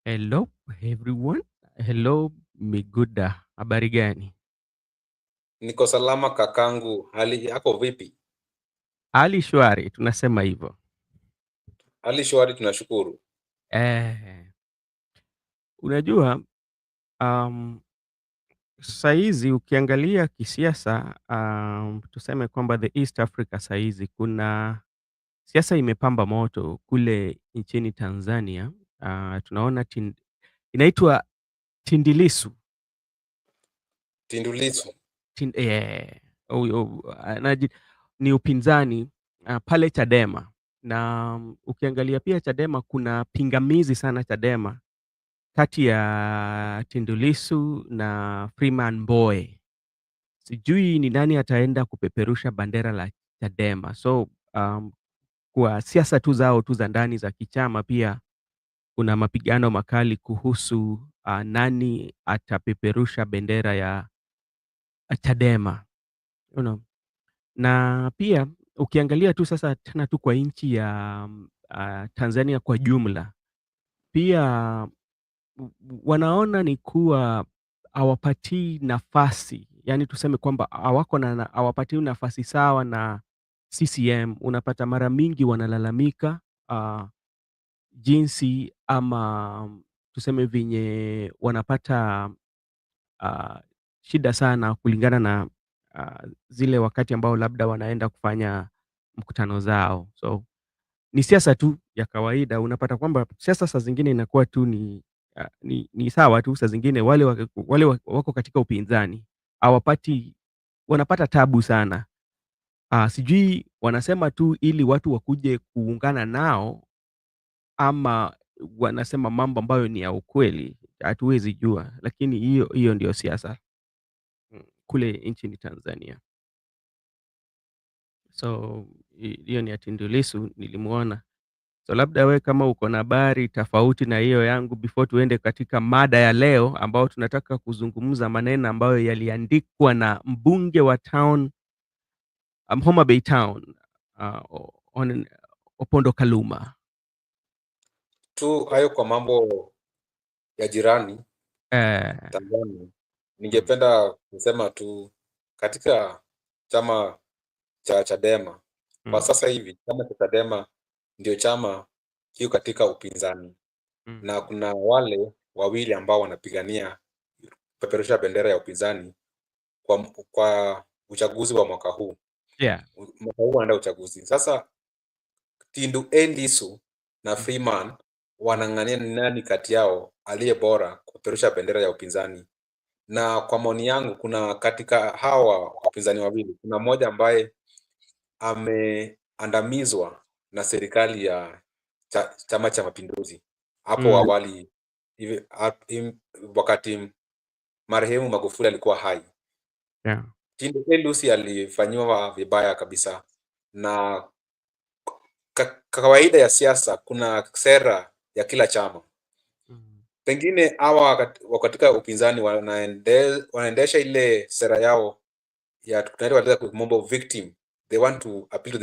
Hello everyone. Hello Miguda. Habari gani? Niko salama kakangu, hali yako vipi? Hali shwari, tunasema hivyo. Hali shwari, tunashukuru. Eh, unajua saa hizi ukiangalia kisiasa, tuseme kwamba the East Africa saa hizi kuna siasa imepamba moto kule nchini Tanzania. Tunaona inaitwa Tindilisu. Tundu Lissu. Ni upinzani pale Chadema na ukiangalia pia Chadema kuna pingamizi sana Chadema kati ya Tundu Lissu na Freeman Mbowe. Sijui ni nani ataenda kupeperusha bandera la Chadema. So kwa siasa tu zao tu za ndani za kichama pia kuna mapigano makali kuhusu nani atapeperusha bendera ya Chadema. You know. Na pia ukiangalia tu sasa tena tu kwa nchi ya Tanzania kwa jumla, pia wanaona ni kuwa hawapatii nafasi, yani tuseme kwamba hawapatii nafasi sawa na CCM. Unapata mara mingi wanalalamika jinsi ama tuseme venye wanapata shida sana kulingana na zile wakati ambao labda wanaenda kufanya mkutano zao. So ni siasa tu ya kawaida. Unapata kwamba siasa saa zingine inakuwa tu ni sawa tu. Saa zingine wako katika upinzani wanapata tabu sana. Sijui wanasema tu ili watu wakuje kuungana nao, ama wanasema mambo ambayo ni ya ukweli, hatuwezi jua, lakini hiyo ndio siasa kule nchini Tanzania. So hiyo ni ya Tundu Lissu nilimuona. So labda we kama uko na habari tofauti na hiyo yangu, before tuende katika mada ya leo ambao tunataka kuzungumza maneno ambayo yaliandikwa na mbunge wa town, Homa Bay Town, on Opondo Kaluma. Tu hayo kwa mambo ya jirani Eh, Tanzania. mm, Ningependa kusema tu katika chama cha Chadema. Kwa mm, sasa hivi chama cha Chadema ndio chama kiko katika upinzani, mm. na kuna wale wawili ambao wanapigania kupeperusha bendera ya upinzani kwa uchaguzi wa mwaka huu. Yeah. Mwaka huu wanaenda uchaguzi. Sasa Tundu Lissu na Mm, Freeman wanang'ania ni nani kati yao aliye bora kupeperusha bendera ya upinzani. Na kwa maoni yangu, kuna katika hawa wapinzani wawili, kuna mmoja ambaye ameandamizwa na serikali ya Chama cha Mapinduzi hapo mm, awali wakati marehemu Magufuli alikuwa hai. yeah. Tundu Lissu alifanyiwa vibaya kabisa, na kawaida ya siasa kuna sera ya kila chama. Mm, Pengine hawa wako katika upinzani wanaendesha ile sera yao ya tunaita katika kimombo victim. They want to appeal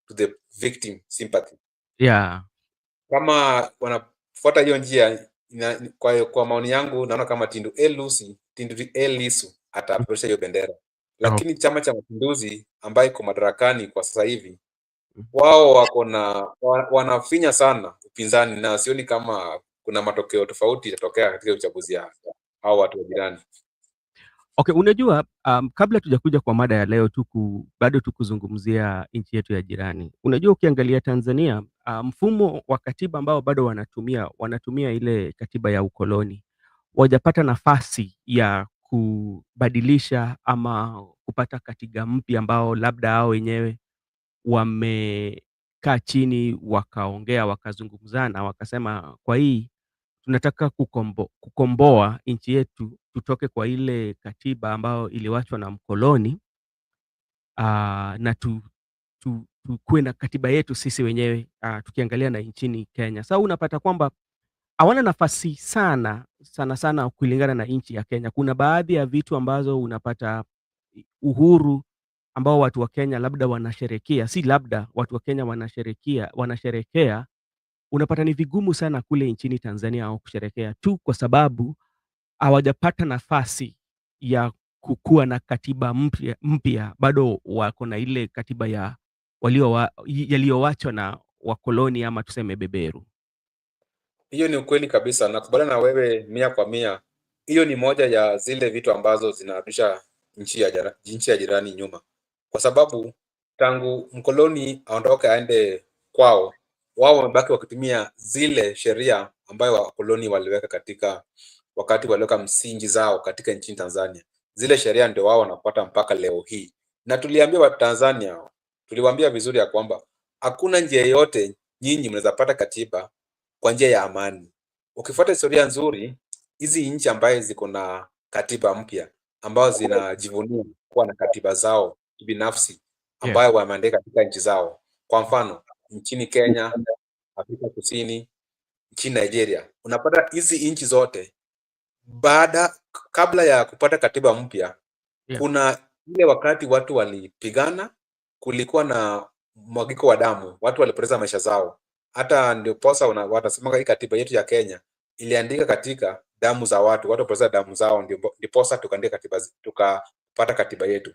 to the victim sympathy. yeah. Kama wanafuata hiyo njia kwa maoni yangu naona kama Tundu Lissu atapeperusha hiyo bendera, Oh, lakini Chama cha Mapinduzi ambayo iko madarakani kwa sasa hivi, mm. wao wanafinya sana upinzani, na sioni kama kuna matokeo tofauti yatatokea katika uchaguzi hao watu wa jirani. Okay, unajua kabla tujakuja kwa mada ya leo bado tukuzungumzia nchi yetu ya jirani. Unajua ukiangalia Tanzania, mfumo wa katiba ambao bado wanatumia ile katiba ya ukoloni. Wajapata nafasi ya kubadilisha ama kupata katiba mpya ambao labda hao wenyewe wamekaa chini wakaongea wakazungumzana wakasema kwa hii tunataka kukomboa nchi yetu tutoke kwa ile katiba ambayo iliwachwa na mkoloni, na tukuwe na katiba yetu sisi wenyewe, tukiangalia na nchini Kenya. Sasa unapata kwamba hawana nafasi sana sana sana kulingana na nchi ya Kenya. Kuna baadhi ya vitu ambazo unapata uhuru ambao watu wa Kenya labda wanasherekea, si labda watu wa Kenya wanasherekea unapata ni vigumu sana kule nchini Tanzania au kusherekea tu kwa sababu hawajapata nafasi ya kukuwa na katiba mpya, bado wako na ile katiba ya yaliyowachwa na wakoloni ama tuseme beberu. Hiyo ni ukweli kabisa, nakubaliana na wewe 100%. Hiyo ni moja ya zile vitu ambazo zinarudisha nchi ya jirani nyuma, kwa sababu tangu mkoloni aondoke aende kwao, wao wamebaki wakitumia zile sheria ambayo wakoloni waliweka katika wakati waliweka msingi zao katika nchini Tanzania. Zile sheria ndio wao wanafuata mpaka leo hii, na tuliambia Watanzania, tuliwaambia vizuri ya kwamba hakuna njia yoyote nyinyi mnaweza pata katiba kwa njia ya amani. Ukifuata historia nzuri, hizi nchi ambaye ziko na katiba mpya ambazo zinajivunia kuwa na katiba zao kibinafsi Yeah. ambayo wameandika katika nchi zao, kwa mfano nchini Kenya, Afrika Kusini, nchini Nigeria, unapata hizi nchi zote kabla ya kupata katiba mpya, Yeah. kuna ile wakati watu walipigana, kulikuwa na mwagiko wa damu, watu walipoteza maisha zao. Hata ndio posa watasema hii katiba yetu ya Kenya iliandika katika damu za watu walipoteza damu zao, ndio posa tukaandika katiba, tukapata katiba yetu.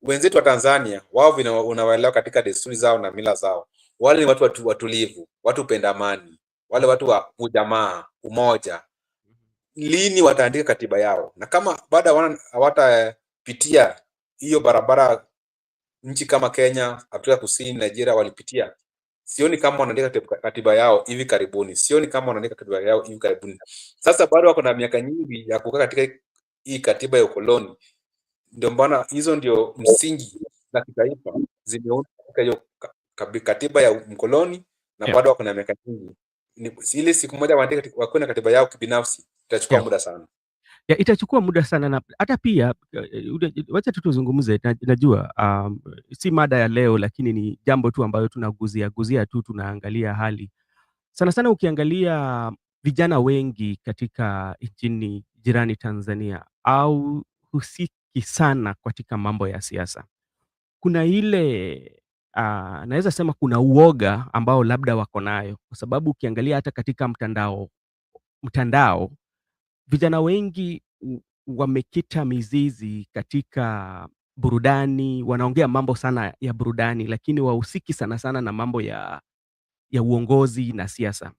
Wenzetu wa Tanzania wao unawaelewa katika desturi zao na mila zao, wale ni watu watulivu, watu penda amani, wale watu wa ujamaa, umoja. Lini wataandika katiba yao? Na kama bado hawatapitia hiyo barabara nchi kama Kenya, Afrika Kusini, Nigeria walipitia, sioni kama wanaandika katiba yao hivi karibuni. Sasa bado wako na miaka nyingi ya kukaa katika hii katiba ya ukoloni. Ndio maana hizo ndio msingi za kitaifa zimeundwa katika hiyo katiba ya mkoloni, na bado wako na miaka nyingi. Ile siku moja wakuwe na katiba yao kibinafsi itachukua muda sana. Ya, itachukua muda sana na hata pia wacha tu tuzungumze, najua si mada ya leo, lakini ni jambo tu ambayo tunaguzia tu, tunaangalia hali sana sana. Ukiangalia vijana wengi katika nchini jirani Tanzania au husiki sana katika mambo ya siasa, kuna ile naweza sema kuna uoga ambao labda wako nayo, kwa sababu ukiangalia hata katika mtandao vijana wengi wamekita mizizi katika burudani, wanaongea mambo sana ya burudani, lakini wahusiki sana sana na mambo ya uongozi na siasa.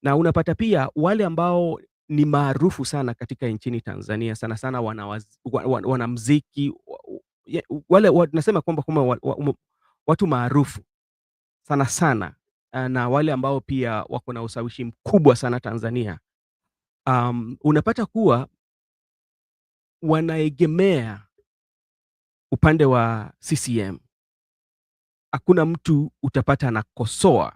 Na unapata pia wale ambao ni maarufu sana katika nchini Tanzania, sana sana wanamuziki, wale tunasema kwamba watu maarufu sana sana, na wale ambao pia wako na ushawishi mkubwa sana Tanzania, unapata kuwa wanaegemea upande wa CCM. Hakuna mtu utapata anakosoa,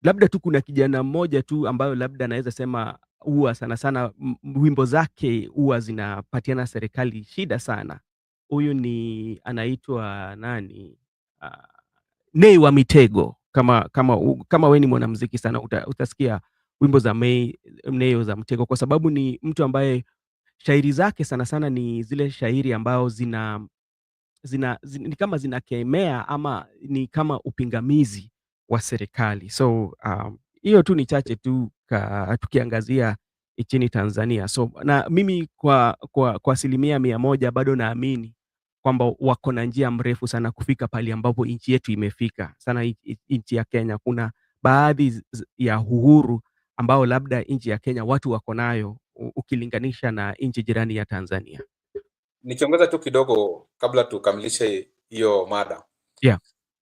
labda tu kuna kijana mmoja tu ambayo labda naweza sema huwa sana sana wimbo zake huwa zinapatiana serikali shida sana. Huyu ni anaitwa nani? Nay wa Mitego. Kama we ni mwanamuziki sana utasikia wimbo za Nay za Mitego, kwa sababu ni mtu ambaye shairi zake sana sana ni zile shairi ambao ni kama zinakemea ama ni kama upingamizi wa serikali. So hiyo tu ni chache tu tukiangazia nchini Tanzania. So na mimi kwa asilimia 100 bado naamini kwamba wako na njia mrefu sana kufika pale ambapo nchi yetu imefika sana. Nchi ya Kenya kuna baadhi ya uhuru ambao labda nchi ya Kenya watu wako nayo ukilinganisha na nchi jirani ya Tanzania. Nikiongeza tu kidogo kabla tukamilishe hiyo mada. Yeah.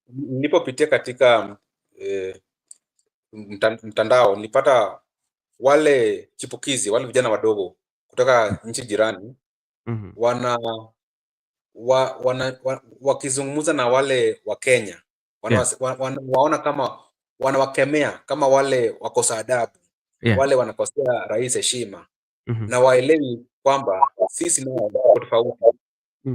Nilipopitia katika mtandao nilipata wale chipukizi, wale vijana wadogo kutoka nchi jirani wakizungumza na wale wa Kenya, wanawaona kama wanawakemea kama wale wakosa adabu, wale wanakosea rais heshima, na waelewi kwamba sisi nao tofauti.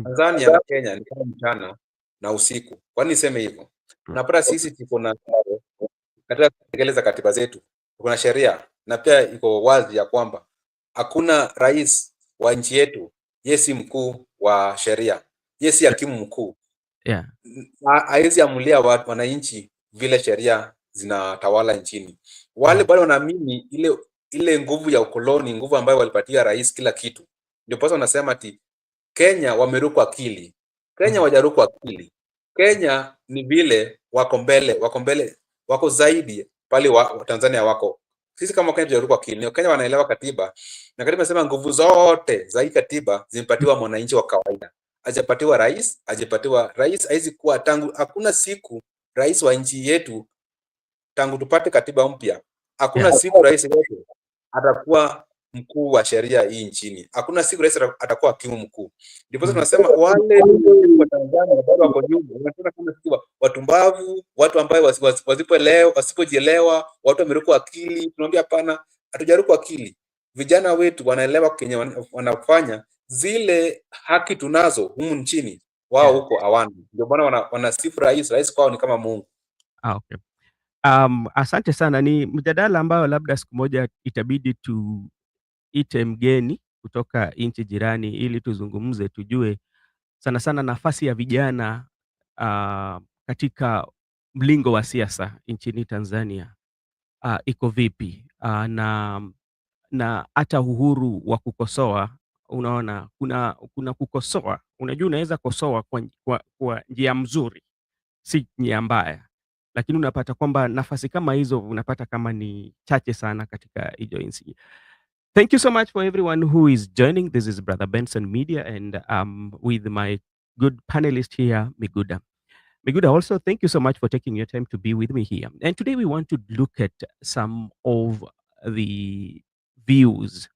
Tanzania na Kenya ni kama mchana na usiku. Kwani niseme hivyo? Unapata sisi tuko na katika kutekeleza katiba zetu, kuna sheria na pia iko wazi ya kwamba hakuna rais wa nchi yetu yeye si mkuu wa sheria, yeye si hakimu mkuu. Hawezi amulia wananchi vile sheria zinatawala nchini. Wale bado wanaamini ile nguvu ya ukoloni, nguvu ambayo walipatia rais kila kitu. Ndio pasa wanasema ati Kenya wameruka akili. Kenya wajaruka akili. Kenya ni vile wako mbele, wako zaidi pale Tanzania wako. Sisi kama Kenya tujaruka akili. Kenya wanaelewa katiba. Na katiba inasema nguvu zote za hii katiba zimepatiwa mwananchi wa kawaida. Hajapatiwa rais, haizi kuwa tangu, hakuna siku rais wa nchi yetu tangu tupate katiba mpya, hakuna siku rais wetu atakuwa mkuu wa sheria hii nchini. Hakuna siku rais atakuwa hakimu mkuu. Ndipo tunasema wale wa Tanzania bado wako nyuma, wanataka kama sisi watumbavu, watu ambao wasipojielewa, watu wameruka akili. Tunaambia hapana, hatujaruka akili. Vijana wetu wanaelewa kenye wanafanya, zile haki tunazo humu nchini, wao huko hawana. Ndio maana wanasifu rais kwao ni kama Mungu. Okay. Asante sana. Ni mjadala ambayo labda siku moja itabidi tuite mgeni kutoka nchi jirani ili tuzungumze, tujue sana sana nafasi ya vijana katika mlingo wa siasa nchini Tanzania iko vipi, na hata uhuru wa kukosoa. Unaona, kuna kukosoa, unajua unaweza kosoa kwa njia mzuri, si njia mbaya, lakini unapata kwamba nafasi kama hizo unapata kama ni chache sana katika hiyo nchi. Thank you so much for everyone who is joining. This is Brother Benson Media, and with my good panelist here, Miguda. Miguda, also thank you so much for taking your time to be with me here. And today we want to look at some of the views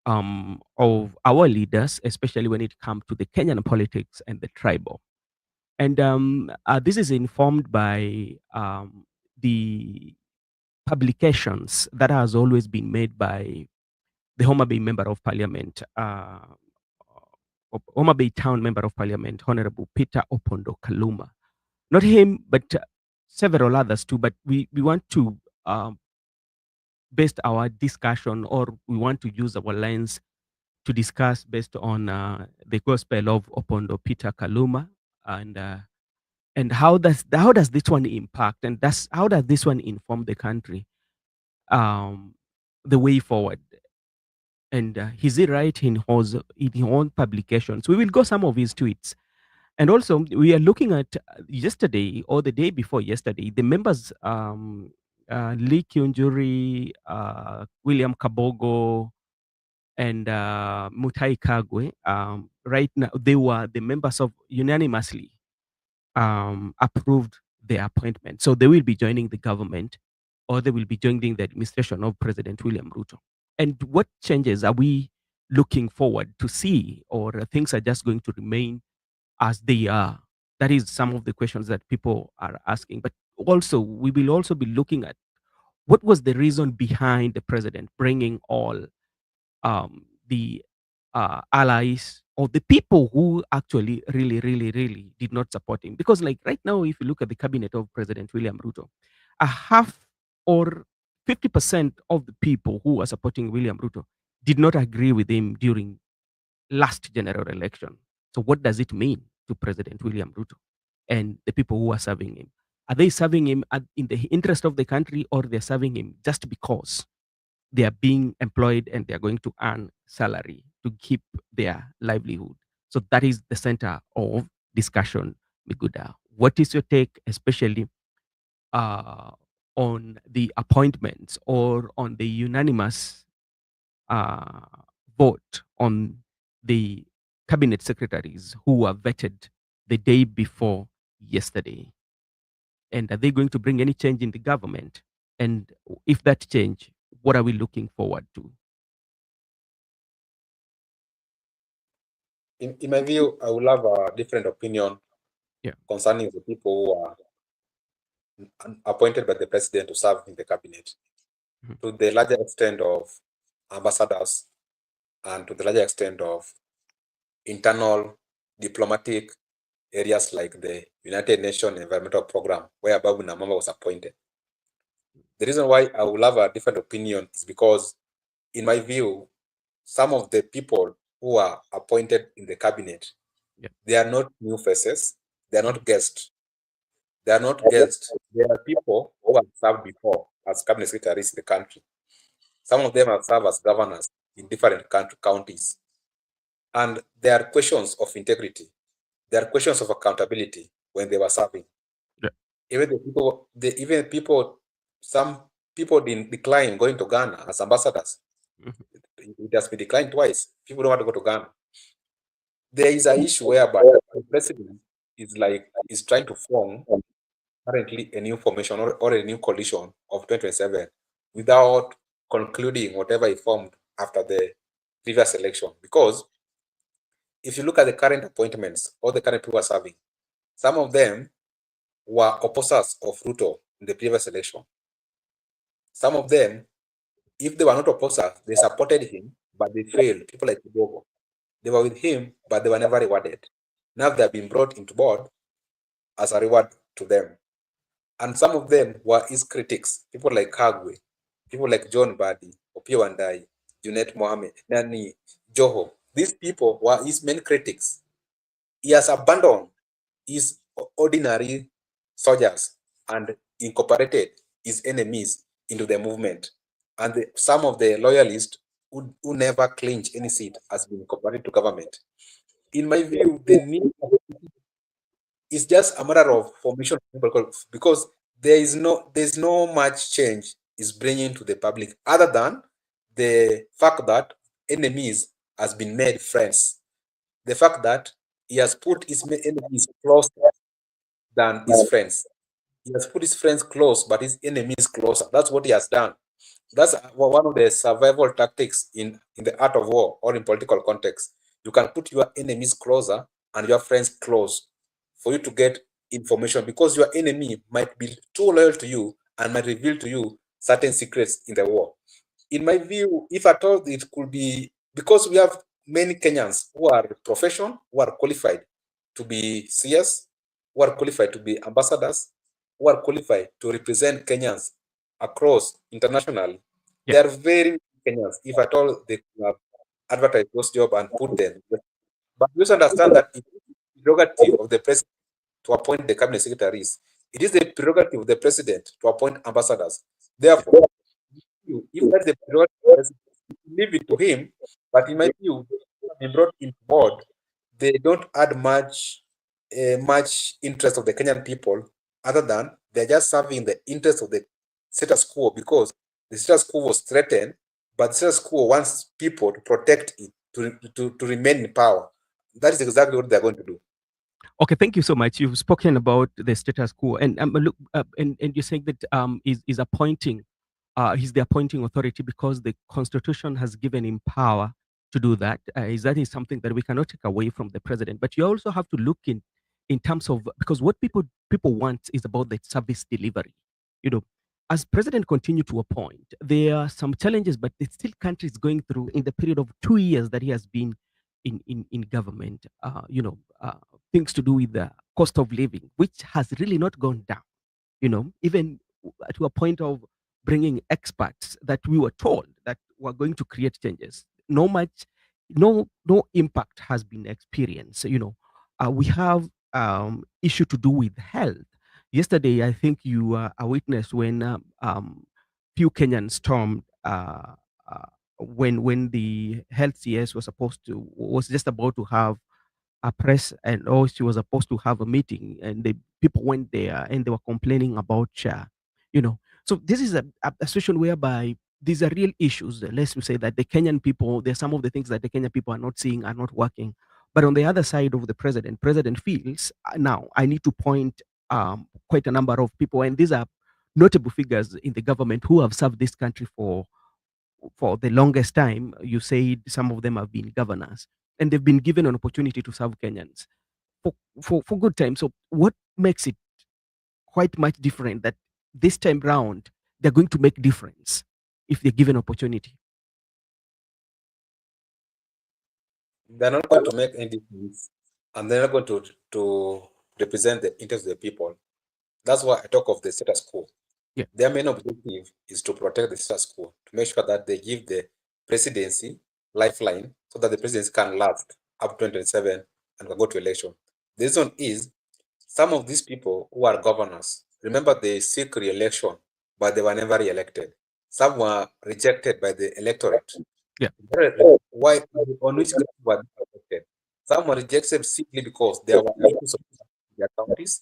of our leaders, especially when it comes to the Kenyan politics and the tribal. And this is informed by the publications that has always been made by the Homa Bay Member of Parliament, Homa Bay Town Member of Parliament, Honorable Peter Opondo Kaluma. Not him, but several others too. But we want to base our discussion, or we want to use our lens to discuss based on the gospel of Opondo Peter Kaluma, and how does this one impact, and how does this one inform the country, the way forward. And is he right in his own publications? We will go some of his tweets. And also, we are looking at yesterday or the day before yesterday, the members, Lee Kyunjuri, William Kabogo, and Mutai Kagwe, right now, they were the members of unanimously approved their appointment. So they will be joining the government, or they will be joining the administration of President William Ruto. And what changes are we looking forward to see, or things are just going to remain as they are? That is some of the questions that people are asking. But also, we will also be looking at what was the reason behind the president bringing all the allies, or the people who actually really did not support him. Because like right now, if you look at the cabinet of President William Ruto, a half or 50% of the people who are supporting William Ruto did not agree with him during last general election. So what does it mean to President William Ruto and the people who are serving him? Are they serving him in the interest of the country, or they're serving him just because they are being employed and they are going to earn salary to keep their livelihood? So that is the center of discussion, Miguda. What is your take, especially on the appointments, or on the unanimous vote on the cabinet secretaries who were vetted the day before yesterday? And are they going to bring any change in the government? And if that change, what are we looking forward to? In my view, I will have a different opinion concerning the people who are appointed by the president to serve in the cabinet, to the larger extent of ambassadors, and to the larger extent of internal diplomatic areas like the United Nations Environmental Program, where Babu Namama was appointed. The reason why I will have a different opinion is because, in my view, some of the people who are appointed in the cabinet, they are not new faces, they are not guests. They are not guests. They are people who have served before as cabinet secretaries in the country. Some of them have served as governors in different counties. And there are questions of integrity. There are questions of accountability when they were serving. Yeah. Some people didn't decline going to Ghana as ambassadors. It has been declined twice. People don't want to go to Ghana. There is an issue whereby the president is trying to form currently a new formation or a new coalition of 2027 without concluding whatever he formed after the previous election. Because if you look at the current appointments or the current people who are serving, some of them were opposers of Ruto in the previous election. Some of them, if they were not opposers, they supported him, but they failed. People like Kabogo, they were with him, but they were never rewarded. Now they have been brought into board as a reward to them. And some of them were his critics, people like Kagwe, people like John Badi, Opio Wandai, Junet Mohammed, Nani, Joho. These people were his main critics. He has abandoned his ordinary soldiers and incorporated his enemies into the movement. And some of the loyalists who never clinched any seat has been incorporated to government. In my view, the need is just a matter of formation because there's no much change is bringing to the public other than the fact that enemies has been made friends. The fact that he has put his enemies closer than his friends. He has put his friends close, but his enemies closer. That's what he has done. That's one of the survival tactics in the art of war or in political context. You can put your enemies closer and your friends close for you to get information, because your enemy might be too loyal to you and might reveal to you certain secrets in the war. In my view, if at all, it could be because we have many Kenyans who are professional, who are qualified to be CS, who are qualified to be ambassadors, who are qualified to represent Kenyans across internationally. Yeah. They are very Kenyans, if at all they could have advertised those jobs and put them. But you understand that it is the prerogative of the president to appoint the cabinet secretaries. It is the prerogative of the president to appoint ambassadors. Therefore, if that's the prerogative of the president, leave it to him. But in my view, they brought in board, they don't add much interest of the Kenyan people, other than they're just serving the interest of the status quo, because the status quo was threatened, but the status quo wants people to protect it, to remain in power. That is exactly what they're going to do. Okay, thank you so much. You've spoken about the status quo, and look, and you're saying that is appointing, he's the appointing authority because the constitution has given him power to do that. Is something that we cannot take away from the president. But you also have to look in terms of, because what people want is about the service delivery. You know, as president continue to appoint, there are some challenges, but the still country is going through in the period of 2 years that he has been in government. Things to do with the cost of living, which has really not gone down. Even to a point of bringing experts that we were told that were going to create changes. No impact has been experienced. We have issue to do with health. Yesterday, I think you were a witness when few Kenyans stormed when the health CS was just about to have a press, and she was supposed to have a meeting, and the people went there and they were complaining about so this is a situation whereby these are real issues. Let's say that the Kenyan people, there's some of the things that the Kenyan people are not seeing, are not working. But on the other side of the president feels, now I need to point quite a number of people, and these are notable figures in the government who have served this country for the longest time. You said some of them have been governors, and they've been given an opportunity to serve Kenyans for good time. So what makes it quite much different that this time round they're going to make difference if they're given opportunity? They're not going to make any difference, and they're not going to represent the interest of the people. That's why I talk of the status quo. Yeah. Their main objective is to protect the status quo, to make sure that they give the presidency lifeline so that the presidency can last up to 2027 and can go to election. The reason is some of these people who are governors, remember they seek re-election, but they were never re-elected. Some were rejected by the electorate. Yeah. Why, on which ground were they rejected? Some were rejected simply because there were issues of their counties.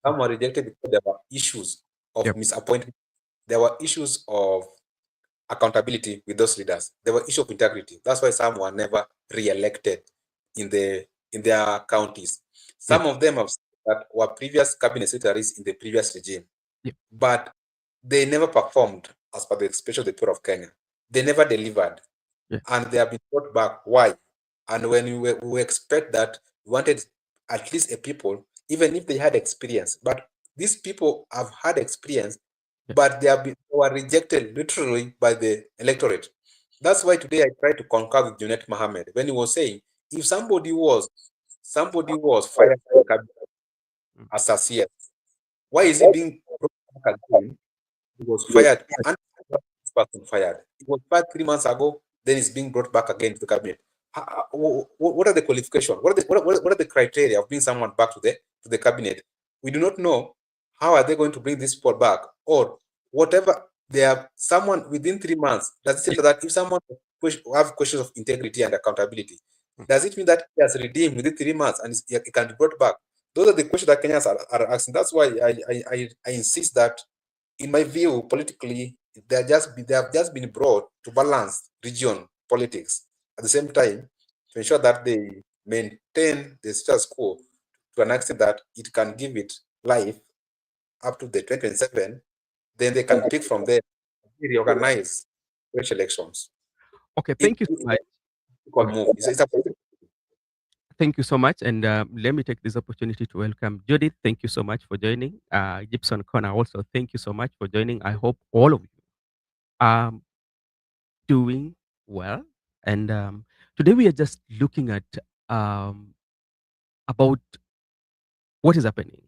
Some were rejected because there were issues of Yep. misappointment. There were issues of accountability with those leaders. There were issues of integrity. That's why some were never re-elected in their counties. Yep. Some of them have said that were previous cabinet secretaries in the previous regime, Yep. but they never performed as per the expectation of the people of Kenya. They never delivered, Yeah. and they have been brought back. Why? And when we expect that we wanted at least a people, even if they had experience, but these people have had experience, Yeah. but they were rejected literally by the electorate. That's why today I tried to concur with Junet Mohammed when he was saying if somebody was fired from the cabinet as a CS, why is he being brought back again? He was fired, and this person fired. He was fired 3 months ago, then he's being brought back again to the cabinet. What are the qualifications? What are the criteria of bringing someone back to the cabinet? We do not know. How are they going to bring this people back? Or whatever they have someone within 3 months. Does it say that if someone have questions of integrity and accountability, does it mean that he has redeemed within 3 months and he can be brought back? Those are the questions that Kenyans are asking. That's why I insist that, in my view, politically, they have just been brought to balance region politics at the same time to ensure that they maintain the status quo to an extent that it can give it life up to the 2027. Then they can pick from there, reorganize fresh elections. Okay. It, Thank you so much. can Okay. move. It's a political. Thank you so much. And let me take this opportunity to welcome Judith. Thank you so much for joining. Gibson Connor, also, thank you so much for joining. I hope all of you are doing well. And today we are just looking at um, about what is happening.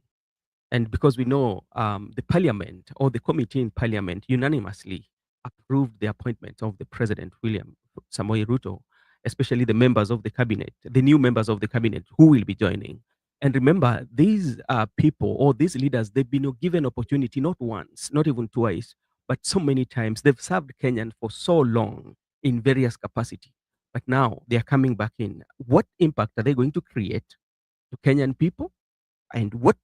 And because we know the parliament or the committee in parliament unanimously approved the appointment of the President William Samoei Ruto, especially the members of the cabinet, the new members of the cabinet who will be joining. And remember, these people or these leaders, they've been given opportunity not once, not even twice, but so many times. They've served Kenyans for so long in various capacity. But now they are coming back in. What impact are they going to create to Kenyan people? And what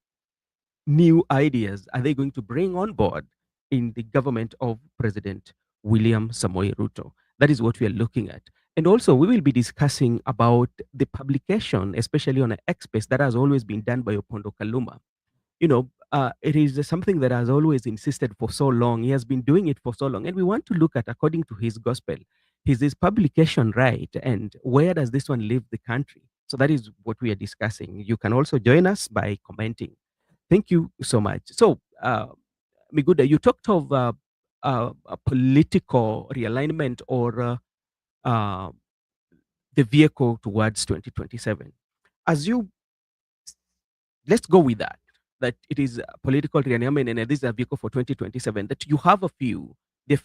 new ideas are they going to bring on board in the government of President William Samoei Ruto? That is what we are looking at. And also, we will be discussing about the publication, especially on an X space that has always been done by Opondo Kaluma. It is something that has always insisted for so long. He has been doing it for so long. And we want to look at, according to his gospel, is this publication right? And where does this one leave the country? So that is what we are discussing. You can also join us by commenting. Thank you so much. So, Miguda, you talked of a political realignment or uh, the vehicle towards 2027. As you, let's go with that, that it is a political realignment and this is a vehicle for 2027, that you have there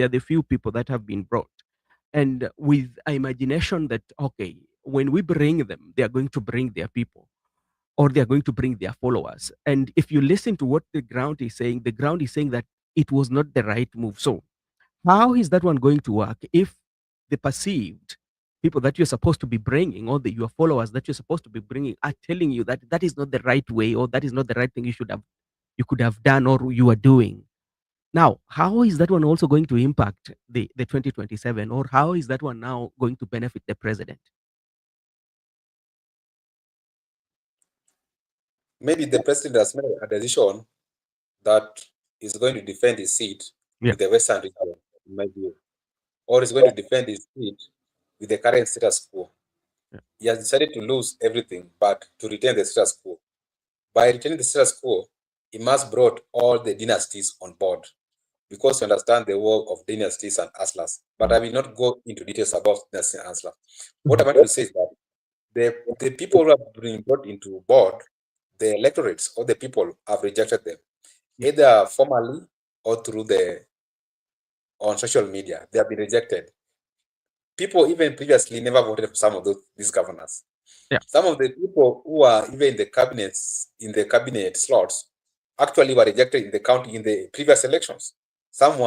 are the few people that have been brought. And with an imagination that, okay, when we bring them, they are going to bring their people or they are going to bring their followers. And if you listen to what the ground is saying that it was not the right move. So how is that one going to work if the perceived people that you're supposed to be bringing or your followers that you're supposed to be bringing are telling you that that is not the right way or that is not the right thing you could have done or you are doing? Now, how is that one also going to impact the 2027, or how is that one now going to benefit the president? Maybe the president has made a decision that is going to defend his seat Yeah. with the Western region, in my view, or is going to defend his seat with the current status quo. Yeah. He has decided to lose everything, but to retain the status quo. By retaining the status quo, he must brought all the dynasties on board, because you understand the war of dynasties and hustlers. But I will not go into details about dynasty and hustler. What I want to say is that the people who have been brought into board, the electorates or the people have rejected them, either formally or through on social media. They have been rejected. People even previously never voted for some of these governors. Yeah. Some of the people who are even in the cabinet slots actually were rejected in the county in the previous elections. Some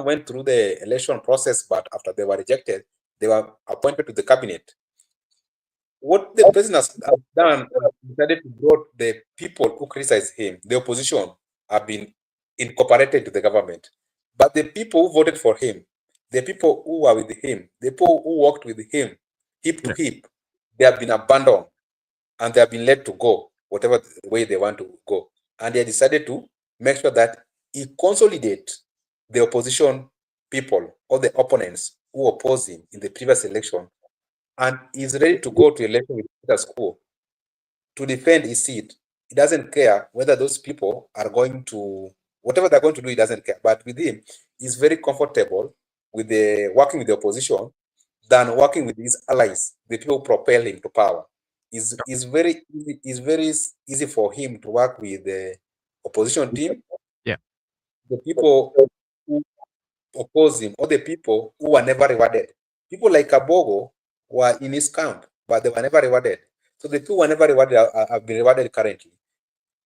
went through the election process, but after they were rejected, they were appointed to the cabinet. What the president has done, decided to brought the people who criticize him, the opposition, have been incorporated to the government. But the people who voted for him, the people who were with him, the people who worked with him, hip to Yeah. hip, they have been abandoned and they have been let to go, whatever way they want to go. And they decided to make sure that he consolidate the opposition people or the opponents who opposed him in the previous election, and is ready to go to election with status quo to defend his seat. He doesn't care whether those people are going to, whatever they're going to do, he doesn't care. But with him, he's very comfortable with the working with the opposition than working with his allies, the people who propel him to power. It's very easy for him to work with the opposition team, Yeah. the people who oppose him, or the people who were never rewarded. People like Kabogo were in his camp, but they were never rewarded. So the people who were never rewarded have been rewarded currently.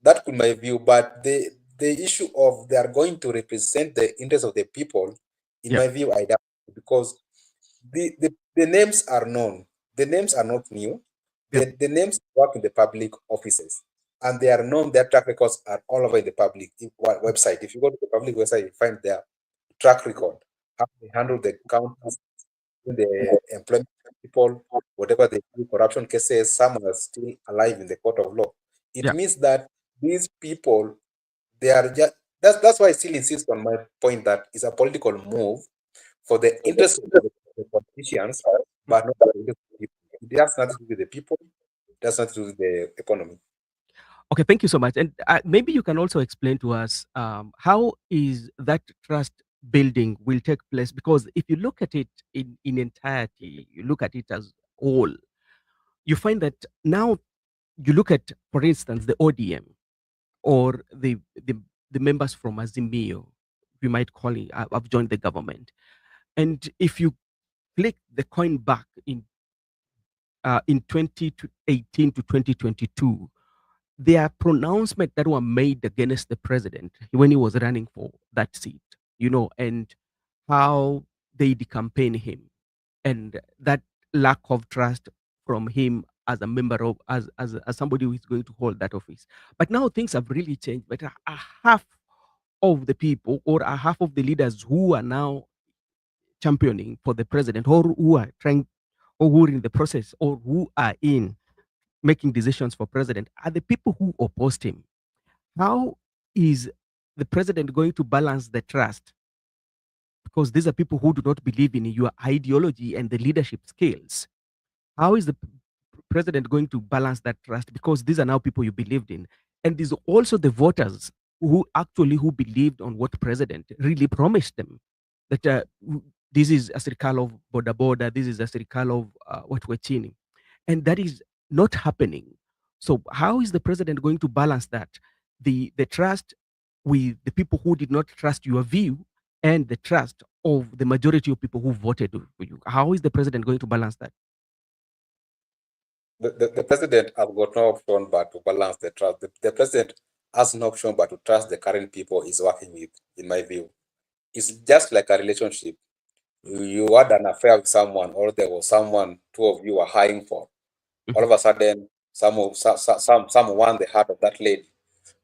That could be my view, but the issue of they are going to represent the interests of the people, in Yeah. my view, I doubt, because the names are known. The names are not new. Yeah. The names work in the public offices, and they are known. Their track records are all over in the public website. If you go to the public website, you find their track record, how they handle the counties, the employment of people, whatever they do, corruption cases, some are still alive in the court of law. It Yeah. means that these people, they are just, that's why I still insist on my point that it's a political move for the interest of the politicians, Mm. but not for the interest of the people. It has nothing to do with the people, it has nothing to do with the economy. Okay, thank you so much. And maybe you can also explain to us how is that trust building will take place? Because if you look at it in entirety, you look at it as whole, you find that now you look at, for instance, the ODM or the members from Azimio, we might call it, have joined the government. And if you flick the coin back in 2018 to 2022, there are pronouncements that were made against the president when he was running for that seat, and how they campaign him, and that lack of trust from him as a member of, as somebody who is going to hold that office. But now things have really changed. But a half of the people, or a half of the leaders who are now championing for the president, or who are trying, or who are in the process, or who are in making decisions for president, are the people who opposed him. How is the president going to balance the trust? Because these are people who do not believe in your ideology and the leadership skills. How is the president going to balance that trust? Because these are now people you believed in. And these are also the voters who believed on what president really promised them. That this is a circle of border border, this is a circle of what we're chini. And that is not happening. So how is the president going to balance that? The trust with the people who did not trust your view and the trust of the majority of people who voted for you. How is the president going to balance that? The president has got no option but to balance the trust. The president has no option but to trust the current people he's working with, in my view. It's just like a relationship. You had an affair with someone, or there was someone two of you are hiring for. All Mhm. of a sudden, some won the heart of that lady.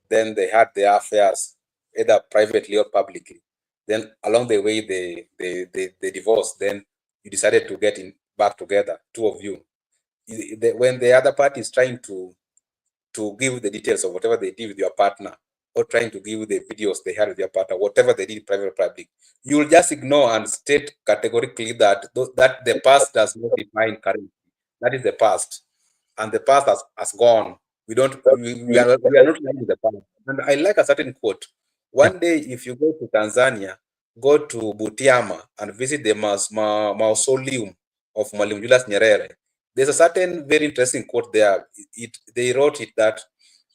Then they had their affairs, either privately or publicly. Then along the way, they divorced. Then you decided to get in back together, two of you. When the other party is trying to give the details of whatever they did with your partner, or trying to give the videos they had with your partner, whatever they did private or public, you will just ignore and state categorically that that the past does not define current. That is the past, and the past has gone. We are not living in the past. And I like a certain quote. Yeah. One day, if you go to Tanzania, go to Butiama and visit the mausoleum of Mwalimu Julius Nyerere. There's a certain very interesting quote there. They wrote it that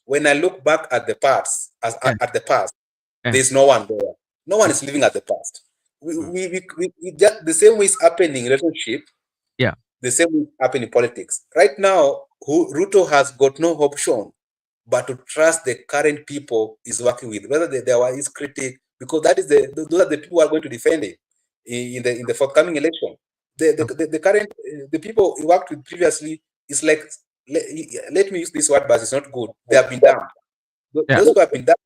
when I look back at the past, Yeah. at the past, Yeah. there's no one there. No one Mm. is living at the past. Mm. We just the same way it's happening in relationship, Yeah. the same way it's happening in politics. Right now, Ruto has got no option but to trust the current people is working with, whether they are his critic, because that is those are the people who are going to defend him in the forthcoming election. The current the people he worked with previously is like, let me use this word, but it's not good. They have been damned. Yeah. Those who have been damned.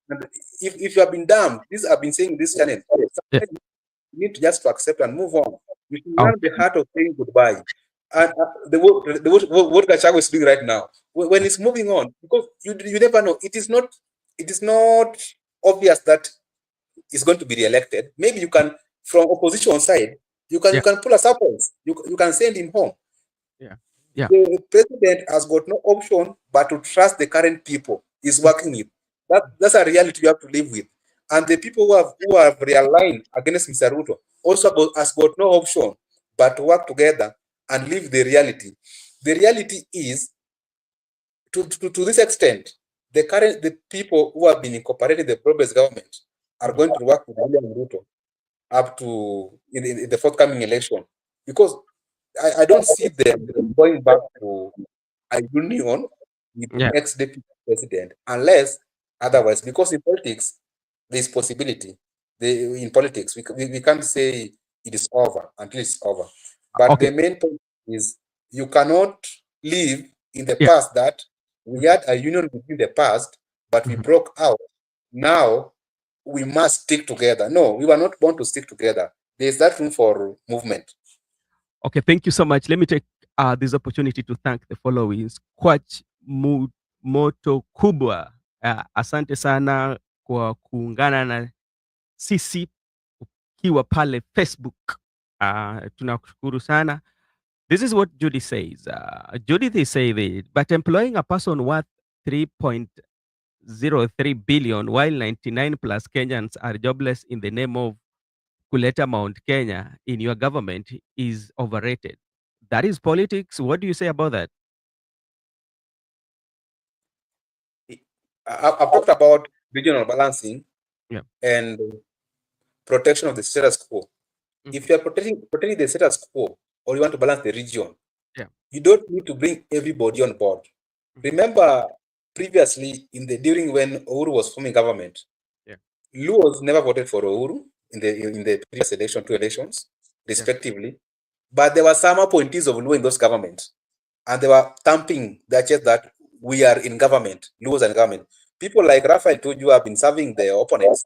And if you have been damned, this I've been saying this channel. Yeah. You need to just to accept and move on. You should learn the Okay. heart of saying goodbye. And what Gachagua is doing right now, when it's moving on, because you never know. It is not obvious that he's going to be re-elected. Maybe you can, from opposition side, you Yeah. can pull a surprise. You can send him home. Yeah. Yeah. The president has got no option but to trust the current people he's working with. That's a reality you have to live with. And the people who have realigned against Mr. Ruto also has got no option but to work together and live the reality. The reality is, to this extent, the people who have been incorporated in the progress government are going to work with William Ruto up to in the forthcoming election, because I don't see them going back to a union with the Yeah. ex-deputy president unless otherwise, because in politics there is possibility. In politics we can't say it is over until it's over. But Okay. the main point is, you cannot live in the Yeah. past that we had a union within the past, but we Mhm. broke out. Now we must stick together. No, we were not born to stick together. There is that room for movement. Okay, thank you so much. Let me take this opportunity to thank the following. Kwach Moto Kubwa, asante sana kwa kuungana na sisi ukiwa pale Facebook. Tunakushukuru sana. This is what Judy says. Judith is saying, but employing a person worth 3.03 billion while 99 plus Kenyans are jobless in the name of Kuleta Mount Kenya in your government is overrated. That is politics. What do you say about that? I've talked about regional balancing Yeah. and protection of the status quo. Mhm. If you are protecting the status quo, or you want to balance the region, Yeah. you don't need to bring everybody on board. Mhm. Remember, previously during when Uhuru was forming government, Yeah. Luos never voted for Uhuru in the previous election, two elections, Yeah. respectively. But there were some appointees of Luo in those governments, and they were thumping their chest that we are in government, Luos are in government. People like Raphael Tuju have been serving their opponents.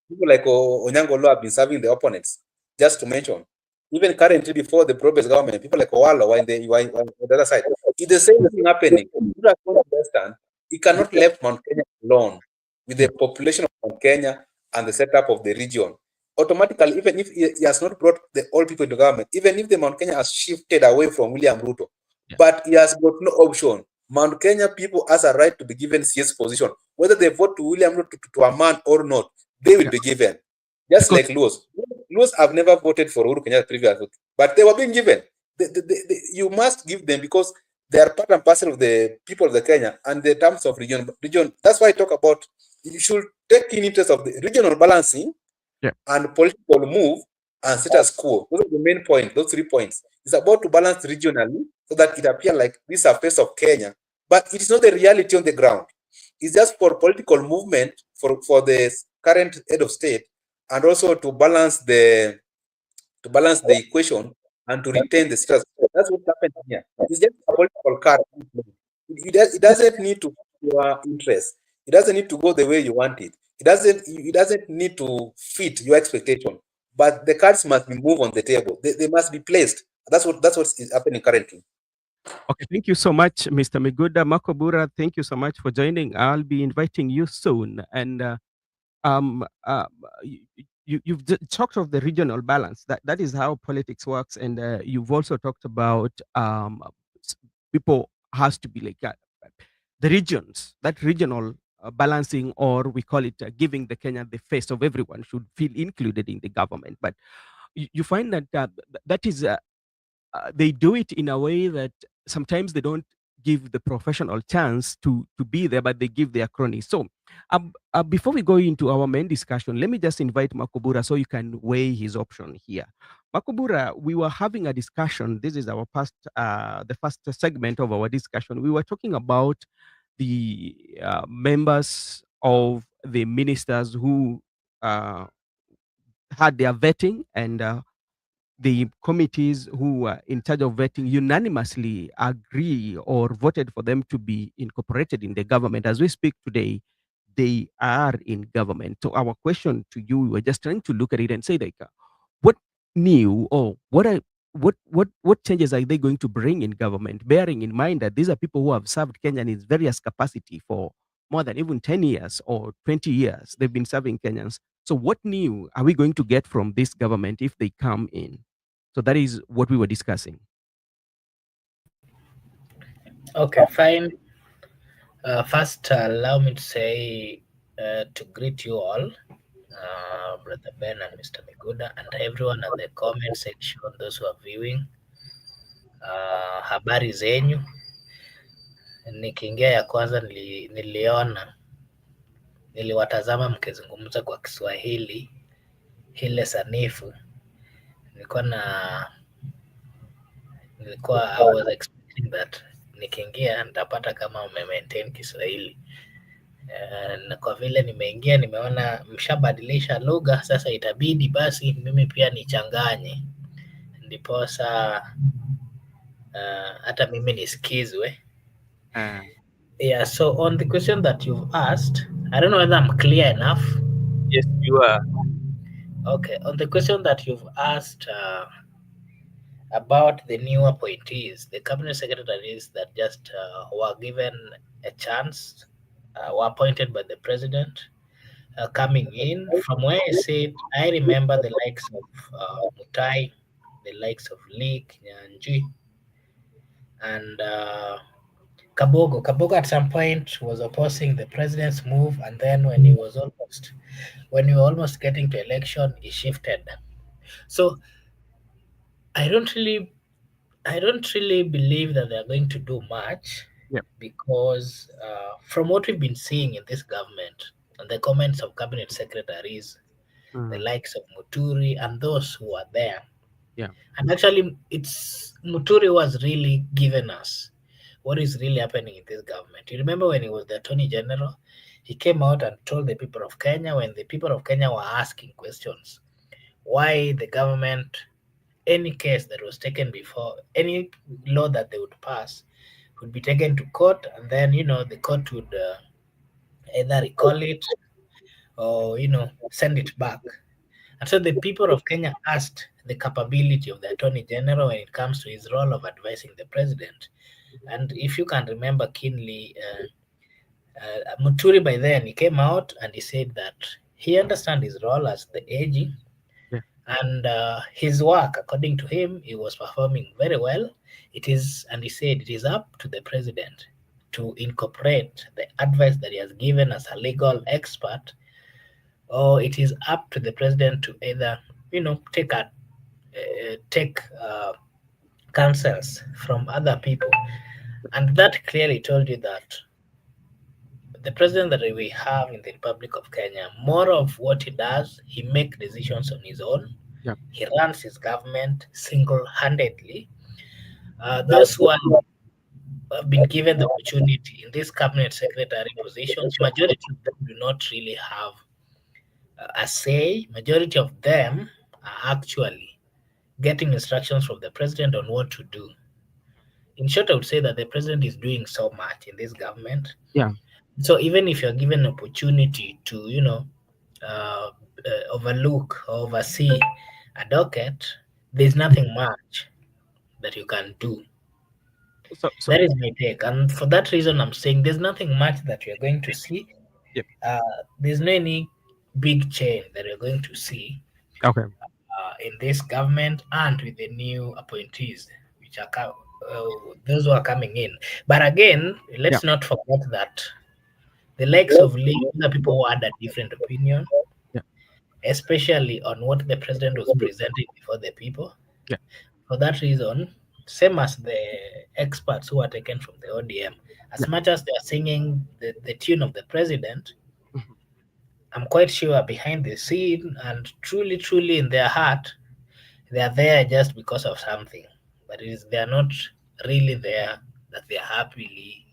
People like Onyango Lo have been serving the opponents, just to mention. Even currently, before the progress government, people like Owalo were on the other side. It's the same thing happening. People are going to understand he cannot left Mount Kenya alone with the Yeah. population of Mount Kenya and the setup of the region. Automatically, even if he has not brought the all people into government, even if the Mount Kenya has shifted away from William Ruto, Yeah. but he has got no option. Mount Kenya people has a right to be given CS position, whether they vote to William Ruto to a man or not, they will Yeah. be given. Just Because like Luos. Luos have never voted for Uhuru Kenyatta previously, but they were being given. You must give them, because they are part and parcel of the people of the Kenya and the terms of region. That's why I talk about, you should take in interest of the regional balancing yeah. and political move and status quo. Those are the main points, those 3 points. It's about to balance regionally so that it appears like this affairs of Kenya, but it is not the reality on the ground. It's just for political movement for the current head of state, and also to balance the equation and to retain the status. That's what happened here. It's just a political card. It doesn't need to fit your interest. It doesn't need to go the way you want it. It doesn't need to fit your expectation. But the cards must be moved on the table. They must be placed. That's what is happening currently. Okay, thank you so much, Mr. Miguda Makobura. Thank you so much for joining. I'll be inviting you soon. And um, uh, you've talked of the regional balance. That is how politics works. And you've also talked about s- people has to be like the regions, that regional balancing, or we call it giving the Kenya the face of everyone should feel included in the government. But you find that that is they do it in a way that sometimes they don't give the professional chance to be there, but they give their cronies. So, before we go into our main discussion, let me just invite Makobura so you can weigh his option here. Makobura, we were having a discussion. This is our the first segment of our discussion. We were talking about the members of the ministers who uh, had their vetting, and the committees who were in charge of vetting unanimously agree or voted for them to be incorporated in the government. As we speak today, they are in government. So our question to you, we were just trying to look at it and say, like, what new, or what changes are they going to bring in government, bearing in mind that these are people who have served Kenya in its various capacity for more than even 10 years or 20 years. They've been serving Kenyans. So what new are we going to get from this government if they come in? So that is what we were discussing. Okay, fine. First, allow me to say to greet you all, Brother Ben and Mr. Miguda, and everyone at the comment section, those who are viewing. Habari zenyu. Nikiingia ya kwanza niliwatazama mkizungumza kwa Kiswahili ile sanifu. I was expecting that nikiingia nitapata kama maintain Kiswahili. Na kwa vile nimeingia nimeona mshabadilisha lugha, sasa itabidi basi mimi pia nichanganye, ndiposa hata mimi nisikizwe. Yeah, so on the question that you've asked, I don't know whether I'm clear enough. Yes, you are. Okay, on the question that you've asked about the new appointees, the cabinet secretaries that just were given a chance, were appointed by the president, coming in. From where I sit, I remember the likes of Mutai, the likes of Lee Nyanji, and Kabogo. Kabogo at some point was opposing the president's move, and then when we were almost getting to election, he shifted. So I don't really believe that they're going to do much. Yep. Because from what we've been seeing in this government and the comments of cabinet secretaries, the likes of Muturi and those who are there. Yeah. And actually, it's Muturi was really given us what is really happening in this government. You remember when he was the Attorney General, he came out and told the people of Kenya, when the people of Kenya were asking questions, why the government, any case that was taken before, any law that they would pass would be taken to court, and then, the court would either recall it or, send it back. And so the people of Kenya asked the capability of the Attorney General when it comes to his role of advising the president. And if you can remember keenly, Muturi by then, he came out and he said that he understands his role as the AG, and his work, according to him, he was performing very well. And he said it is up to the president to incorporate the advice that he has given as a legal expert, or it is up to the president to either, take counsels from other people. And that clearly told you that the president that we have in the Republic of Kenya, more of what he does, he makes decisions on his own. Yep. He runs his government single-handedly. Those who have been given the opportunity in these cabinet secretary positions, majority of them do not really have a say. Majority of them are actually getting instructions from the president on what to do. In short, I would say that the president is doing so much in this government. Yeah. So even if you're given an opportunity to, overlook or oversee a docket, there's nothing much that you can do. So that is my take. And for that reason, I'm saying there's nothing much that you're going to see. Yep. There's no any big change that you're going to see. Okay. In this government and with the new appointees, which are those who are coming in. But again, let's not forget that the likes of the people who had a different opinion, especially on what the president was presenting before the people. Yeah. For that reason, same as the experts who are taken from the ODM, as much as they are singing the tune of the president, I'm quite sure behind the scene and truly in their heart, they are there just because of something. But they are not really there that they are happily,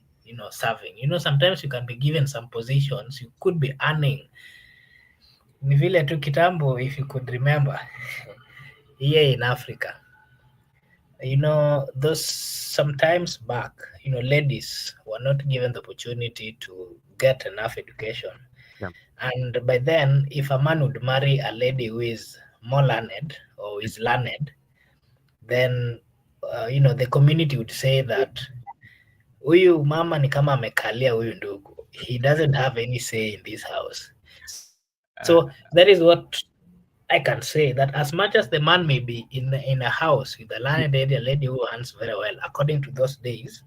serving. Sometimes you can be given some positions you could be earning. Ni vile tu kitambo, if you could remember, here in Africa, those sometimes back, ladies were not given the opportunity to get enough education. Yeah. And by then, if a man would marry a lady who is more learned or is learned, then the community would say that huyu mama ni kama amekalia huyu ndugu, he doesn't have any say in this house. So that is what I can say, that as much as the man may be in a house with a learned lady, a lady who earns very well, according to those days,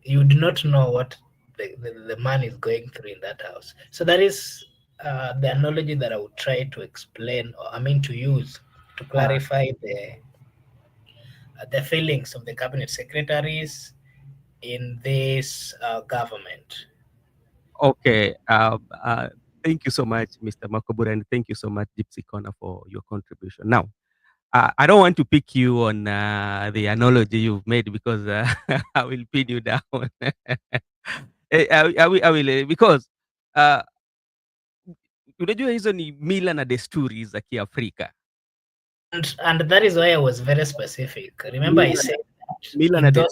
you do not know what the man is going through in that house. So that is the analogy that I would try to explain, or to use to clarify the feelings of the cabinet secretaries in this government. Okay. Thank you so much, Mr. Makobura, and thank you so much, Gypsy Corner, for your contribution. Now, I don't want to pick you on the analogy you've made because I will pin you down. I will because unajua hizo ni mila na desturi za Kiafrika. And that is why I was very specific. Remember, I said that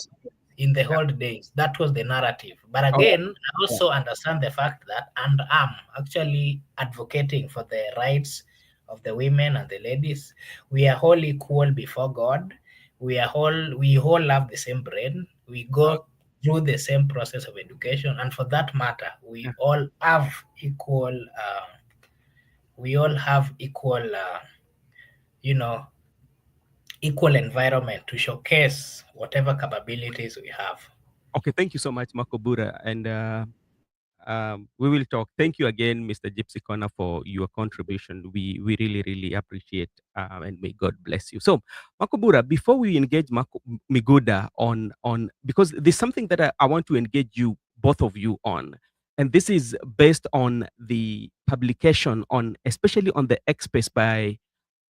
in the old days, that was the narrative. But again, I also understand the fact that, and I'm actually advocating for the rights of the women and the ladies. We are all equal before God. We all have the same brain. We go through the same process of education, and for that matter, we all have equal. Equal environment to showcase whatever capabilities we have. Okay, thank you so much, Makobura, and we will talk. Thank you again, Mr. Gypsy Corner, for your contribution. We really, really appreciate, and may God bless you. So, Makobura, before we engage Miguda on because there's something that I want to engage you, both of you, on, and this is based on the publication on, especially on the X space by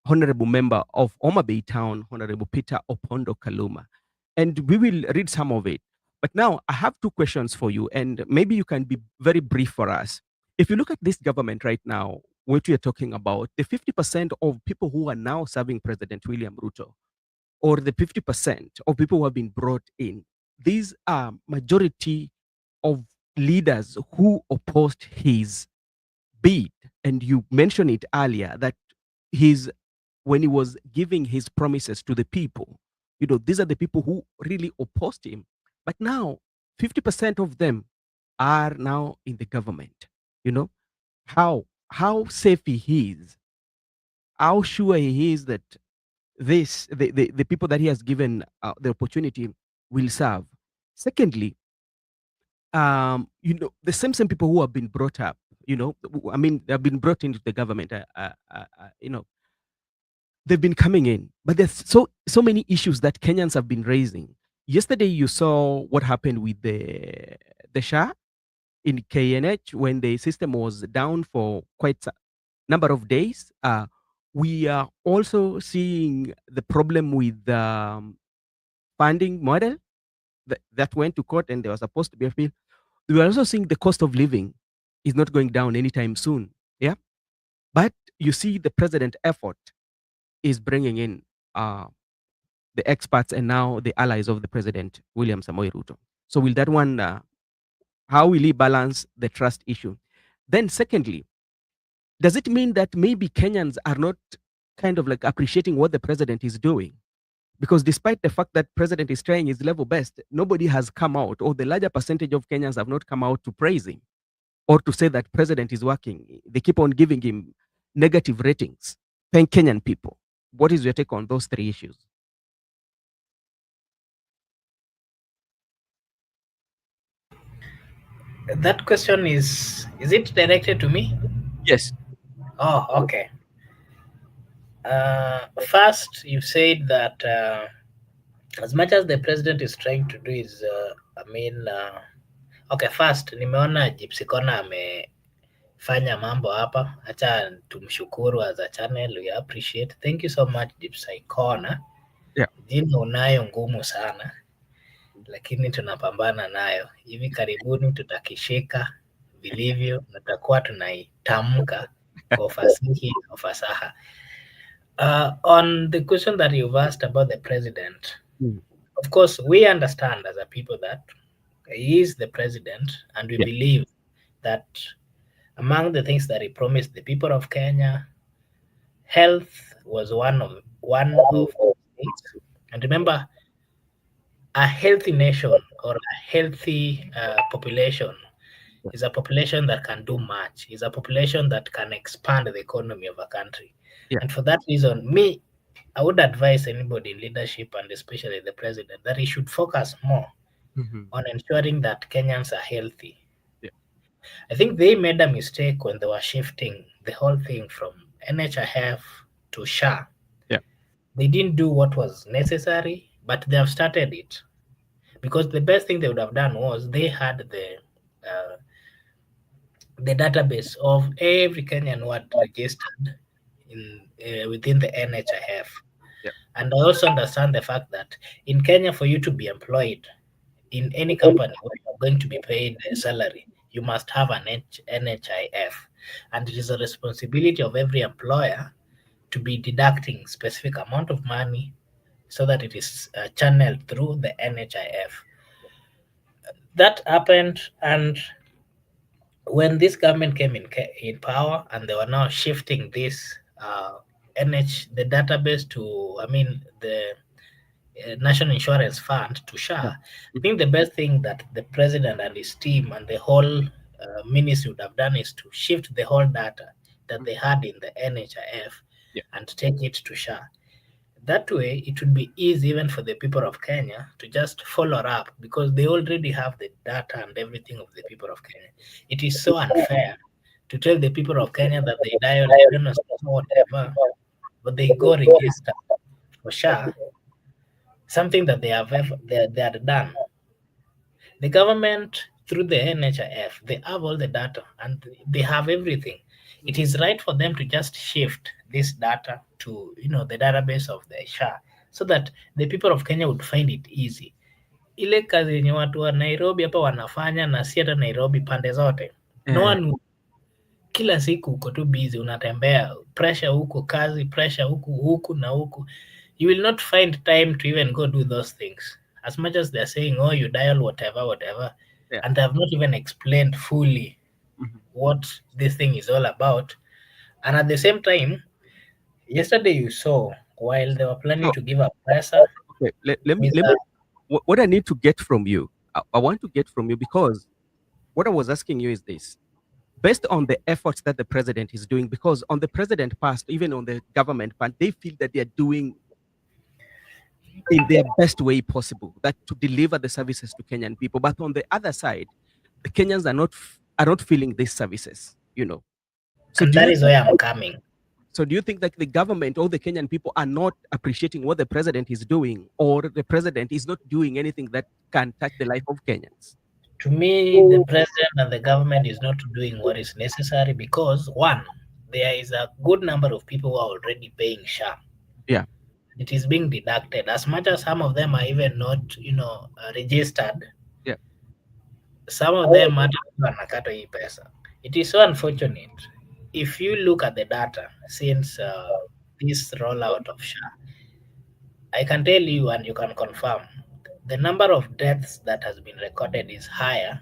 Honorable Member of Homa Bay Town, Honorable Peter Opondo Kaluma. And we will read some of it. But now I have two questions for you, and maybe you can be very brief for us. If you look at this government right now, what we are talking about, the 50% of people who are now serving President William Ruto, or the 50% of people who have been brought in, these are majority of leaders who opposed his bid. And you mentioned it earlier that when he was giving his promises to the people, these are the people who really opposed him. But now 50% of them are now in the government. How safe he is, how sure he is that the people that he has given the opportunity will serve. Secondly, the same people who have been brought up, they've been brought into the government, they've been coming in, but there's so many issues that Kenyans have been raising. Yesterday, you saw what happened with the SHA in KNH when the system was down for quite a number of days. We are also seeing the problem with the funding model that went to court, and there was supposed to be a appeal. We are also seeing the cost of living is not going down anytime soon. Yeah, but you see the president effort is bringing in the experts and now the allies of the president, William Samoei Ruto. So will that one, how will he balance the trust issue? Then secondly, does it mean that maybe Kenyans are not kind of like appreciating what the president is doing? Because despite the fact that president is trying his level best, nobody has come out, or the larger percentage of Kenyans have not come out to praise him or to say that president is working. They keep on giving him negative ratings. Thank Kenyan people. What is your take on those three issues? That question is it directed to me? Yes. Oh, okay. First, you said that as much as the president is trying to do is, okay, first, nimeona Gypsy Corner amefanya mambo hapa. Acha tumshukuru as a channel, we appreciate. Thank you so much, Gypsy Corner. Yeah. Jina unayo ngumu sana. lakini tunapambana nayo. Hivi karibuni tutakishika vilivyo na tutakuwa tunaitamka kwa ufasihi na ufasaha. On the question that you've asked about the president, of course, we understand as a people that he is the president, and we believe that among the things that he promised the people of Kenya, health was one of those things. And remember, a healthy nation or a healthy population is a population that can do much, is a population that can expand the economy of a country. And for that reason, I would advise anybody in leadership, and especially the president, that he should focus more on ensuring that Kenyans are healthy. I think they made a mistake when they were shifting the whole thing from NHIF to SHA. They didn't do what was necessary, but they have started it. Because the best thing they would have done was they had the database of every Kenyan who had registered within the NHIF. And I also understand the fact that in Kenya, for you to be employed in any company where you are going to be paid a salary, you must have an NHIF. And it is a responsibility of every employer to be deducting specific amount of money so that it is channeled through the NHIF. That happened, and when this government came in power, and they were now shifting this the database to, the National Insurance Fund to SHA, I think the best thing that the president and his team and the whole ministry would have done is to shift the whole data that they had in the NHIF and take it to SHA. That way, it would be easy even for the people of Kenya to just follow up, because they already have the data and everything of the people of Kenya. It is so unfair to tell the people of Kenya that they dial, I don't know, whatever, but they go register for SHA, something that they had done. The government, through the NHIF, they have all the data and they have everything. It is right for them to just shift this data to the database of the SHA, so that the people of Kenya would find it easy. Ile kazi yenye watu wa Nairobi hapa wanafanya, na si hata Nairobi, pande zote, no one, kila siku uko tu busy, unatembea, pressure huku kazi, pressure huku na huku. You will not find time to even go do those things. As much as they're saying, oh, you dial whatever, and they have not even explained fully what this thing is all about. And at the same time, yesterday you saw, while they were planning to give a presser. Okay, let me what I need to get from you, I want to get from you, because what I was asking you is this: based on the efforts that the president is doing, because on the president past, even on the government part, they feel that they are doing in their best way possible, that to deliver the services to Kenyan people. But on the other side, the Kenyans are not feeling these services, So and that is where I'm coming. So do you think that the government or the Kenyan people are not appreciating what the president is doing, or the president is not doing anything that can touch the life of Kenyans? To me, the president and the government is not doing what is necessary, because one, there is a good number of people who are already paying SHA. It is being deducted, as much as some of them are even not, registered. Some of them are wanakata hii pesa. It is so unfortunate. If you look at the data since this rollout of SHA, I can tell you, and you can confirm, the number of deaths that has been recorded is higher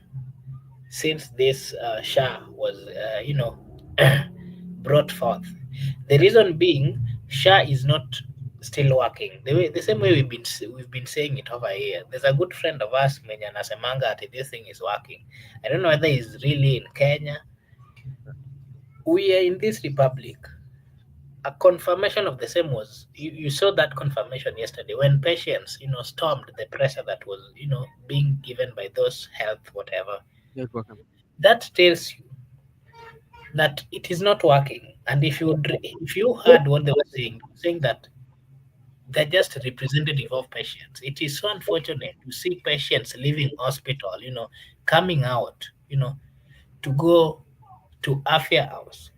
since this SHA was, brought forth. The reason being, SHA is not still working the same way we've been saying it over here. There's a good friend of us mwenye anasemanga ati this thing is working. I don't know whether he's really in Kenya. We are in this republic. A confirmation of the same was, you saw that confirmation yesterday when patients, stormed the pressure that was, being given by those health whatever. That tells you that it is not working. And if you heard what they were saying that they're just a representative of patients. It is so unfortunate to see patients leaving hospital, coming out, to go to Afia House.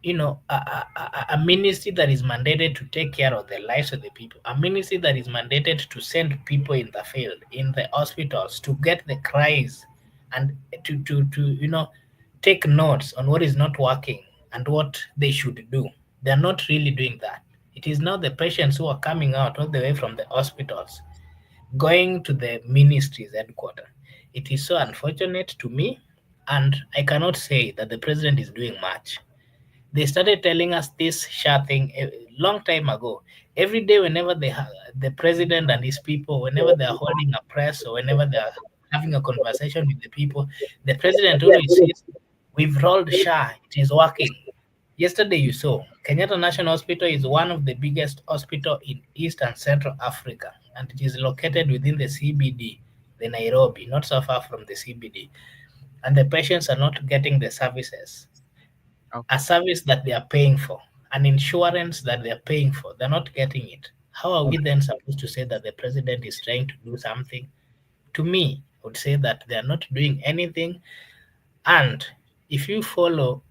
a ministry that is mandated to take care of the lives of the people, a ministry that is mandated to send people in the field, in the hospitals, to get the cries and to take notes on what is not working and what they should do. They're not really doing that. It is now the patients who are coming out all the way from the hospitals, going to the ministry's headquarters. It is so unfortunate to me, and I cannot say that the president is doing much. They started telling us this SHA thing a long time ago. Every day, whenever the president and his people, whenever they are holding a press or whenever they are having a conversation with the people, the president always says, "We've rolled SHA. It is working." Yesterday, you saw Kenyatta National Hospital is one of the biggest hospital in East and Central Africa, and it is located within the CBD, the Nairobi, not so far from the CBD, and the patients are not getting the services, a Okay. service that they are paying for, an insurance that they are paying for. They're not getting it. How are we then supposed to say that the president is trying to do something? To me, I would say that they are not doing anything. And if you follow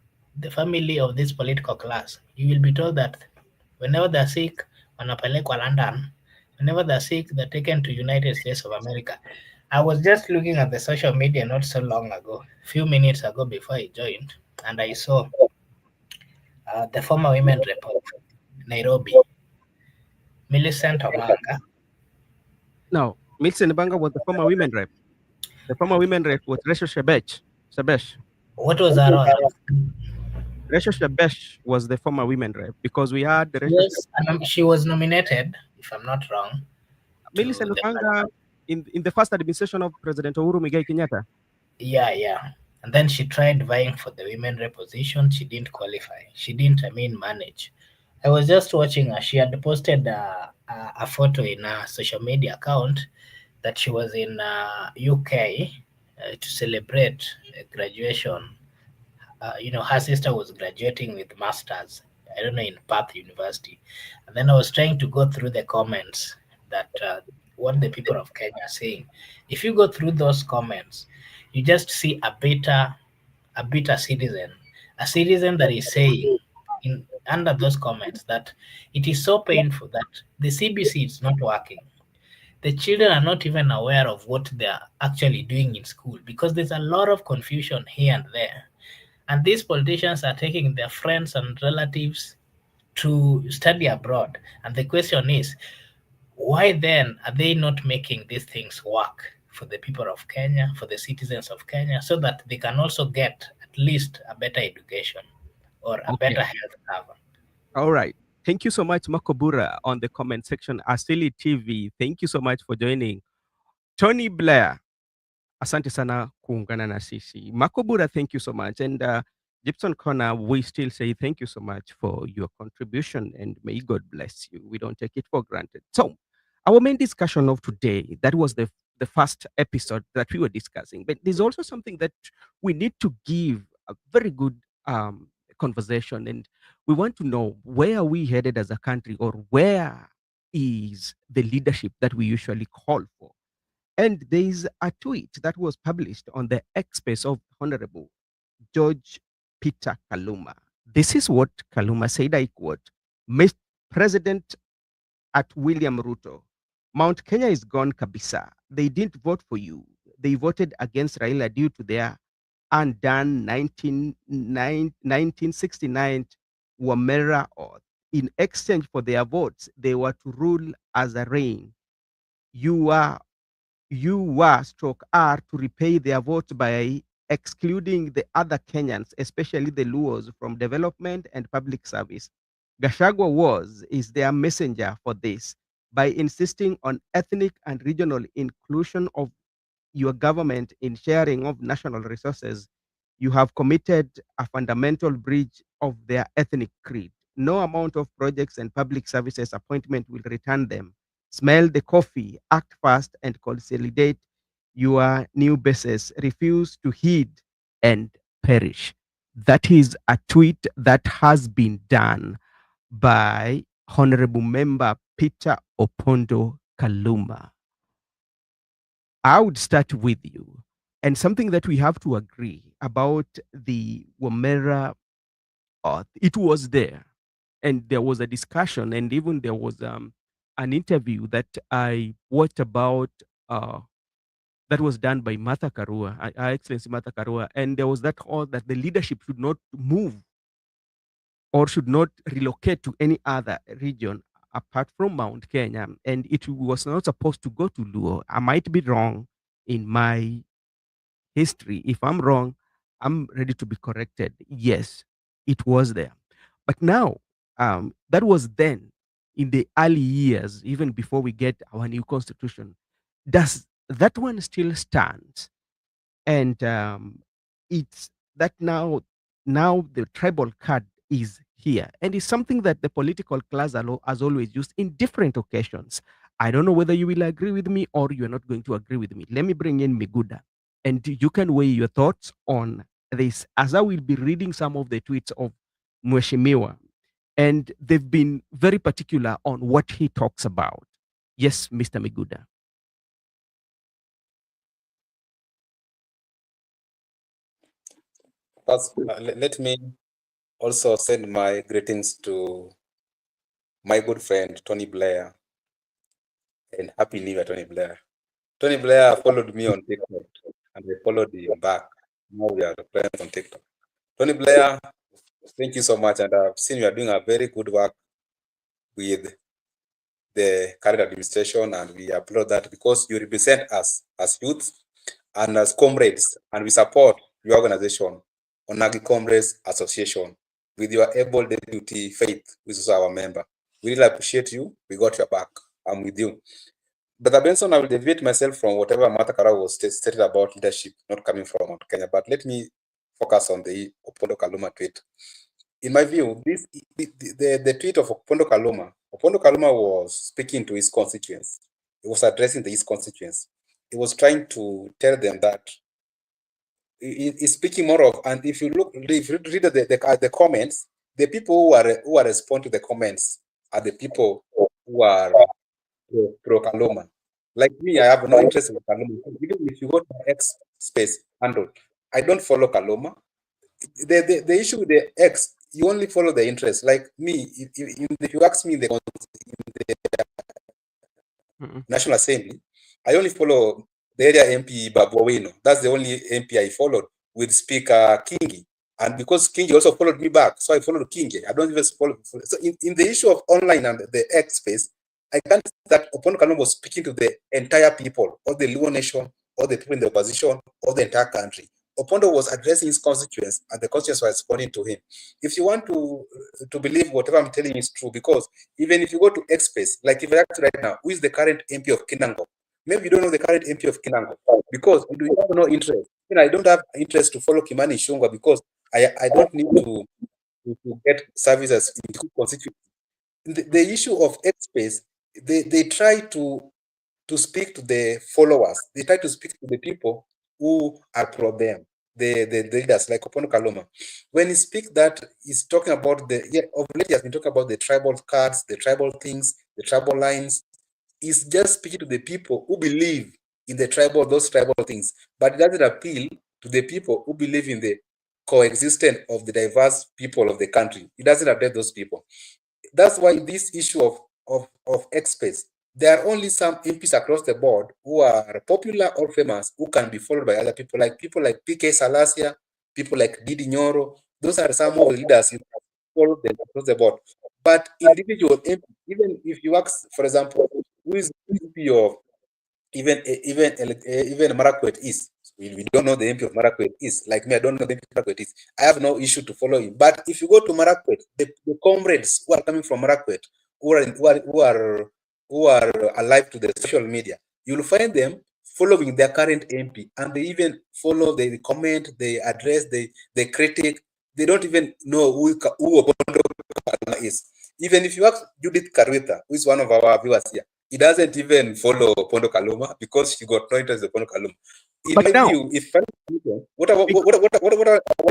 the family of this political class, you will be told that whenever they're sick, wanapelekwa London. Whenever they're sick, they're taken to United States of America. I was just looking at the social media not so long ago, few minutes ago before I joined, and I saw the former women rep of Nairobi, Millicent Omanga. No, Millicent Banga was the former women rep. The former women rep was Resho Shebesh. Shebesh. What was her role? Resho Shebesh was the former women rep because we had the Resho Yes, she was nominated, if I'm not wrong, to Millicent the Banga in the first administration of President Uhuru Muigai Kenyatta. yeah. And then she tried vying for the women rep position. She didn't qualify. She didn't, manage. I was just watching her. She had posted a photo in her social media account that she was in UK to celebrate graduation. Her sister was graduating with masters. I don't know, in Perth University. And then I was trying to go through the comments that what the people of Kenya are saying. If you go through those comments, you just see a bitter citizen, a citizen that is saying in under those comments that it is so painful that the CBC is not working. The children are not even aware of what they are actually doing in school because there's a lot of confusion here and there. And these politicians are taking their friends and relatives to study abroad. And the question is, why then are they not making these things work for the people of Kenya, for the citizens of Kenya, so that they can also get at least a better education or a Okay. better health cover? All right. Thank you so much, Makobura, on the comment section. Asili TV, thank you so much for joining. Tony Blair, asante sana kuungana na sisi. Makobura, thank you so much. And Gibson Connor, we still say thank you so much for your contribution and may God bless you. We don't take it for granted. So, our main discussion of today, that was the first episode that we were discussing, but there's also something that we need to give a very good conversation, and we want to know, where are we headed as a country, or where is the leadership that we usually call for? And there is a tweet that was published on the X space of Honorable George Peter Kaluma. This is what Kaluma said, I quote, "Mr. President at William Ruto, Mount Kenya is gone kabisa. They didn't vote for you. They voted against Raila due to their undone 1969 Wamera oath. In exchange for their votes, they were to rule as a reign. You were stroke are to repay their votes by excluding the other Kenyans, especially the Luos, from development and public service. Gashagwa is their messenger for this by insisting on ethnic and regional inclusion of your government in sharing of national resources. You have committed a fundamental breach of their ethnic creed. No amount of projects and public services appointment will return them. Smell the coffee, act fast, and consolidate your new bases. Refuse to heed and perish. That is a tweet that has been done by Honorable Member Peter Opondo Kaluma. I would start with you. And something that we have to agree about the Wamera it was there, and there was a discussion, and even there was an interview that I watched about that was done by Martha Karua, Her Excellency Martha Karua, and there was that call that the leadership should not move or should not relocate to any other region apart from Mount Kenya, and it was not supposed to go to Luo. I might be wrong in my history. If I'm wrong, I'm ready to be corrected. Yes, it was there. But now, that was then in the early years, even before we get our new constitution. Does that one still stands? And it's that now the tribal card is here, and it's something that the political class has always used in different occasions. I don't know whether you will agree with me or you're not going to agree with me. Let me bring in Miguda, and you can weigh your thoughts on this, as I will be reading some of the tweets of Mweshimiwa, and they've been very particular on what he talks about. Yes, Mr. Miguda. First, let me also send my greetings to my good friend Tony Blair, and Happy New Year, Tony Blair. Tony Blair followed me on TikTok, and I followed him back. Now we are friends on TikTok. Tony Blair, thank you so much, and I've seen you are doing a very good work with the current administration, and we applaud that because you represent us as youth and as comrades, and we support your organization, Onagi Comrades Association, with your able deputy Faith, which is our member. We really appreciate you. We got your back. I'm with you. But Benson, I will deviate myself from whatever Martha Karua was stated about leadership not coming from Mount Kenya, but let me focus on the Opondo Kaluma tweet. In my view, the tweet of Opondo Kaluma was speaking to his constituents. He was addressing his constituents. He was trying to tell them that he's speaking more of, and if you read the comments, the people who are responding to the comments are the people who are pro Kaluma. Like me, I have no interest in Kaluma. Even if you go to X space handle, I don't follow Kaluma. The issue with the X, you only follow the interest. Like me, if you ask me in the National Assembly, I only follow the area MP Babu Owino. That's the only MP I followed, with Speaker Kingi. And because Kingi also followed me back, so I followed Kingi. I don't even follow. So in the issue of online and the X space, I can't say that Opondo Kaluma was speaking to the entire people, or the Luo nation, or the people in the opposition, or the entire country. Opondo was addressing his constituents, and the constituents were responding to him. If you want to believe whatever I'm telling you is true, because even if you go to X space, like if I ask right now, who is the current MP of Kinango? Maybe you don't know the current MP of Kinango because you have no interest. I don't have interest to follow Kimani Ichung'wah because I don't need to get services in constituency. The issue of X space, they try to speak to the followers. They try to speak to the people who are pro them, the leaders like Opondo Kaluma. When he speaks that, he's talking about of late he has been talking about the tribal cards, the tribal things, the tribal lines. He's just speaking to the people who believe in those tribal things, but it doesn't appeal to the people who believe in the coexistence of the diverse people of the country. It doesn't address those people. That's why this issue of experts, there are only some MPs across the board who are popular or famous who can be followed by other people like PK Salasia, people like Didi Nyoro. Those are some of the leaders who follow them across the board. But individual MP, even if you ask, for example, who is MP of even Marakwet East, we don't know the MP of Marakwet East. Like me, I don't know the MP of Marakwet East. I have no issue to follow him. But if you go to Marakwet, the comrades who are coming from Marakwet, who are alive to the social media, you'll find them following their current MP, and they even follow, they comment, they address, they critique. They don't even know who Opondo is. Even if you ask Judith Karwita, who is one of our viewers here, he doesn't even follow Opondo Kaluma because she got no interest in Opondo Kaluma. In my view, what I want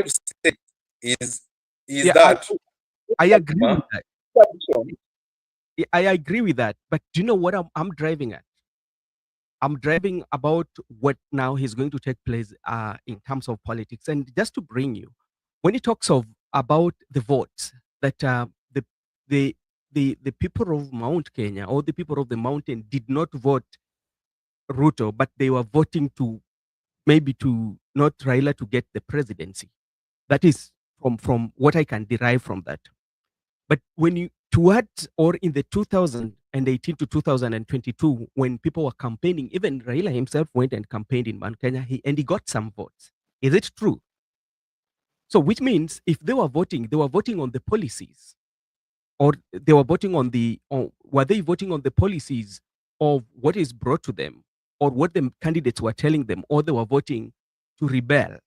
to say is that I agree with that. I agree with that. But do you know what I'm driving at? I'm driving about what now is going to take place in terms of politics. And just to bring you, when he talks of about the votes that the the the people of Mount Kenya or the people of the mountain did not vote Ruto, but they were voting to maybe to not Raila to get the presidency. That is from what I can derive from that. But when you towards or in the 2018 to 2022, when people were campaigning, even Raila himself went and campaigned in Mount Kenya, and he got some votes. Is it true? So, which means if they were voting on the policies, or they were voting on were they voting on the policies of what is brought to them, or what the candidates were telling them, or they were voting to rebel,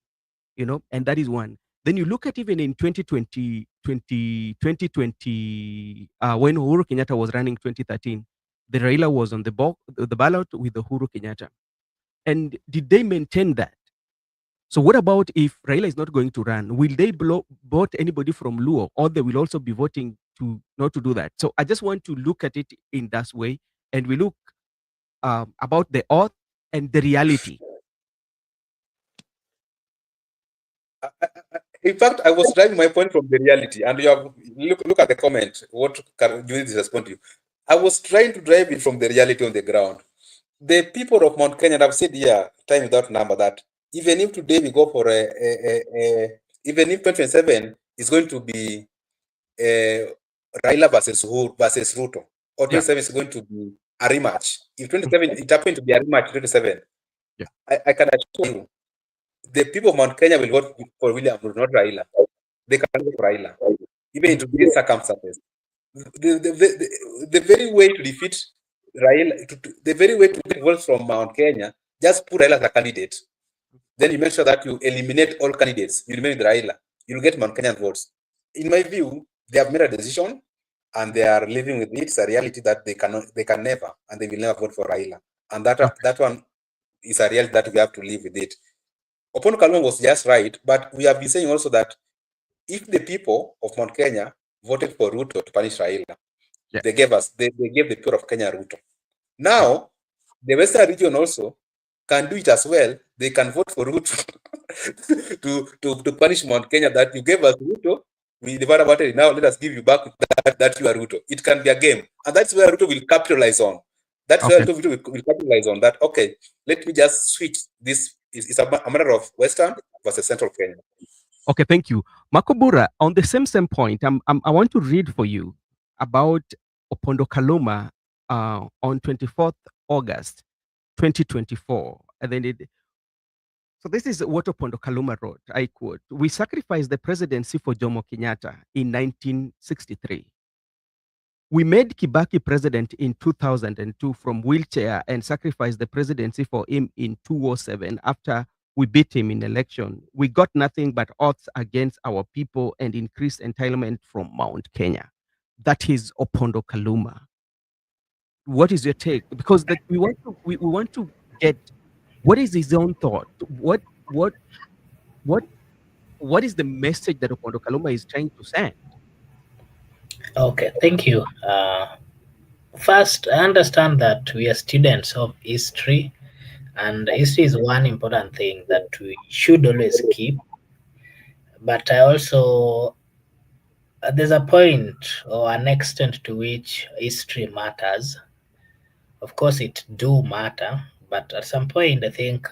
and that is one. Then you look at even in 2020, when Uhuru Kenyatta was running 2013, the Raila was on the ballot with Uhuru Kenyatta. And did they maintain that? So what about if Raila is not going to run? Will they vote anybody from Luo, or they will also be voting to not to do that? So I just want to look at it in that way, and we look about the earth and the reality. In fact, I was driving my point from the reality, and you have look at the comment. What Judith is responding to? I was trying to drive it from the reality on the ground. The people of Mount Kenya have said here, time without number, that even if today we go for even if 2027 is going to be Raila versus Ruto, or 27 is going to be a rematch. If 27 it happened to be a rematch, 27, I can assure you, the people of Mount Kenya will vote for William Ruto, not Raila. They can vote for Raila, even in today's circumstances. The very way to defeat Raila, the very way to get votes from Mount Kenya, just put Raila as a candidate. Then you make sure that you eliminate all candidates. You remain with Raila. You'll get Mount Kenyan votes. In my view, they have made a decision and they are living with it. It's a reality that they can never, and they will never vote for Raila. And that one is a reality that we have to live with it. Opondo Kaluma was just right, but we have been saying also that if the people of Mount Kenya voted for Ruto to punish Raila, they gave the people of Kenya Ruto. Now, the Western region also can do it as well. They can vote for Ruto to punish Mount Kenya, that you gave us Ruto, we divided about it, now let us give you back that you are Ruto. It can be a game. And that's where Ruto will capitalize on. That's where Ruto will capitalize on that. Okay, let me just switch this. It's a matter of Western versus Central Kenya. Okay, thank you. Makobura, on the same point, I want to read for you about Opondo Kaluma on 24th August 2024. And then so this is what Opondo Kaluma wrote. I quote, "We sacrificed the presidency for Jomo Kenyatta in 1963. We made Kibaki president in 2002 from wheelchair and sacrificed the presidency for him in 2007 after we beat him in election. We got nothing but odds against our people and increased entitlement from Mount Kenya." That is Opondo Kaluma. What is your take? Because that we want to get what is his own thought. What is the message that Opondo Kaluma is trying to send? Okay, thank you. First, I understand that we are students of history, and history is one important thing that we should always keep. But I also, there's a point or an extent to which history matters. Of course, it do matter, but at some point, I think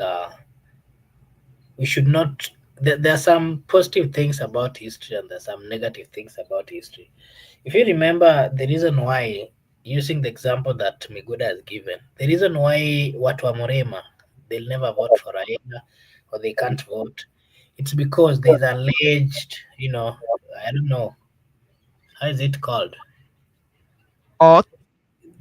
we should not. There are some positive things about history, and there's some negative things about history. If you remember, the reason why, using the example that Miguda has given, the reason why watu wa Murema, they'll never vote for Raila, or they can't vote, it's because there's alleged, I don't know, how is it called? Or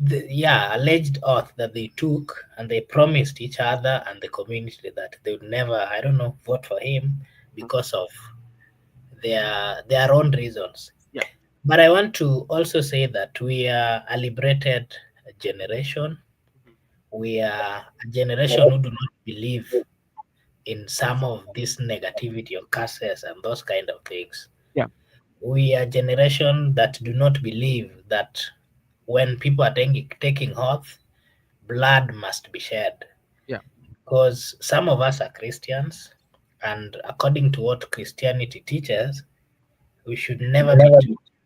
Alleged oath that they took, and they promised each other and the community that they would never, I don't know, vote for him because of their own reasons. Yeah. But I want to also say that we are a liberated generation. We are a generation who do not believe in some of this negativity or curses and those kind of things. Yeah. We are a generation that do not believe that when people are taking oath, blood must be shed. Yeah. Because some of us are Christians, and according to what Christianity teaches, We should never be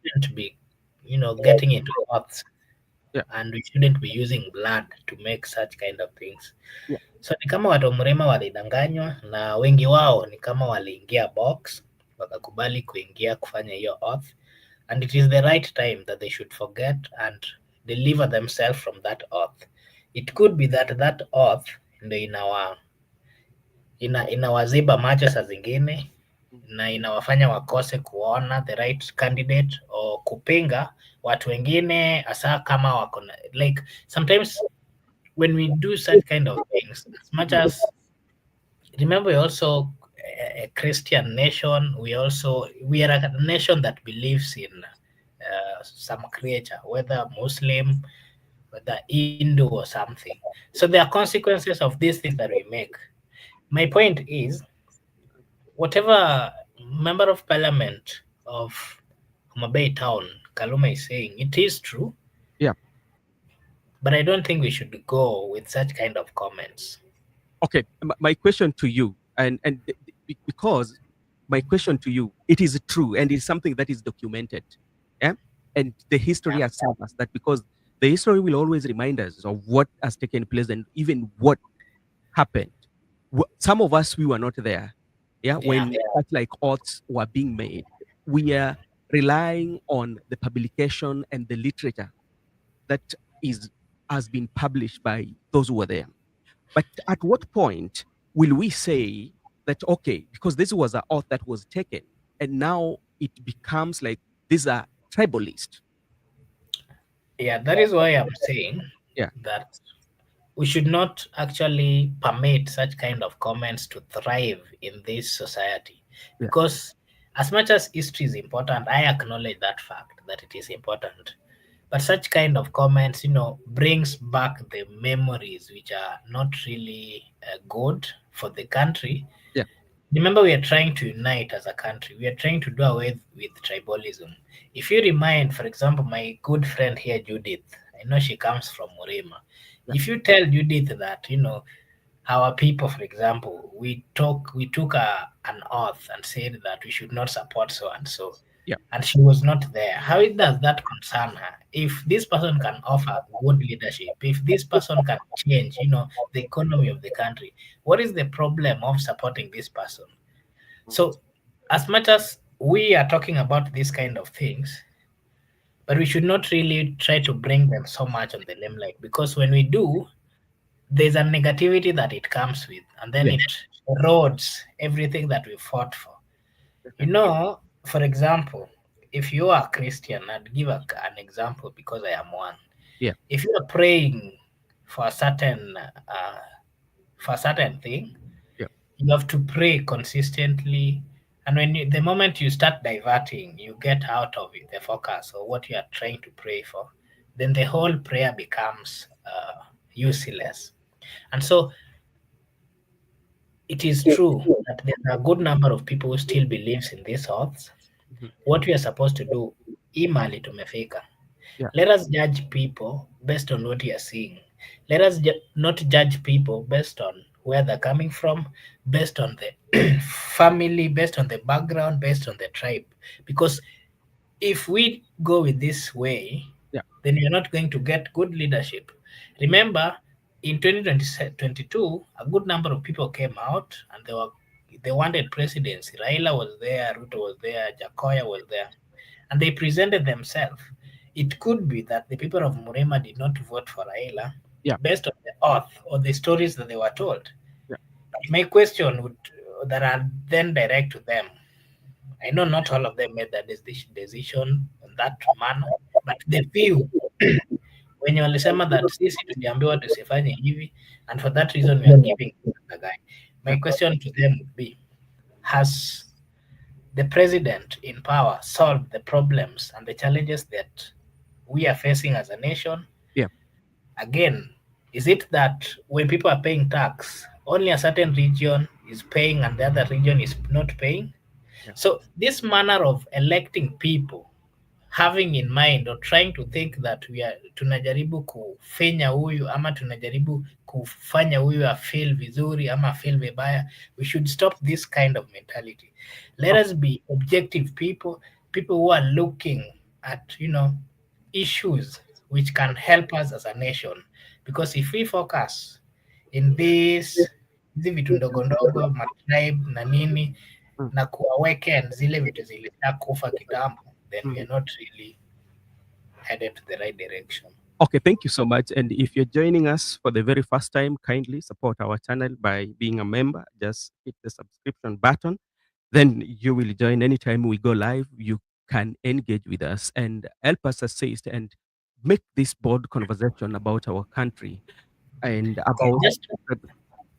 shouldn't be, getting into oaths, Yeah. and we shouldn't be using blood to make such kind of things. Yeah. So ni kama watu wa Mrema walidanganywa, na wengi wao ni kama waliingia box wakakubali kuingia kufanya hiyo oath, and it is the right time that they should forget and deliver themselves from that oath. It could be that oath ndio inawaziba macho saa zingine na inawafanya wakose kuona the right candidate or kupinga watu wengine, hasa kama wako like sometimes when we do such kind of things, as much as, remember, we're also a Christian nation, we are a nation that believes in some creature, whether Muslim, whether Hindu or something. So there are consequences of these things that we make. My point is, whatever member of parliament of Homa Bay town, Kaluma, is saying, it is true. Yeah. But I don't think we should go with such kind of comments. Okay, my question to you, and because my question to you, it is true and it's something that is documented, yeah, and the history has served us that, because the history will always remind us of what has taken place and even what happened. Some of us, we were not there, yeah, when such like oaths were being made. We are relying on the publication and the literature that has been published by those who were there. But at what point will we say that, okay, because this was an oath that was taken, and now it becomes like these are tribalist? Yeah, that is why I'm saying that we should not actually permit such kind of comments to thrive in this society. Because as much as history is important, I acknowledge that fact that it is important. But such kind of comments, brings back the memories which are not really good for the country. Yeah. Remember, we are trying to unite as a country. We are trying to do away with tribalism. If you remind, for example, my good friend here, Judith, I know she comes from Murima. Yeah. If you tell Judith that, our people, for example, we took an oath and said that we should not support so and so, and she was not there, how does that concern her? If this person can offer good leadership, if this person can change, the economy of the country, what is the problem of supporting this person? So as much as we are talking about these kind of things, but we should not really try to bring them so much on the limelight, because when we do, there's a negativity that it comes with, and then it erodes everything that we fought for. For example, if you are Christian, I'd give an example because I am one. Yeah. If you are praying for a certain thing, you have to pray consistently, and when the moment you start diverting, you get out of it, the focus or what you are trying to pray for, then the whole prayer becomes useless. And so it is true that there are a good number of people who still believes in these oaths. Mm-hmm. What we are supposed to do, imali tumefika. Let us judge people based on what we are seeing. Let us not judge people based on where they're coming from, based on the family, based on the background, based on the tribe. Because if we go with this way, then you're not going to get good leadership. Remember, in 2022, a good number of people came out and they wanted presidency. Raila was there, Ruto was there, Jakoya was there, and they presented themselves. It could be that the people of Murema did not vote for Raila based on the oath or the stories that they were told. My question that are then direct to them, I know not all of them made that decision in that manner, but the few wenye walisema that sisi tuliambiwa tusifanye hivi, and for that reason we are giving the guy. My question to them would be, has the president in power solved the problems and the challenges that we are facing as a nation? Yeah. Again, is it that when people are paying tax, only a certain region is paying and the other region is not paying? Yeah. So this manner of electing people, having in mind or trying to think that we are tunajaribu kufanya huyu ama tunajaribu kufanya huyu afeel vizuri ama feel vibaya, we should stop this kind of mentality. Let us be objective people people who are looking at, issues which can help us as a nation, because if we focus in this hizi vitu ndogo ndogo matribe na nini Mm. na kuwaweken zile vitu zilishakufa kitambo, then we are not really headed to the right direction. Okay, thank you so much. And if you're joining us for the very first time, kindly support our channel by being a member. Just hit the subscription button. Then you will join anytime we go live. You can engage with us and help us assist and make this broad conversation about our country and about. Just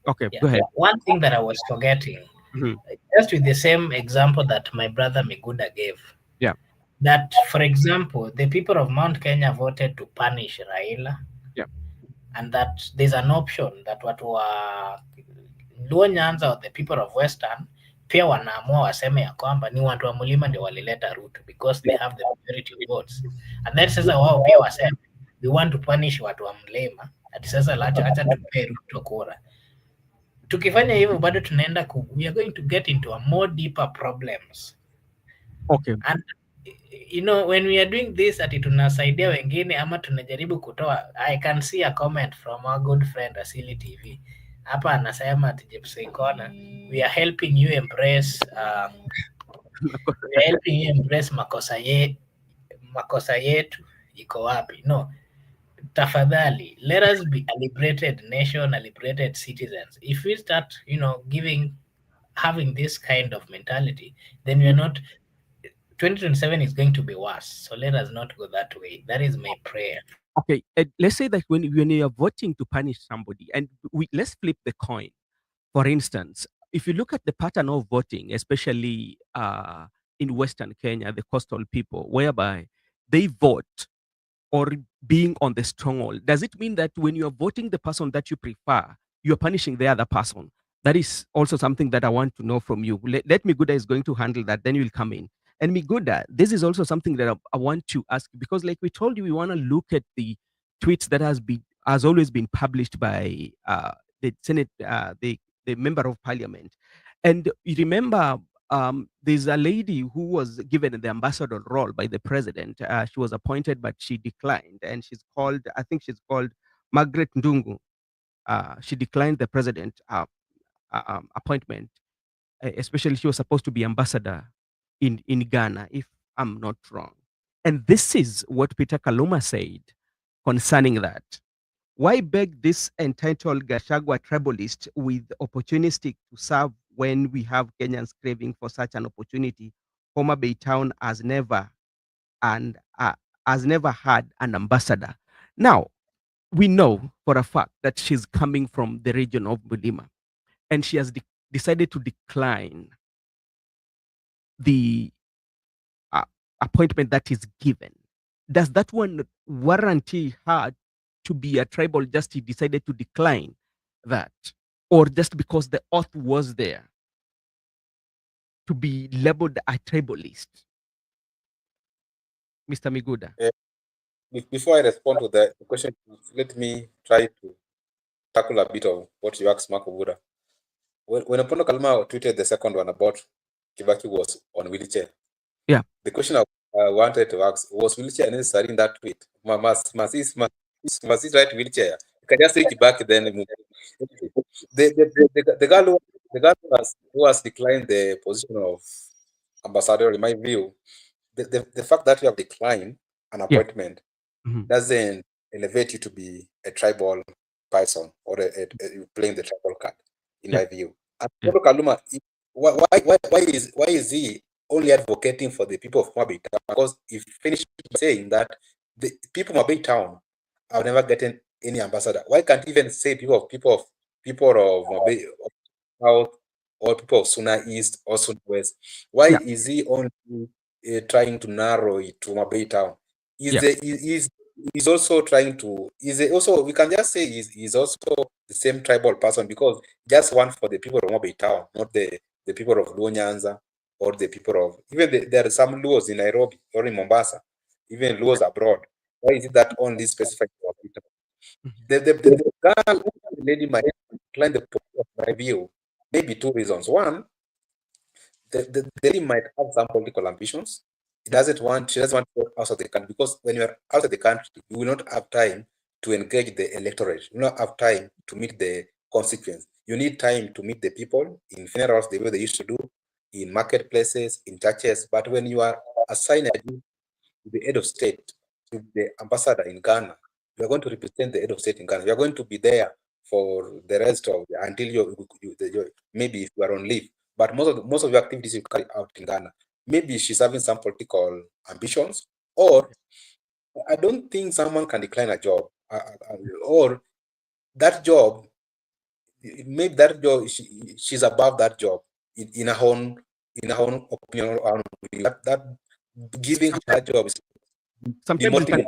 Okay, yeah, go ahead. one thing that I was forgetting, Mhm. just with the same example that my brother Miguda gave, Yeah. that for example, the people of Mount Kenya voted to punish Raila, Yeah. and that there's an option that watu wa Luo Nyanza or the people of Western pia wanaamua waseme ya kwamba ni watu wa mlima ndio walileta Ruto because they have the majority of votes, and then sasa wao pia waseme we want to punish watu wa mlima, ati sasa acha tupe Ruto kura. Tukifanya hivyo bado tunaenda we are going to get into a more deeper problems. Okay. And when we are doing this ati tunasaidia wengine ama tunajaribu kutoa, I can see a comment from our good friend Asili TV hapa anasema ati Jepsy Corner, we are helping you embrace makosa yetu iko wapi. No, tafadhali, let us be a liberated nation, a liberated citizens. If we start having this kind of mentality, then we are not 2027 is going to be worse. So let us not go that way. That is my prayer. Okay, let's say that when you are voting to punish somebody, and let's flip the coin. For instance, if you look at the pattern of voting, especially in Western Kenya, the coastal people, whereby they vote or being on the stronghold, does it mean that when you are voting the person that you prefer, you're punishing the other person? That is also something that I want to know from you. Let Miguda is going to handle that, then you'll come in. And Miguda, this is also something that I want to ask, because like we told you, we want to look at the tweets that has always been published by the Senate, the member of parliament. And you remember there's a lady who was given the ambassador role by the president. She was appointed, but she declined. And I think she's called Margaret Ndungu. She declined the president appointment, especially she was supposed to be ambassador in Ghana, if I'm not wrong. And this is what Peter Kaluma said concerning that. Why beg this entitled Gachagua tribalist with opportunistic to serve when we have Kenyans craving for such an opportunity? Homa Bay Town has never had an ambassador. Now, we know for a fact that she's coming from the region of Bulima, and she has decided to decline the appointment that is given. Does that one warranty her to be a tribal, just he decided to decline that? Or just because the oath was there to be labeled a tribalist? Mr. Miguda. Before I respond to the question, let me try to tackle a bit of what you asked Marco Buda. When Opondo Kaluma tweeted the second one about Kibaki was on wheelchair. Yeah. The question I wanted to ask, was wheelchair necessary in that tweet? Must he write wheelchair? You can just say Kibaki then move. The girl who has declined the position of ambassador, in my view, the fact that you have declined an appointment doesn't elevate you to be a tribal person or playing the tribal card, in my view. And Kaluma, why is he only advocating for the people of Homa Bay Town? Because he finished by saying that the people of Homa Bay Town have never gotten any ambassador. Why can't he even say people of Homa Bay South or people of Suna East or Suna West? Why is he only trying to narrow it to Homa Bay Town? He's also trying to. We can just say he's also the same tribal person, because just one for the people of Homa Bay Town, not the people of Luo Nyanza or the people of there are some Luos in Nairobi or in Mombasa, even Luos abroad. Why is it that only specified for people? The girl, the lady might decline the point of my view. Maybe two reasons. One, the lady might have some political ambitions She doesn't want to go outside the country, because when you are outside the country, you will not have time to engage the electorate. You will not have time to meet the constituents. You need time to meet the people in funerals the way they used to do, in marketplaces, in churches. But when you are assigned to the head of state, to the ambassador in Ghana, you are going to represent the head of state in Ghana. You are going to be there for the rest of until maybe if you are on leave. But most of your activities you carry out in Ghana. Maybe she's having some political ambitions, or I don't think someone can decline a job, or that job, maybe that job, she's above that job in her own opinion. That giving her that job is Sometimes demotivating.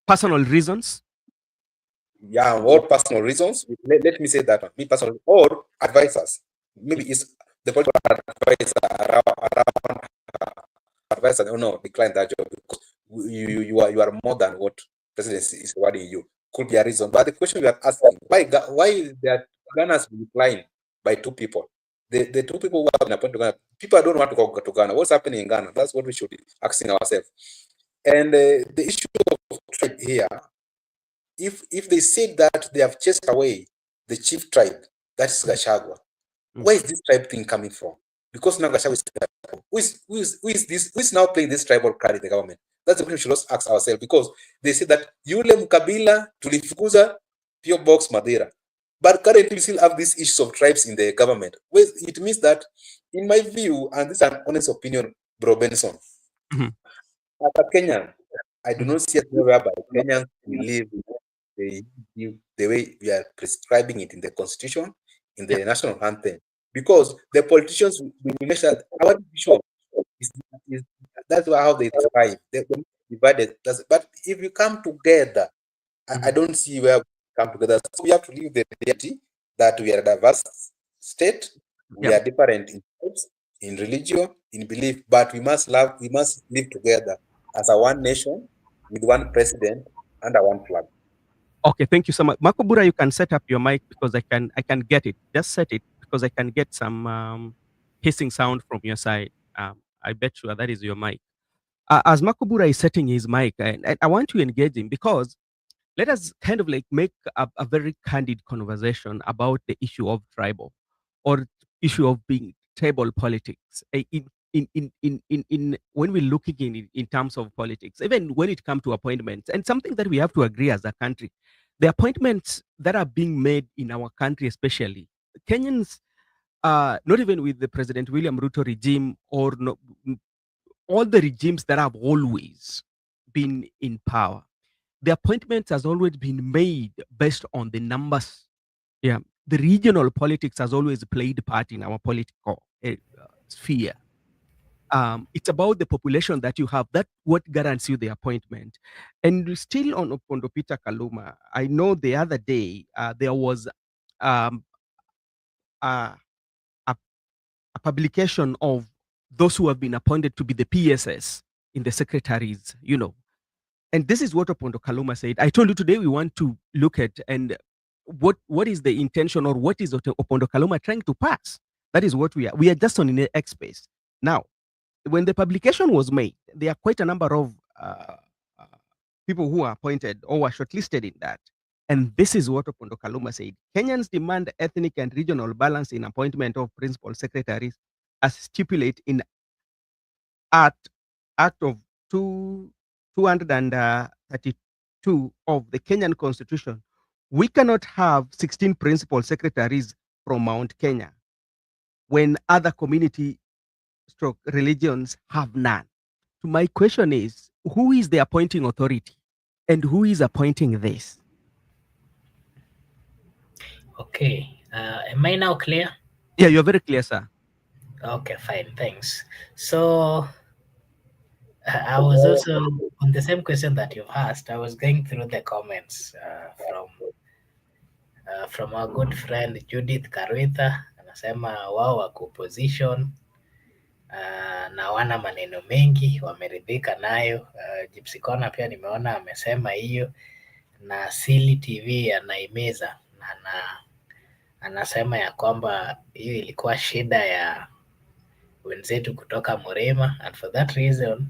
personal reasons. Yeah, or personal reasons. Let me say that one. Me personally, or advisors. Maybe it's the political advisor around advisor. Oh no, decline that job because you are more than what presidency is rewarding you. Could be a reason. But the question we are asking, why that Ghana's been declined by two people? The two people who have been appointed to Ghana, people don't want to go to Ghana. What's happening in Ghana? That's what we should be asking ourselves. And the issue of trade here, if they say that they have chased away the chief tribe, that's Gachagua. Where is this tribe thing coming from? Because now Gachagua is who is now playing this tribal card in the government? That's the question we should ask ourselves, because they say that Yule Mkabila tulifukuza P.O. Box Madeira. But currently we still have these issues of tribes in the government. Well, it means that, in my view, and this is an honest opinion, Bro Benson, as a Kenyan, I do not see a way whereby Kenyans will live the way we are prescribing it in the constitution, in the national anthem, because the politicians will measure our vision is that's how they thrive. They're divided. But if you come together, I don't see where we come together. So we have to live the reality that we are a diverse state. We are different in types, in religion, in belief, but we must live together as a one nation with one president under one flag. Okay, thank you so much. Makobura, you can set up your mic because I can get it. Just set it because I can get some hissing sound from your side. I bet you that is your mic. As Makobura is setting his mic, and I want to engage him because let us kind of like make a very candid conversation about the issue of tribal or issue of being tribal politics in when we're looking in terms of politics, even when it comes to appointments, and something that we have to agree as a country, the appointments that are being made in our country, especially Kenyans, not even with the President William Ruto regime or no, all the regimes that have always been in power, the appointments has always been made based on the numbers. Yeah, the regional politics has always played a part in our political sphere. It's about the population that you have. That what guarantees you the appointment. And still on Opondo Peter Kaluma, I know the other day there was um, a, a publication of those who have been appointed to be the PSS in the secretaries, you know. And this is what Opondo Kaluma said. I told you today we want to look at and what is the intention or what is Opondo Kaluma trying to pass. That is what we are. We are just on an X space. Now, when the publication was made, there are quite a number of people who are appointed or were shortlisted in that. And this is what Opondo Kaluma said. Kenyans demand ethnic and regional balance in appointment of principal secretaries as stipulated in Act of 232 of the Kenyan Constitution. We cannot have 16 principal secretaries from Mount Kenya when other community stroke religions have none. So my question is, who is the appointing authority and who is appointing this? Okay. Am I now clear? Yeah, you're very clear, sir. Okay, fine. Thanks. So I was also on the same question that you've asked. I was going through the comments from our good friend Judith Karwitha, anasema wao wako opposition na wana maneno mengi, wameridhika nayo. Gypsy Kona pia nimeona amesema hiyo, na Sili TV anaimeza na anasema ya kwamba hiyo ilikuwa shida ya wenzetu kutoka Murima, and for that reason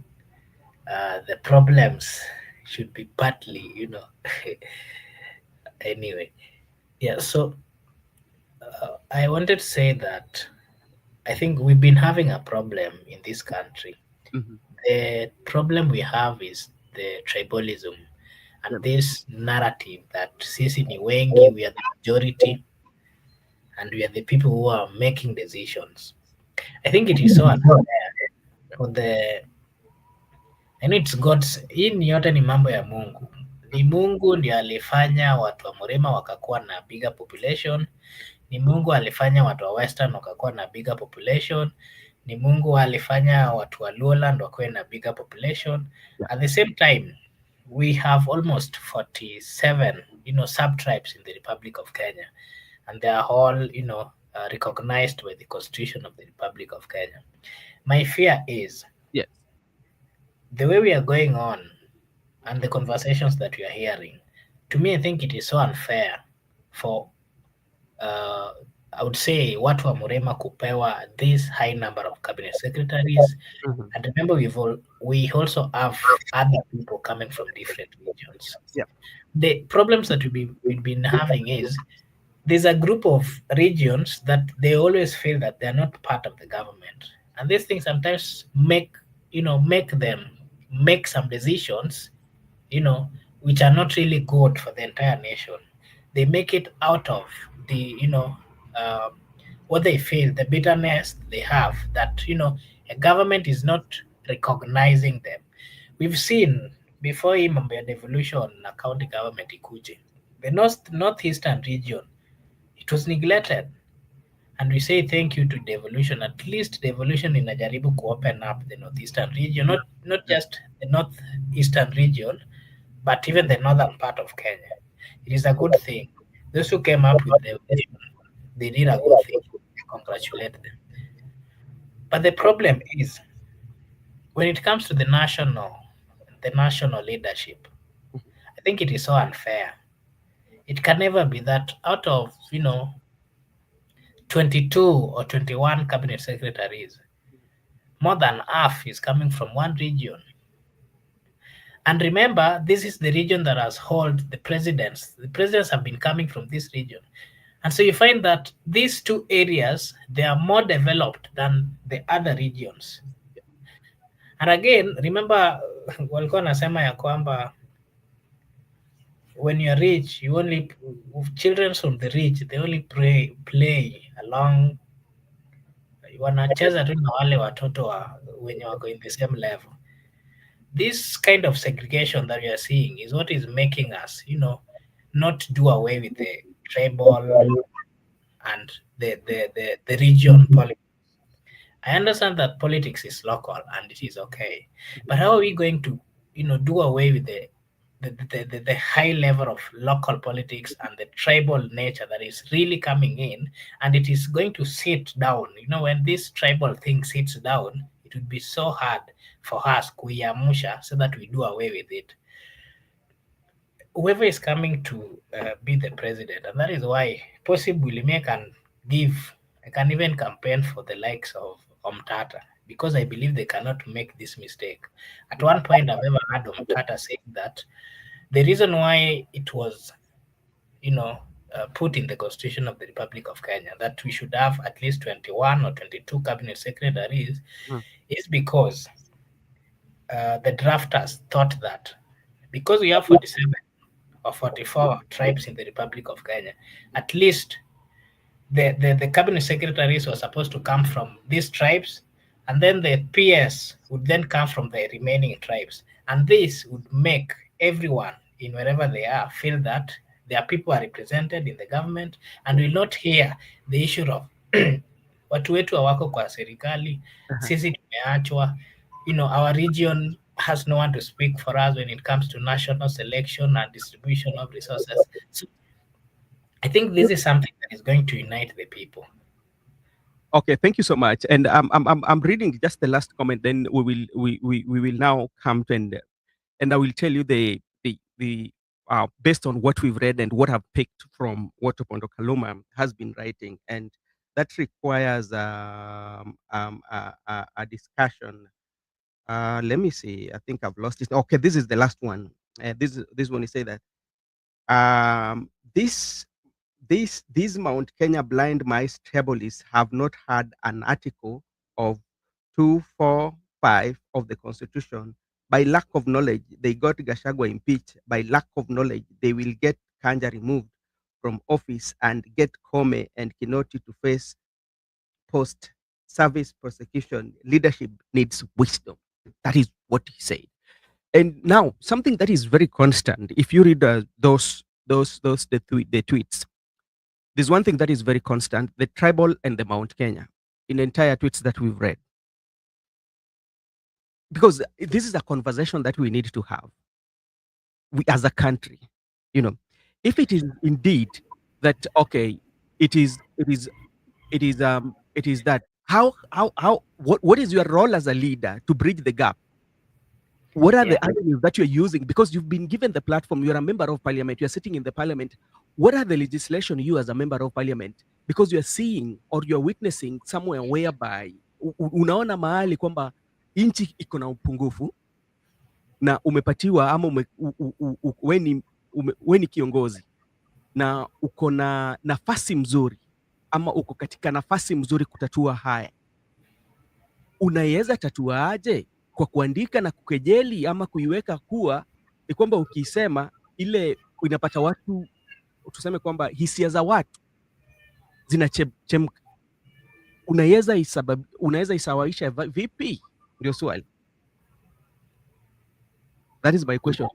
the problems should be partly, anyway. Yeah, so I wanted to say that I think we've been having a problem in this country. Mhm. The problem we have is the tribalism Yeah. and this narrative that sisi ni wengi, we are the majority, and we are the people who are making decisions. I think it is so unfair for the, and it's God's. Hii ni yote ni mambo ya Mungu. Ni Mungu ndio alifanya watu wa Mrima wakakuwa na bigger population. Ni Mungu alifanya watu wa Western wakakuwa na bigger population. Ni Mungu alifanya watu wa Lowland wakuwe na bigger population. Yeah. At the same time, we have almost 47, sub-tribes in the Republic of Kenya, and they are all, recognized by the Constitution of the Republic of Kenya. My fear is Yes. the way we are going on and the conversations that we are hearing. To me, I think it is so unfair for, I would say, watu wa Mrema kupewa this high number of cabinet secretaries. Mhm. And remember, we also have other people coming from different regions. Yeah. The problems that we've been having is there's a group of regions that they always feel that they're not part of the government, and these things sometimes make them make some decisions, which are not really good for the entire nation. They make it out of the uh, what they feel, the bitterness they have that a government is not recognizing them. We've seen before hii mambo ya devolution na county government ikuje, the northeastern region, it was neglected, and we say thank you to devolution. At least devolution inajaribu ku open up the northeastern region, not just the northeastern region, but even the northern part of Kenya. It is a good thing. Those who came up with devolution, they did a good thing. I congratulate them. But the problem is when it comes to the national leadership, I think it is so unfair. It can never be that out of 22 or 21 cabinet secretaries, more than half is coming from one region. And remember, this is the region that has held the presidents. The presidents have been coming from this region. And so you find that these two areas, they are more developed than the other regions. And again, remember, walikuwa nasema ya kwamba when you're rich, you only, children from the rich, they only play along, wanacheza tu na wale watoto wenye wako in the same level. This kind of segregation that we are seeing is what is making us, not do away with the tribal and the region politics. I understand that politics is local and it is okay, but how are we going to, do away with the high level of local politics and the tribal nature that is really coming in, and it is going to sit down? When this tribal thing sits down, it would be so hard for us kuiamusha so that we do away with it. Whoever is coming to be the president, and that is why possibly I can even campaign for the likes of Omtata, because I believe they cannot make this mistake. At one point, I've ever heard Omtata saying that the reason why it was, put in the Constitution of the Republic of Kenya that we should have at least 21 or 22 cabinet secretaries is because the drafters thought that because we have 47 or 44 tribes in the Republic of Kenya, at least the cabinet secretaries were supposed to come from these tribes, and then the PS would then come from the remaining tribes. And this would make everyone in wherever they are feel that their people are represented in the government and will not hear the issue of watu wetu hawako kwa serikali, sisi tumeachwa, our region has no one to speak for us when it comes to national selection and distribution of resources. So I think this is something that is going to unite the people. Okay, thank you so much. And I'm reading just the last comment. Then we will now come to and I will tell you the based on what we've read and what I've picked from what Opondo Kaluma has been writing, and that requires a discussion Let me see. I think I've lost it. Okay, this is the last one. This one is say that this these Mount Kenya blind mice tribalists have not had an article of 245 of the Constitution. By lack of knowledge, they got Gashagwa impeached. By lack of knowledge, they will get Kanja removed from office and get Kome and Kinoti to face post-service prosecution. Leadership needs wisdom. That is what he said. And now something that is very constant. If you read the tweets, there's one thing that is very constant: the tribal and the Mount Kenya in the entire tweets that we've read. Because this is a conversation that we need to have. We as a country, you know, if it is indeed that okay, it is that how what is your role as a leader to bridge the gap? What are the avenues that you're using? Because you've been given the platform, you're a member of parliament, you're sitting in the parliament. What are the legislation you as a member of parliament? Because you're seeing or you're witnessing somewhere whereby unaona mahali kwamba nchi iko na upungufu na umepatiwa ama we ni kiongozi na uko na nafasi mzuri ama uko katika nafasi mzuri kutatua haya, unaweza tatua aje? Kwa kuandika na kukejeli ama kuiweka kuwa ni kwamba ukisema ile inapata watu, tuseme kwamba hisia za watu zinachemka, unaweza isawaisha vipi? Ndio swali. That is my question.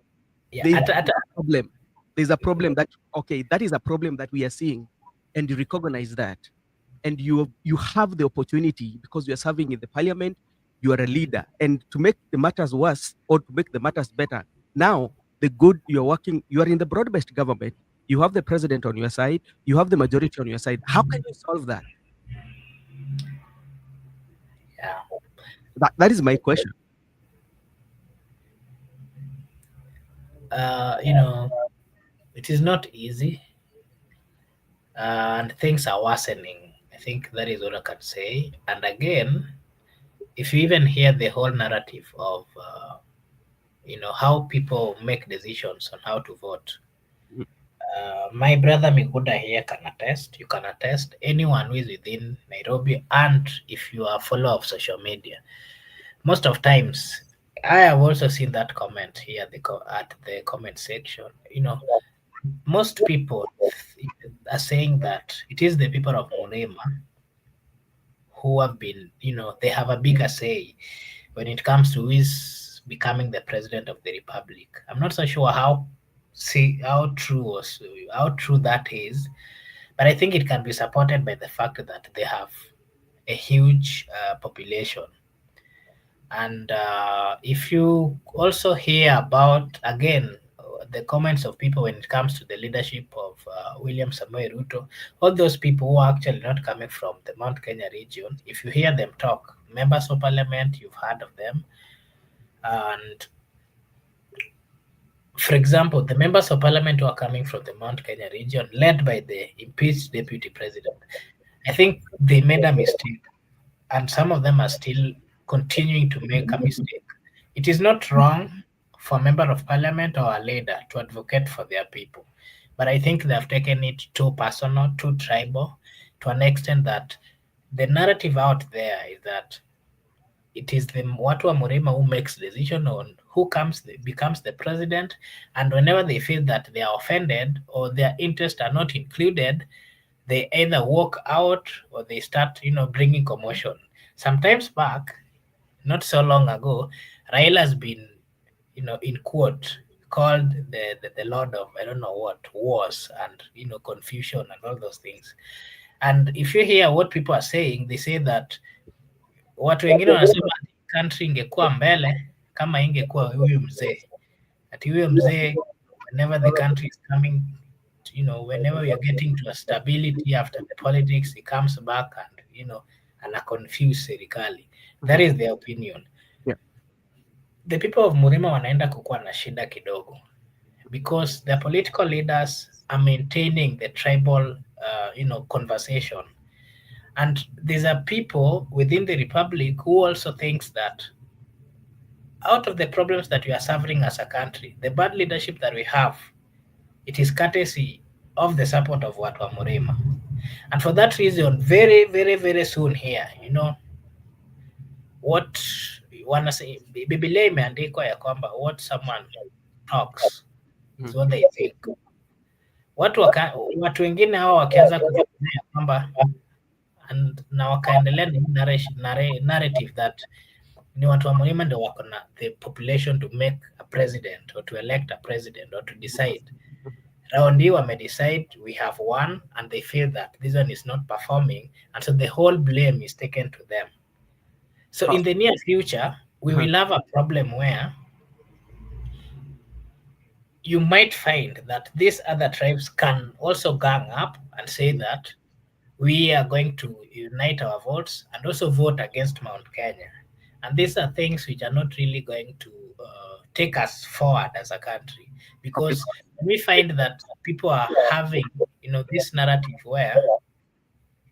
There's a problem that okay, that is a problem that we are seeing, and you recognize that, and you have the opportunity because you are serving in the parliament. You are a leader, and to make the matters worse or to make the matters better, now you are in the broad-based government. You have the president on your side. You have the majority on your side. How can you solve that? Yeah, that is my question. It is not easy, and things are worsening. I think that is what I can say. And again, if you even hear the whole narrative of how people make decisions on how to vote, my brother Mikuda here can attest. You can attest. Anyone who is within Nairobi, and if you are a follower of social media, most of times I have also seen that comment here at the comment section. Most people are saying that it is the people of Murema who have been, they have a bigger say when it comes to who is becoming the president of the republic. I'm not so sure how true that is, but I think it can be supported by the fact that they have a huge population. And if you also hear about, again, the comments of people when it comes to the leadership of William Samoei Ruto, all those people who are actually not coming from the Mount Kenya region, if you hear them talk, members of parliament, you've heard of them. And for example, the members of parliament who are coming from the Mount Kenya region, led by the impeached deputy president, I think they made a mistake. And some of them are still continuing to make a mistake. It is not wrong for a member of parliament or a leader to advocate for their people, but I think they have taken it too personal, too tribal, to an extent that the narrative out there is that it is the watu wa Murima who makes decision on who becomes the president, and whenever they feel that they are offended or their interests are not included, they either walk out or they start, bringing commotion. Sometimes back, not so long ago, Raila has been, in quote, called the Lord of I don't know what wars and confusion and all those things. And if you hear what people are saying, they say that watu wengine wanasema country ingekuwa mbele kama ingekuwa huyu mzee. Ati huyo mzee, whenever the country is coming, whenever we are getting to a stability after the politics, he comes back and ana confuse serikali. That is their opinion. Yeah. The people of Murima wanaenda kukuwa na shida kidogo because the political leaders are maintaining the tribal conversation, and these are people within the republic who also thinks that out of the problems that we are suffering as a country, the bad leadership that we have, it is courtesy of the support of watu wa Murima. And for that reason, very, very, very soon here, what wanasema, Biblia imeandikwa ya kwamba what someone talks is what they think. Watu wengine hao wakianza kufikiria kwamba na wakaendelea na narrative that ni watu wa Mlima ndio wako na the population to make a president or to elect a president or to decide. Round hii wamedecide we have one and they feel that this one is not performing, and so the whole blame is taken to them. So in the near future, we will have a problem where you might find that these other tribes can also gang up and say that we are going to unite our votes and also vote against Mount Kenya. And these are things which are not really going to take us forward as a country, because we find that people are having, this narrative where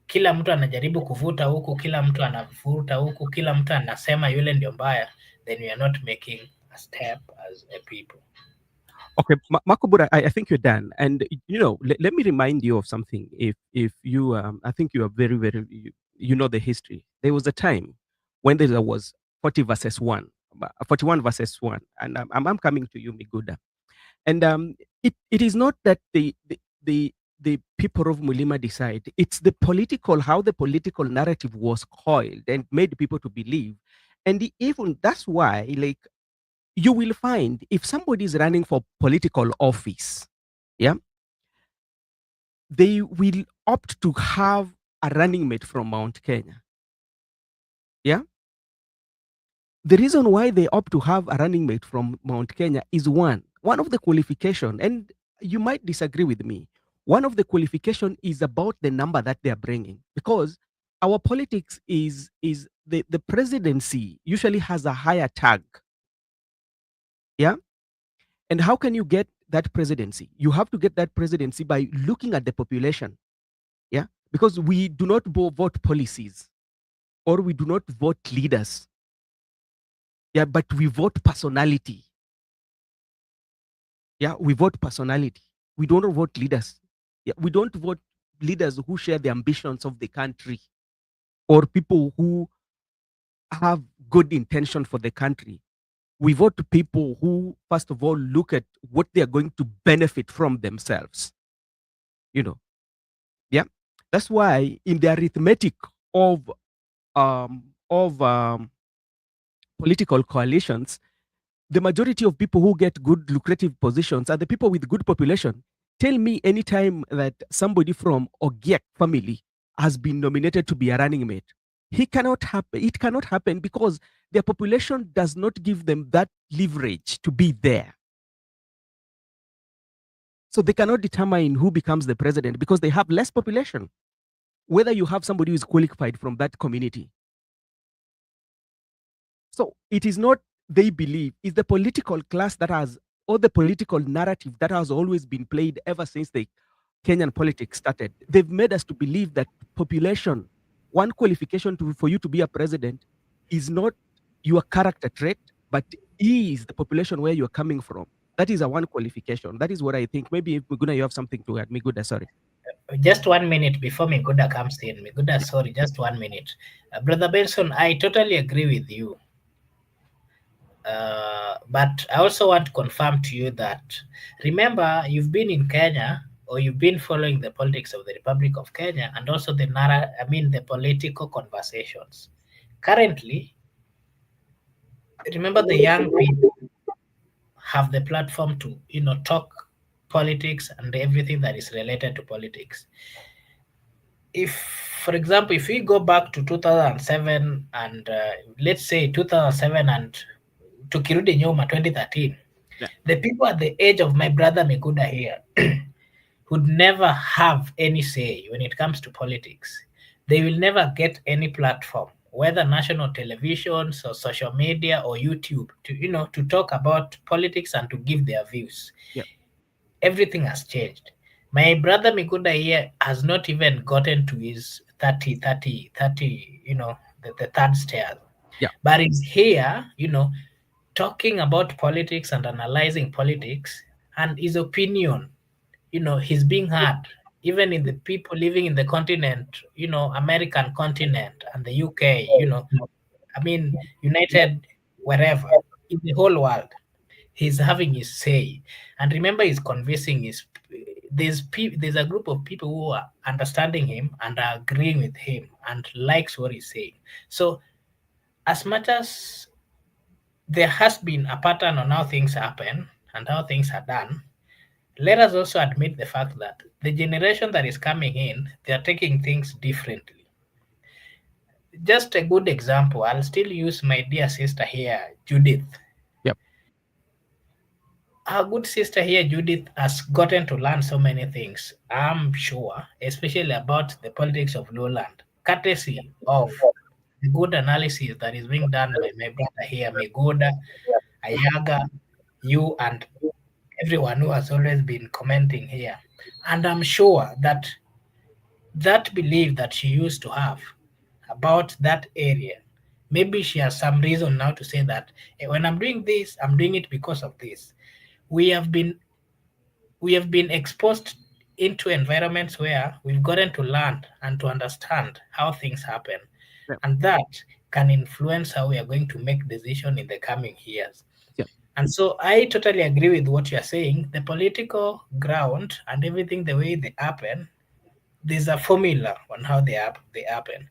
kila mtu anajaribu kuvuta huku, kila mtu anavuta huku, kila mtu anasema yule ndio mbaya, then we are not making a step as a people. Okay, Makobura, I think you're done. And, let me remind you of something. If you, I think you are very, very, you know the history. There was a time when there was 41 versus 1. And I'm coming to you, Miguda. And it is not that the people of Mulima decide. It's how the political narrative was coiled and made people to believe. And even that's why, like, you will find if somebody is running for political office, they will opt to have a running mate from Mount Kenya. The reason why they opt to have a running mate from Mount Kenya is one of the qualification, and you might disagree with me. One of the qualification is about the number that they are bringing, because our politics is the presidency usually has a higher tag. And how can you get that presidency? You have to get that presidency by looking at the population. Because we do not vote policies, or we do not vote leaders. But we vote personality. We vote personality. We don't vote leaders. We don't vote leaders who share the ambitions of the country, or people who have good intention for the country. We vote to people who, first of all, look at what they are going to benefit from themselves. That's why in the arithmetic of political coalitions, the majority of people who get good lucrative positions are the people with good population. Tell me any time that somebody from Ogiek family has been nominated to be a running mate. It cannot happen because their population does not give them that leverage to be there. So they cannot determine who becomes the president because they have less population, whether you have somebody who is qualified from that community. So it is not they believe, it's the political class that has, or the political narrative that has always been played ever since the Kenyan politics started. They've made us to believe that population, one qualification for you to be a president is not your character trait, but is the population where you're coming from. That is a one qualification. That is what I think. Maybe if Miguna, you have something to add. Miguda, sorry. Just 1 minute before Miguda comes in. Miguda, sorry, just 1 minute. Brother Benson, I totally agree with you. But I also want to confirm to you that, remember, you've been in Kenya, or you've been following the politics of the Republic of Kenya, and also the political conversations. Currently, remember, the young people have the platform to, talk politics and everything that is related to politics. If, for example, if we go back to 2007 and let's say 2007 and tukirudi nyuma 2013, the people at the age of my brother Miguda here would never have any say when it comes to politics. They will never get any platform, whether national televisions or social media or YouTube, to talk about politics and to give their views. Everything has changed. My brother Miguda here has not even gotten to his 30, the third stair. But he's here, talking about politics and analyzing politics, and his opinion, he's being heard, even in the people living in the continent, American continent and the UK, I mean, United, wherever, in the whole world, he's having his say. And remember, he's convincing there's a group of people who are understanding him and are agreeing with him and likes what he's saying. So as much as there has been a pattern on how things happen and how things are done, let us also admit the fact that the generation that is coming in, they are taking things differently. Just a good example, I'll still use my dear sister here, Judith. Yep. Our good sister here, Judith, has gotten to learn so many things, I'm sure, especially about the politics of Lowland, courtesy of the good analysis that is being done by my brother here, Megoda, Ayaga, you, and everyone who has always been commenting here. And I'm sure that that belief that she used to have about that area, maybe she has some reason now to say that, when I'm doing this, I'm doing it because of this. We have been exposed into environments where we've gotten to learn and to understand how things happen, Yep. and that can influence how we are going to make decisions in the coming years. Yep. And so I totally agree with what you're saying. The political ground and everything, the way they happen, there's a formula on how they happen.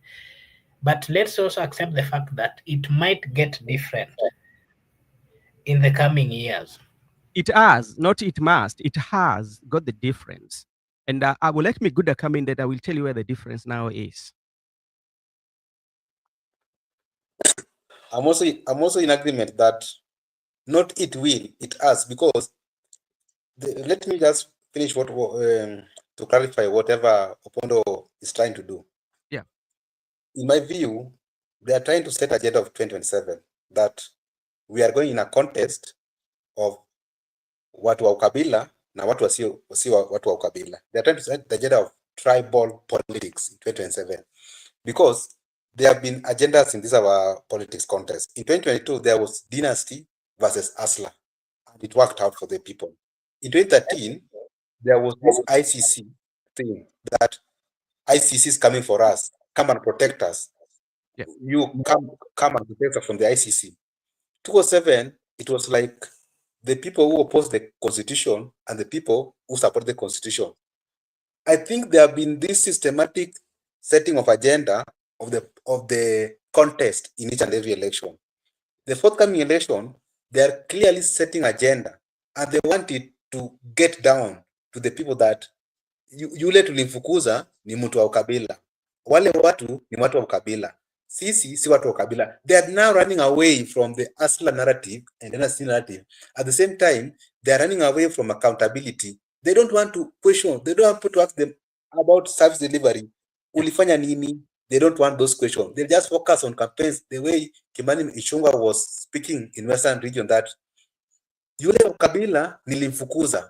But let's also accept the fact that it might get different in the coming years. It has, not it must, it has got the difference. And I will let Meguda come in that I will tell you where the difference now is. I'm also in agreement that not it will, it has, because let me just finish what to clarify whatever Opondo is trying to do. Yeah. In my view, they are trying to set agenda of 2027 that we are going in a contest of watu wa ukabila na watu wasio watu wa ukabila. They are trying to set the agenda of tribal politics in 2027 because there have been agendas in this our politics contest. In 2022, there was dynasty versus Asla, and it worked out for the people. In 2013, there was this ICC thing that ICC is coming for us, come and protect us. Yeah. You come and protect us from the ICC. 2007, it was like the people who oppose the constitution and the people who support the constitution. I think there have been this systematic setting of agenda of the contest in each and every election. The forthcoming election, they are clearly setting agenda, and they want it to get down to the people that yule tulimfukuza ni mtu wa ukabila, wale watu ni watu wa ukabila, sisi si watu wa ukabila. They are now running away from the Asla narrative and dynasty narrative. At the same time, they are running away from accountability. They don't want to question, they don't want to ask them about service delivery. Ulifanya nini? They don't want those questions. They just focus on campaigns. The way Kimani Ichung'wah was speaking in Western region that yule ukabila nilimfukuza.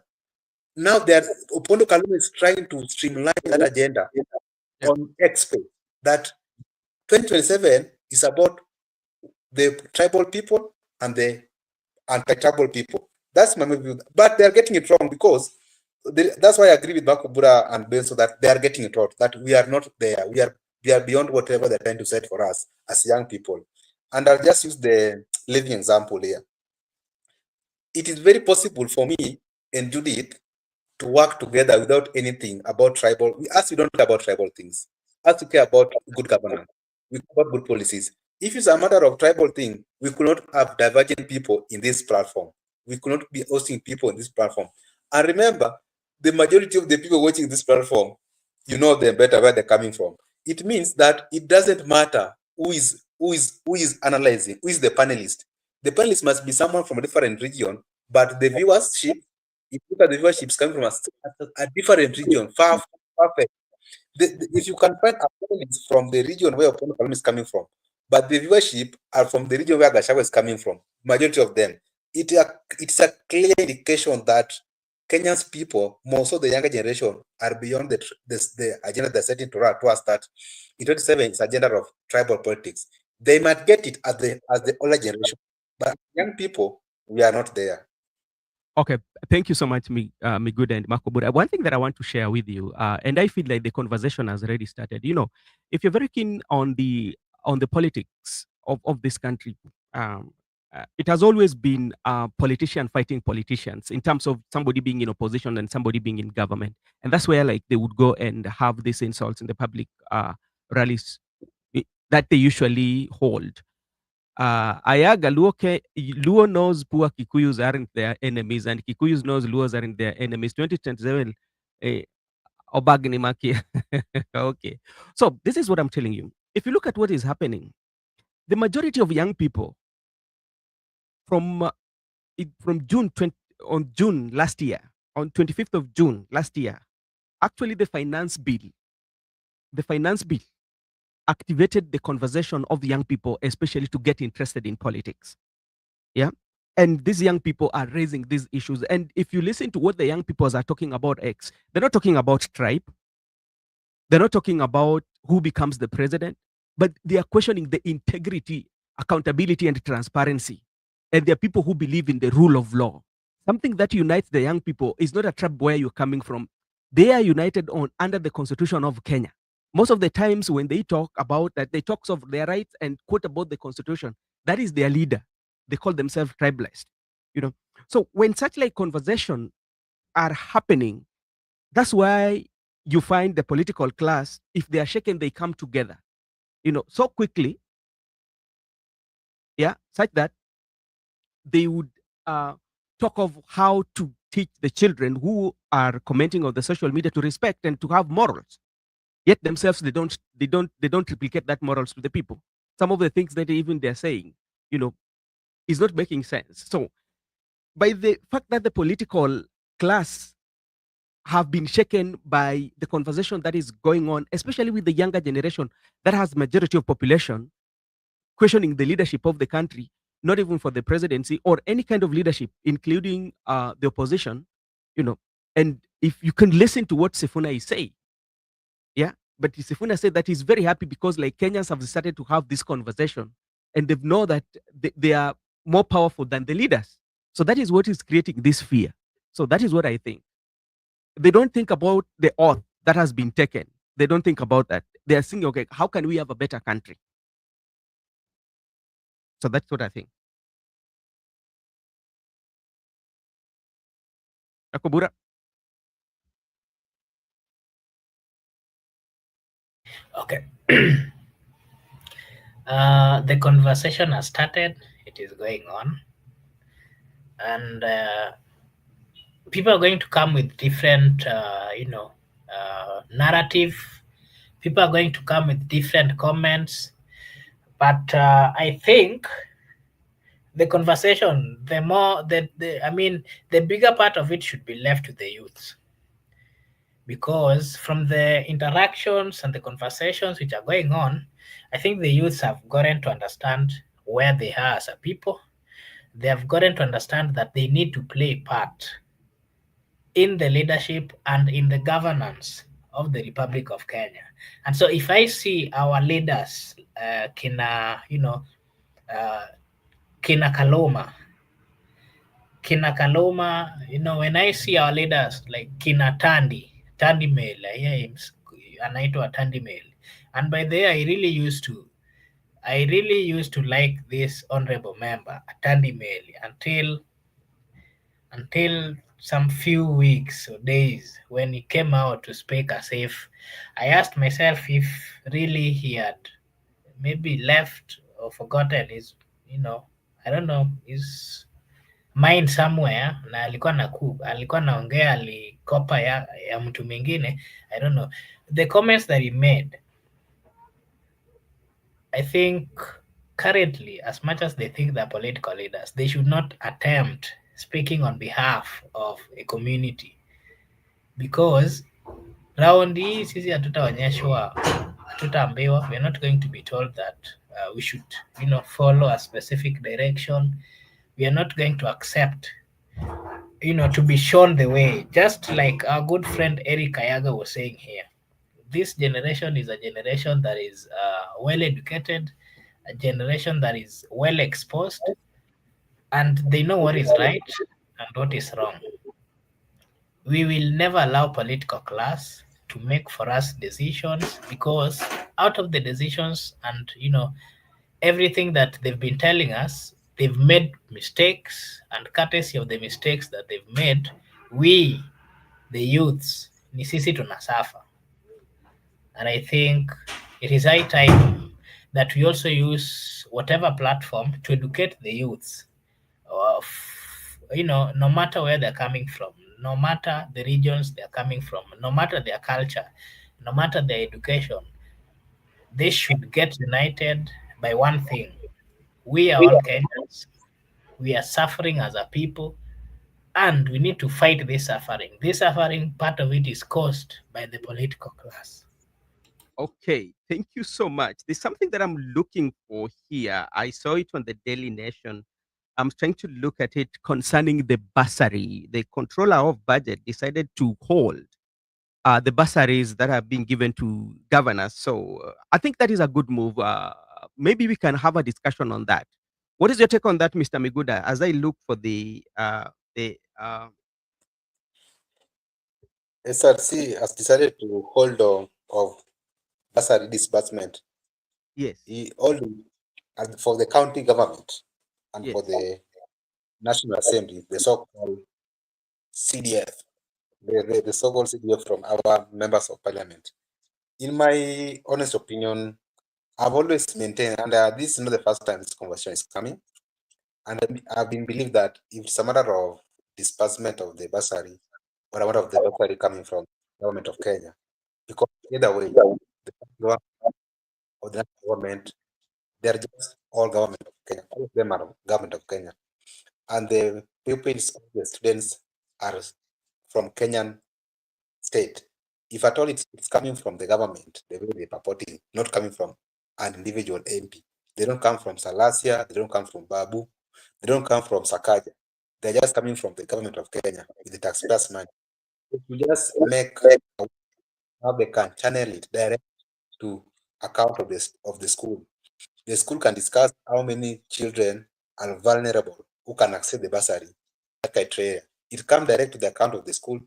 Now Opondo Kaluma is trying to streamline that agenda on expert that 2027 is about the tribal people and the anti-tribal people. That's my view. But they are getting it wrong because that's why I agree with Makubura and Benso that they are getting it wrong, that we are not there. We are beyond whatever they're trying to set for us as young people. And I'll just use the living example here. It is very possible for me and Judith to work together without anything about tribal. As we don't care about tribal things, as we care about good governance, we care about good policies. If it's a matter of tribal thing, we could not have divergent people in this platform. We could not be hosting people in this platform. And remember, the majority of the people watching this platform, you know them better where they're coming from. It means that it doesn't matter who is analyzing, who is the panelist. The panelist must be someone from a different region, but the viewership, if you look at the viewership coming from a different region, far perfect. If you can find a panelist from the region where Opondo Kaluma is coming from, but the viewership are from the region where Gachagua is coming from, majority of them, it's a clear indication that Kenya's people, most of the younger generation, are beyond the agenda they're setting to us that in 2027 is agenda of tribal politics. They might get it as the older generation, But young people, we are not there. Okay, thank you so much, Miguda and Makobura. One thing that I want to share with you, and I feel like the conversation has already started. You know, if you're very keen on the politics of this country, um, it has always been politician fighting politicians in terms of somebody being in opposition and somebody being in government, and that's where like they would go and have these insults in the public rallies that they usually hold. Ayaga, Luo knows poor Kikuyus aren't their enemies, and Kikuyus knows Luos aren't their enemies. 2027, Obagni Maki. Okay. So this is what I'm telling you. If you look at what is happening, the majority of young people from from June last year, on 25th of June last year, actually the finance bill activated the conversation of young people, especially to get interested in politics. Yeah. And these young people are raising these issues. And if you listen to what the young people are talking about X, they're not talking about tribe. They're not talking about who becomes the president, but they are questioning the integrity, accountability, and transparency. And there are people who believe in the rule of law. Something that unites the young people is not a tribe where you're coming from. They are united on under the Constitution of Kenya. Most of the times when they talk about that, they talk of their rights and quote about the Constitution. That is their leader. They call themselves tribalized. You know, so when such like conversation are happening, that's why you find the political class, if they are shaken, they come together, you know, so quickly, yeah, such that they would talk of how to teach the children who are commenting on the social media to respect and to have morals. Yet themselves, they don't replicate that morals to the people. Some of the things that even they're saying, you know, is not making sense. So by the fact that the political class have been shaken by the conversation that is going on, especially with the younger generation that has majority of population questioning the leadership of the country, not even for the presidency or any kind of leadership, including the opposition, you know. And if you can listen to what Sifuna is saying, yeah, but Sifuna said that he's very happy because like Kenyans have started to have this conversation and they know that they are more powerful than the leaders. So that is what is creating this fear. So that is what I think. They don't think about the oath that has been taken. They don't think about that. They are thinking, okay, how can we have a better country? So that's what I think. Akubura. Okay. The conversation has started. It is going on. And people are going to come with different, narrative. People are going to come with different comments. But I think the conversation, the bigger part of it should be left to the youth. Because from the interactions and the conversations which are going on, I think the youths have gotten to understand where they are as a people. They have gotten to understand that they need to play a part in the leadership and in the governance of the Republic of Kenya. And so if I see our leaders, Kina Kaluma, when I see our leaders like Kina Tandi Mail, anaitwa Tandi Mail. And by there I really used to like this honorable member, Tandi Mail, until some few weeks or days when he came out to speak as if I asked myself if really he had maybe left or forgotten his, I don't know, his mind somewhere, na alikuwa naongea alikopa ya mtu mwingine. I don't know. The comments that he made, I think currently, as much as they think they're political leaders, they should not attempt speaking on behalf of a community, because round hii sisi hatutaonyeshwa, hatutaambiwa, we're not going to be told that we should follow a specific direction. We are not going to accept to be shown the way, just like our good friend Eric Kayaga was saying here. This generation is a generation that is well educated, a generation that is well exposed, and they know what is right and what is wrong. We will never allow political class to make for us decisions, because out of the decisions and everything that they've been telling us, they've made mistakes, and courtesy of the mistakes that they've made, we the youths ni sisi tunasuffer. And I think it is high time that we also use whatever platform to educate the youths of, no matter where they're coming from, no matter the regions they're coming from, no matter their culture, no matter their education, they should get united by one thing. We are all Kenyans. We are suffering as a people, and we need to fight this suffering. This suffering, part of it is caused by the political class. Okay, thank you so much. There's something that I'm looking for here. I saw it on the Daily Nation. I'm trying to look at it concerning the bursary. The controller of budget decided to hold the bursaries that have been given to governors. So I think that is a good move. Maybe we can have a discussion on that. What is your take on that, Mr. Miguda? As I look for the SRC has decided to hold on of bursary disbursement. yes, And for the county government and yes, for the National Assembly, the so-called CDF, the so-called CDF from our members of parliament. In my honest opinion, I've always maintained, and this is not the first time this conversation is coming, and I've been believed that if it's a matter of disbursement of the bursary or a matter of the bursary coming from government of Kenya, because either way, the government or the national government, they're just all government of Kenya. All of them are government of Kenya, and the pupils, the students are from Kenyan state. If at all it's coming from the government, the way they're purporting, not coming from an individual MP. They don't come from Salasia, they don't come from Babu, they don't come from Sakaja. They're just coming from the government of Kenya with the taxpayers' money. If you just make how they can channel it direct to account of the school. The school can discuss how many children are vulnerable who can access the bursary. That criteria. It comes direct to the account of the school,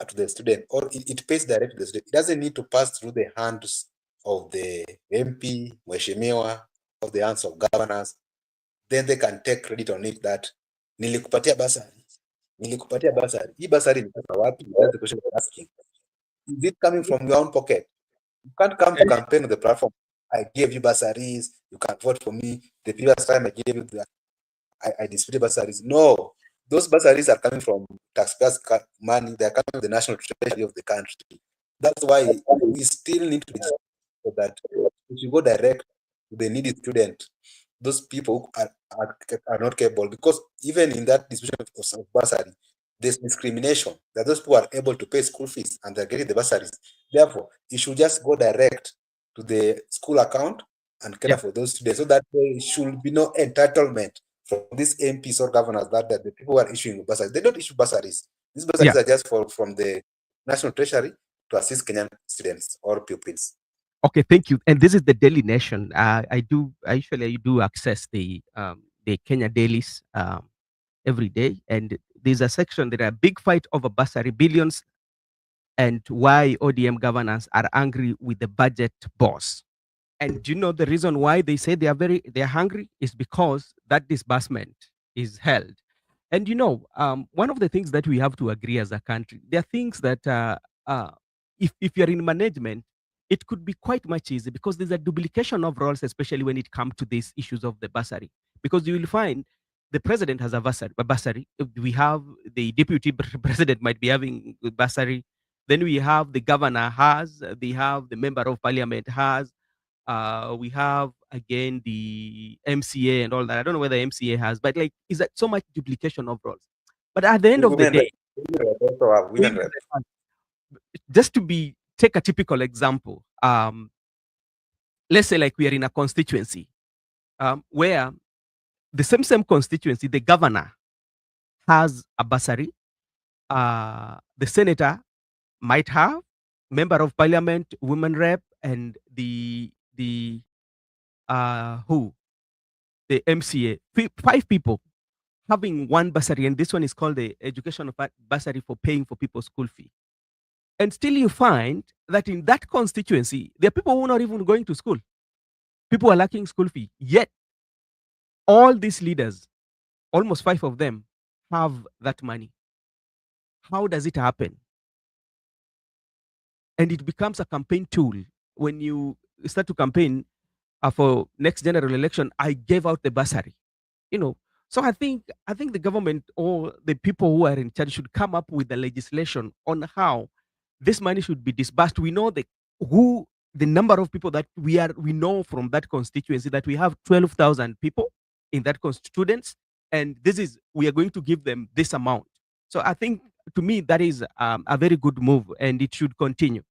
to the student, or it pays direct to the student. It doesn't need to pass through the hands of the MP, Mheshimiwa, of the hands of governors. Then they can take credit on it that nilikupatia basari. Nilikupatia basari. Hii basari imetoka wapi? That's the question you're asking. Is it coming from your own pocket? You can't come to campaign on the platform. I gave you bursaries. You can vote for me. The previous time I gave you I distributed bursaries. No, those bursaries are coming from taxpayers' money. They are coming from the national treasury of the country. That's why we still need to be so that if you go direct to the needy student, those people are not capable, because even in that distribution of bursary, there's discrimination that those people are able to pay school fees and they're getting the bursaries. Therefore, it should just go direct to the school account and cater for those students, so that there should be no entitlement from these MPs or governors that the people who are issuing bursaries. They don't issue bursaries. These bursaries are just from the national treasury to assist Kenyan students or pupils. Okay, thank you. And this is the Daily Nation. I usually do access the Kenya dailies every day, and there's a section that a big fight over bursary billions and why ODM governors are angry with the budget boss. And do you know the reason why they say they're hungry is because that disbursement is held. And one of the things that we have to agree as a country, there are things that if you're in management, it could be quite much easy because there's a duplication of roles, especially when it comes to these issues of the bursary. Because you will find the president has a bursary. We have the deputy president might be having a bursary. Then we have the governor has. They have the member of parliament has. We have again the MCA and all that. I don't know whether MCA has, but like, is that so much duplication of roles? But at the end of the day, Women rep. just to take a typical example, let's say like we are in a constituency where the same constituency, the governor has a bursary, the senator might have, member of parliament, women rep, and the MCA, 5 people having one bursary, and this one is called the education bursary for paying for people's school fee. And still you find that in that constituency, there are people who are not even going to school. People are lacking school fee. Yet, all these leaders, almost 5 of them, have that money. How does it happen? And it becomes a campaign tool. When you start to campaign for next general election, I gave out the bursary. So I think the government or the people who are in charge should come up with the legislation on how this money should be disbursed. We know the number of people that we know from that constituency, that we have 12,000 people in that students, and we are going to give them this amount. So I think, to me, that is a very good move, and it should continue,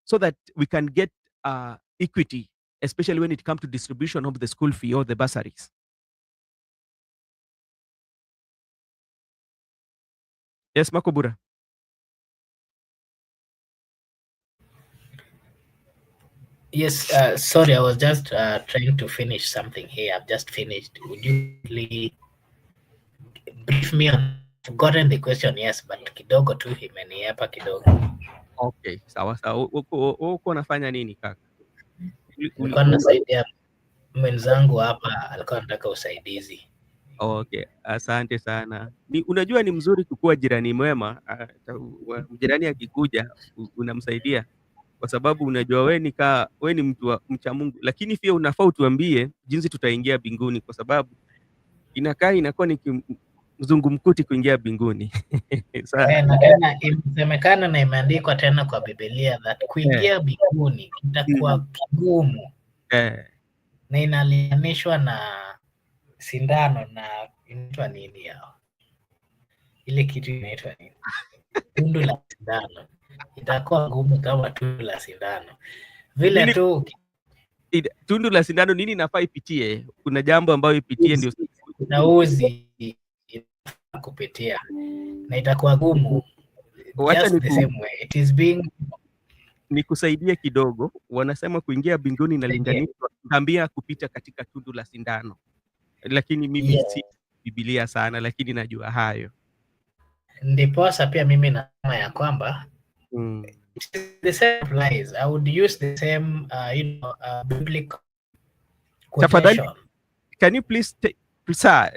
so that we can get equity, especially when it comes to distribution of the school fee or the bursaries. Yes, Makobura. Yes, sorry, I was just trying to finish something here. I've just finished. Would you please brief me on? I've forgotten the question, yes, but kidogo tu imeniapa kidogo. Okay, sawa sawa. Uko unafanya nini kaka? Nilikuwa nasaidia mwenzangu hapa, alikuwa anataka usaidizi. Okay, asante sana. Unajua ni mzuri kukuwa jirani mwema. Jirani akikuja unamsaidia, kwa sababu unajua we ni mtu mcha Mungu, lakini pia unafaa utuambie jinsi tutaingia mbinguni, kwa sababu inakuwa ni mzungumkuti kuingia mbinguni. Na tena imesemekana na imeandikwa tena kwa Biblia that kuingia mbinguni itakuwa kigumu, na inalinganishwa na sindano, na inaitwa nini yao, ile kitu inaitwa nini, tundu la sindano. Itakuwa ngumu kama tundu la sindano vile tu. Tundu la sindano nini inafaa ipitie? Kuna jambo ambayo ipitie ndio na uzi kupitia, na itakuwa gumu. Just the same way it is being. Nikusaidia kidogo. Wanasema kuingia mbinguni inalinganishwa tambia kupita katika tundu la sindano, lakini mimi si Biblia sana, lakini najua hayo. Ndiposa pia mimi nasema ya kwamba the same applies. I would use the same biblical quotation. Can you please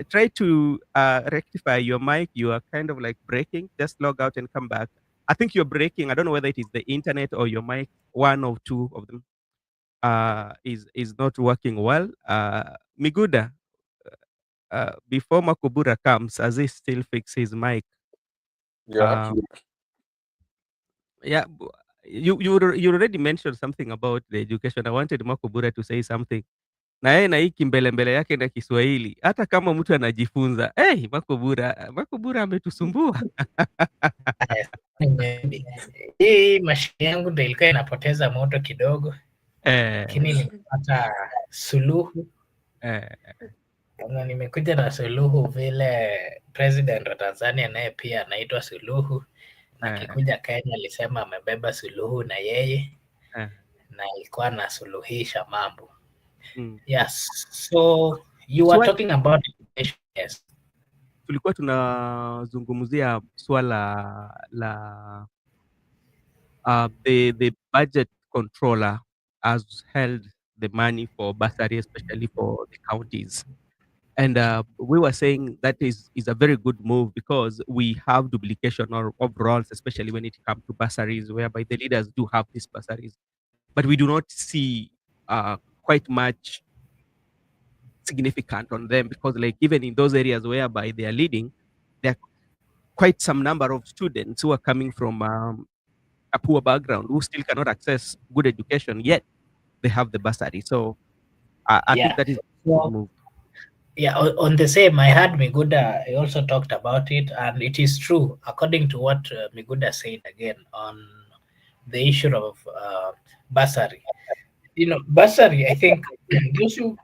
try to rectify your mic? You are kind of like breaking. Just log out and come back. I think you're breaking. I don't know whether it is the internet or your mic. One or two of them is not working well. Miguda, before Makobura comes, as he still fix his mic. Yeah. Yeah. You already mentioned something about the education. I wanted Makobura to say something. Na yeye na hii kimbelembele yake na Kiswahili, hata kama mtu anajifunza. Makobura ametusumbua. Hii mashine yangu ndio ilikuwa inapoteza moto kidogo, lakini nimepata suluhu. Na nimekuja na suluhu vile president wa Tanzania naye pia anaitwa Suluhu, na akikuja Kenya alisema amebeba suluhu na yeye, na alikuwa anasuluhisha mambo. Yes, so you were talking about education. Yes, tulikuwa tunazungumzia swala la the budget controller has held the money for bursary, especially for the counties. And we were saying that is a very good move, because we have duplication of roles, especially when it comes to bursaries, whereby the leaders do have these bursaries, but we do not see quite much significant on them, because like even in those areas whereby they are leading, there are quite some number of students who are coming from a poor background who still cannot access good education, yet they have the bursary. So I think that is a good move. Yeah, on the same, I heard Miguda also talked about it, and it is true, according to what Miguda said again on the issue of bursary. Bursary, I think those who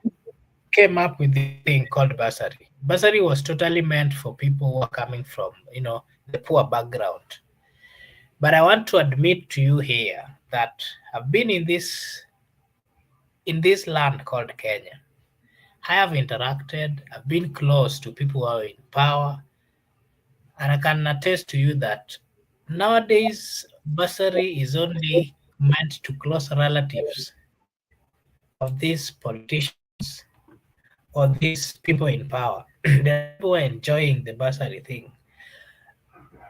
came up with the thing called bursary. Bursary was totally meant for people who are coming from, the poor background. But I want to admit to you here that I've been in this land called Kenya. I have interacted, I've been close to people who are in power, and I can attest to you that nowadays bursary is only meant to close relatives of these politicians or these people in power. There are people who are enjoying the bursary thing.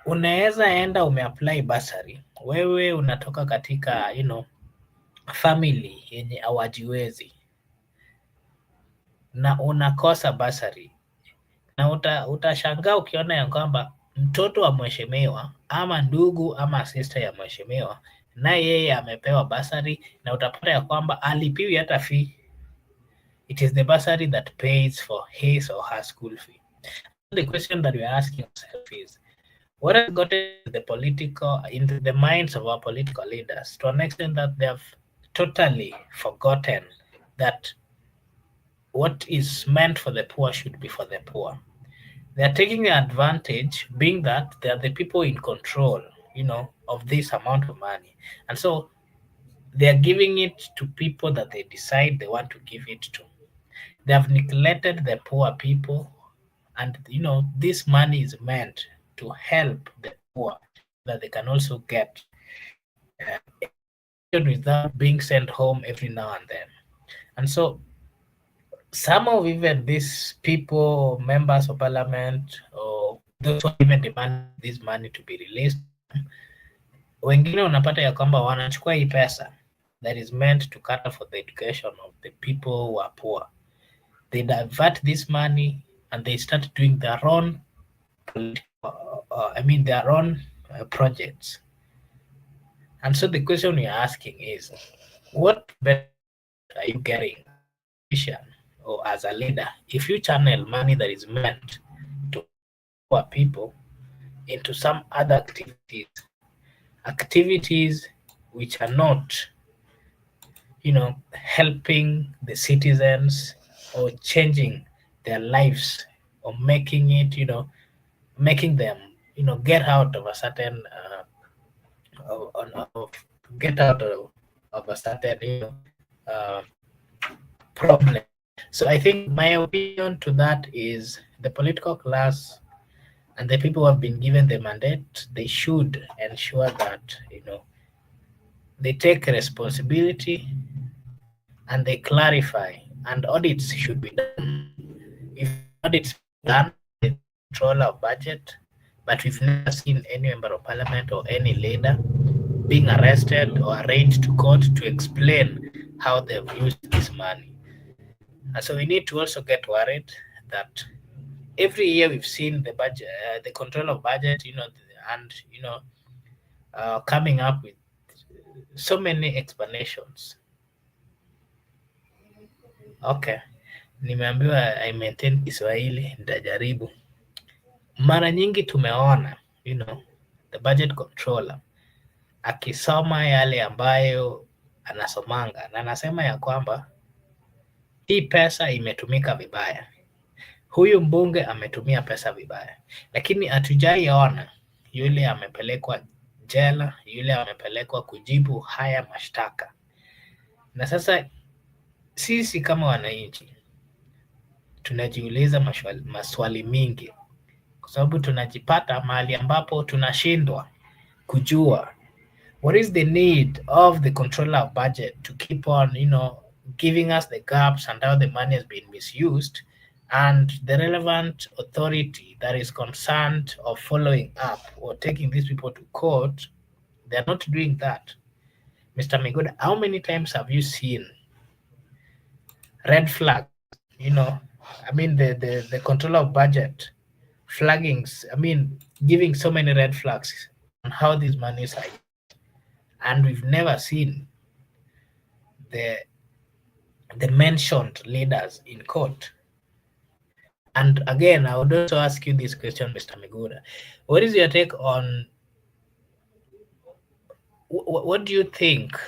Unaweza enda umeapply bursary, wewe unatoka katika family yenye hawajiwezi na unakosa bursary, na utashangaa ukiona ya kwamba mtoto wa mheshimiwa ama ndugu ama sister ya mheshimiwa naye yeye amepewa bursary, na utapata ya kwamba alipiwi hata fee. It is the bursary that pays for his or her school fee. The question that we are asking ourselves is, what has gotten into the minds of our political leaders to an extent that they have totally forgotten that what is meant for the poor should be for the poor. They are taking advantage, being that they are the people in control, of this amount of money. And so they are giving it to people that they decide they want to give it to. They have neglected the poor people, and this money is meant to help the poor that they can also get without being sent home every now and then. And so some of even these people, members of parliament, or those who even demand this money to be released, wengine unapata ya kwamba wanachukua hii pesa that is meant to cater for the education of the people who are poor. They divert this money and they start doing their own projects. And so the question we are asking is, what benefit are you getting or as a leader if you channel money that is meant to poor people into some other activities which are not helping the citizens or changing their lives, or making it making them get out of a certain problem. So I think my opinion to that is the political class and the people who have been given the mandate, they should ensure that they take responsibility and they clarify, and audits should be done. If audits done, the control of budget, but we've never seen any member of parliament or any leader being arrested or arraigned to court to explain how they've used this money. And so we need to also get worried that every year we've seen the budget, the control of budget, coming up with so many explanations. Okay, nimeambiwa I maintain Kiswahili, nitajaribu. Mara nyingi tumeona the budget controller akisoma yale ambayo anasomanga na anasema ya kwamba hii pesa imetumika vibaya, huyu mbunge ametumia pesa vibaya, lakini hatujaiona yule amepelekwa jela, yule amepelekwa kujibu haya mashtaka. Na sasa sisi kama wananchi tunajiuliza maswali mingi, kwa sababu tunajipata mahali ambapo tunashindwa kujua what is the need of the controller of budget to keep on giving us the gaps and how the money has been misused, and the relevant authority that is concerned of following up or taking these people to court, they are not doing that. Mr. Migode, how many times have you seen red flag, the controller of budget flaggings, giving so many red flags on how these monies are used, and we've never seen the mentioned leaders in court. And again, I would also ask you this question, Mr. Migode. What is your take on, what do you think,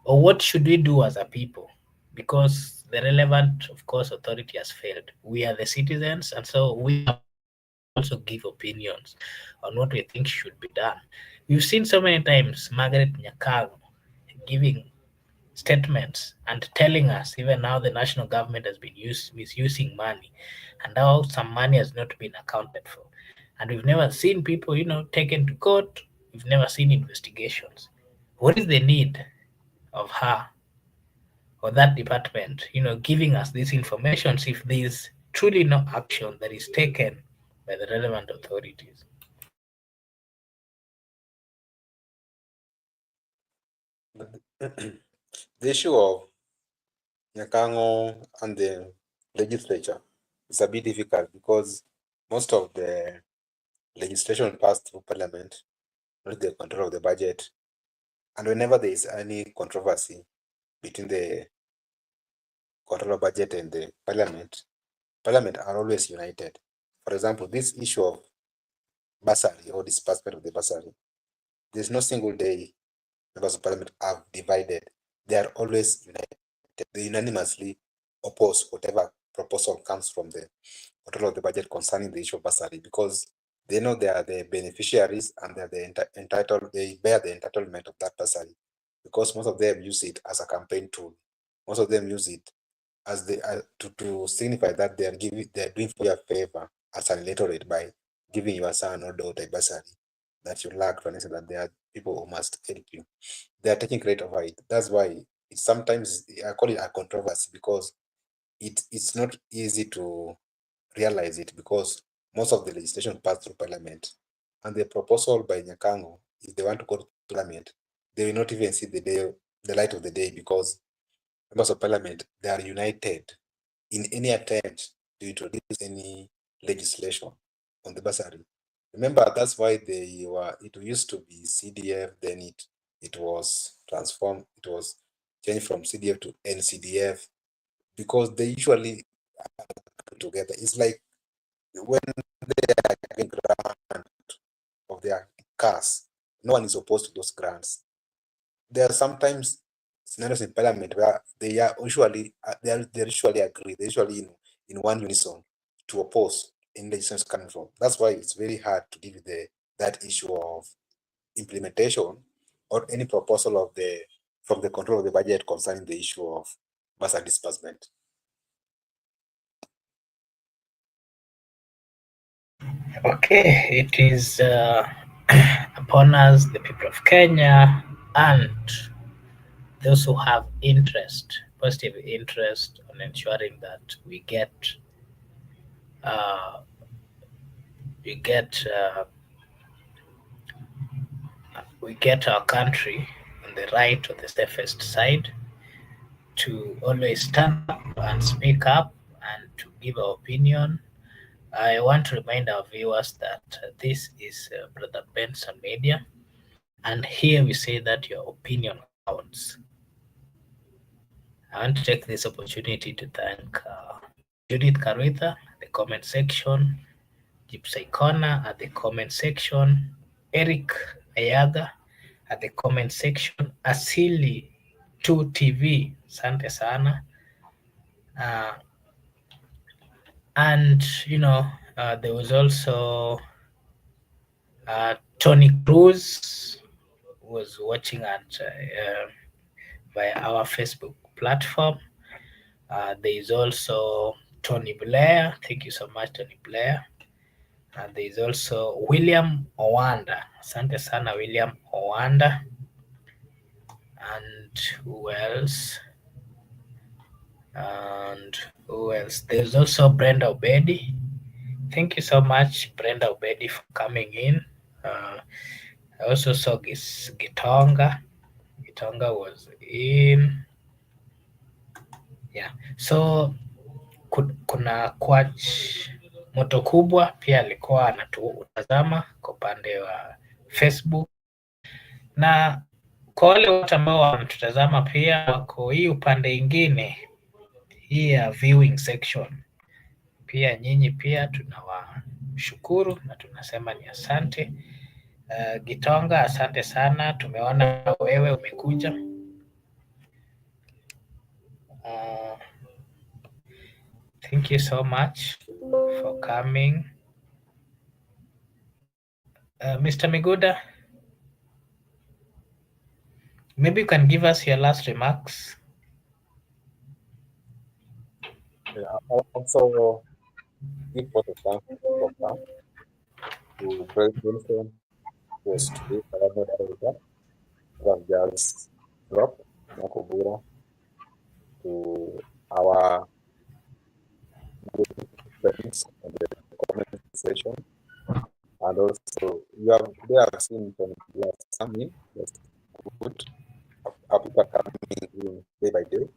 or what should we do as a people? Because the relevant, of course, authority has failed. We are the citizens, and so we also give opinions on what we think should be done. We've seen so many times Margaret Nyakang giving statements and telling us even now the national government has been misusing money, and now some money has not been accounted for. And we've never seen people, taken to court. We've never seen investigations. What is the need of her or that department, giving us these information if there is truly no action that is taken by the relevant authorities? The issue of Nyakango and the legislature is a bit difficult because most of the legislation passed through parliament, not the control of the budget. And whenever there is any controversy between the control of budget and the parliament are always united. For example, this issue of bursary or disbursement of the bursary, there's no single day members of parliament have divided. They are always united. They unanimously oppose whatever proposal comes from the control of the budget concerning the issue of bursary, because they know they are the beneficiaries and they are the entitled. They bear the entitlement of that bursary, because most of them use it as a campaign tool. Most of them use it as they to signify that they are doing for you a favor as an electorate by giving your son or daughter a bursary that you lack, for instance, that there are people who must help you. They are taking credit over it. That's why it's sometimes, I call it a controversy, because it's not easy to realize it, because most of the legislation passed through parliament, and the proposal by Nyakango, if they want to go to parliament, they will not even see the light of the day, because members of parliament, they are united in any attempt to introduce any legislation on the bursary. Remember, that's why it used to be CDF, then it was transformed, it was changed from CDF to NCDF, because they usually come together. It's like when they are giving grant of their cars, no one is opposed to those grants. There are sometimes scenarios in parliament where they are usually they usually agree, they usually in one unison to oppose in legislation coming from. That's why it's very hard to deal with that issue of implementation or any proposal of from the control of the budget concerning the issue of bursary disbursement. Okay, it is upon us, the people of Kenya, and those who have positive interest on ensuring that we get uh, we get uh, we get our country on the right or the safest side, to always stand up and speak up and to give our opinion. I want to remind our viewers that this is Brother Benson Media, and here we say that your opinion counts. I want to take this opportunity to thank Judith Karitha at the comment section, Gypsy Corner at the comment section, Eric Ayaga at the comment section, Asili 2TV, asante sana. And there was also Tony Cruz, who was watching at via our Facebook platform. There is also Tony Blair. Thank you so much, Tony Blair. And there is also William Owanda. Asante sana, William Owanda. And who else? There's also Brenda Obedi. Thank you so much, Brenda Obedi, for coming in. I also saw Gitonga. Gitonga was in. Yeah. So kuna Kwach Moto Kubwa pia alikuwa anatutazama kwa upande wa Facebook, na kwa wale wote ambao wanatutazama pia wako hii upande ingine hii ya viewing section, pia nyinyi pia tunawashukuru na tunasema ni asante. Gitonga, asante sana, tumeona wewe umekuja. Thank you so much for coming. Mr. Miguda, Maybe you can give us your last remarks. I also give both of thanks for that to President was today, Kaluma Director, was just dropped Makobura to our friends on the comment section. And also, you have today I've seen some coming. That's good. People coming in day by day.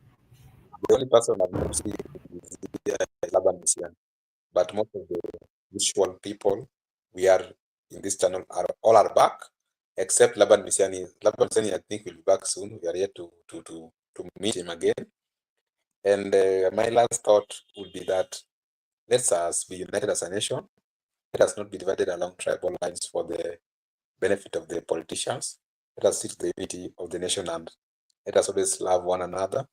The only person I've not seen is Laban Messian. But most of the usual people we are in this channel all are back, except Laban Misiani. Laban Misiani, I think, will be back soon. We are here to meet him again. And my last thought would be that let us be united as a nation. Let us not be divided along tribal lines for the benefit of the politicians. Let us seek the unity of the nation, and let us always love one another,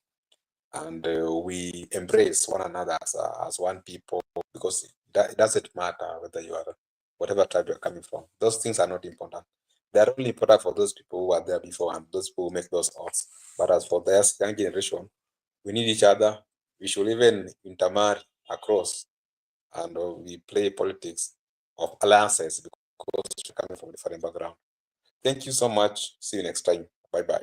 and we embrace one another as one people, because it doesn't matter whether you are whatever tribe you're coming from. Those things are not important. They are only important for those people who are there before and those people who make those odds. But as for the young generation, we need each other. We should even intermarry across, and we play politics of alliances because we're coming from different background. Thank you so much. See you next time. Bye bye.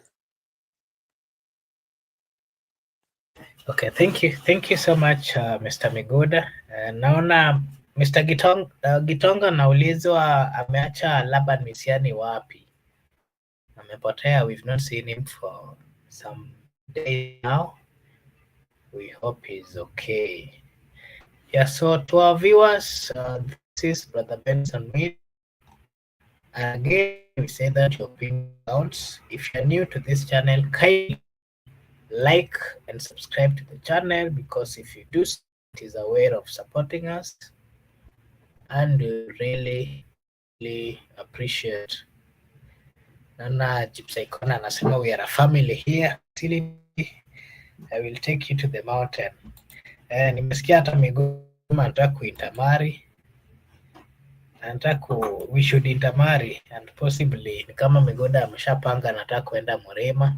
Okay, thank you so much Mr. Miguda. Naona Mr. Gitonga naulizwa ameacha Laban Misiani wapi? Amepotea. We've not seen him for some days now. We hope he's okay. Yeah, so to our viewers, this is Brother Benson Mead. And again, we say that your opinion counts. If you're new to this channel, kindly like and subscribe to the channel, because if you do so, it is a way of supporting us, and we really appreciate. Nana Gypsy anasema we are a family here. I will take you to the mountain. Nimesikia hata Migoma anataka kuintamari, we should intermarry, and possibly ni kama Migoda ameshapanga anataka kwenda Mrema.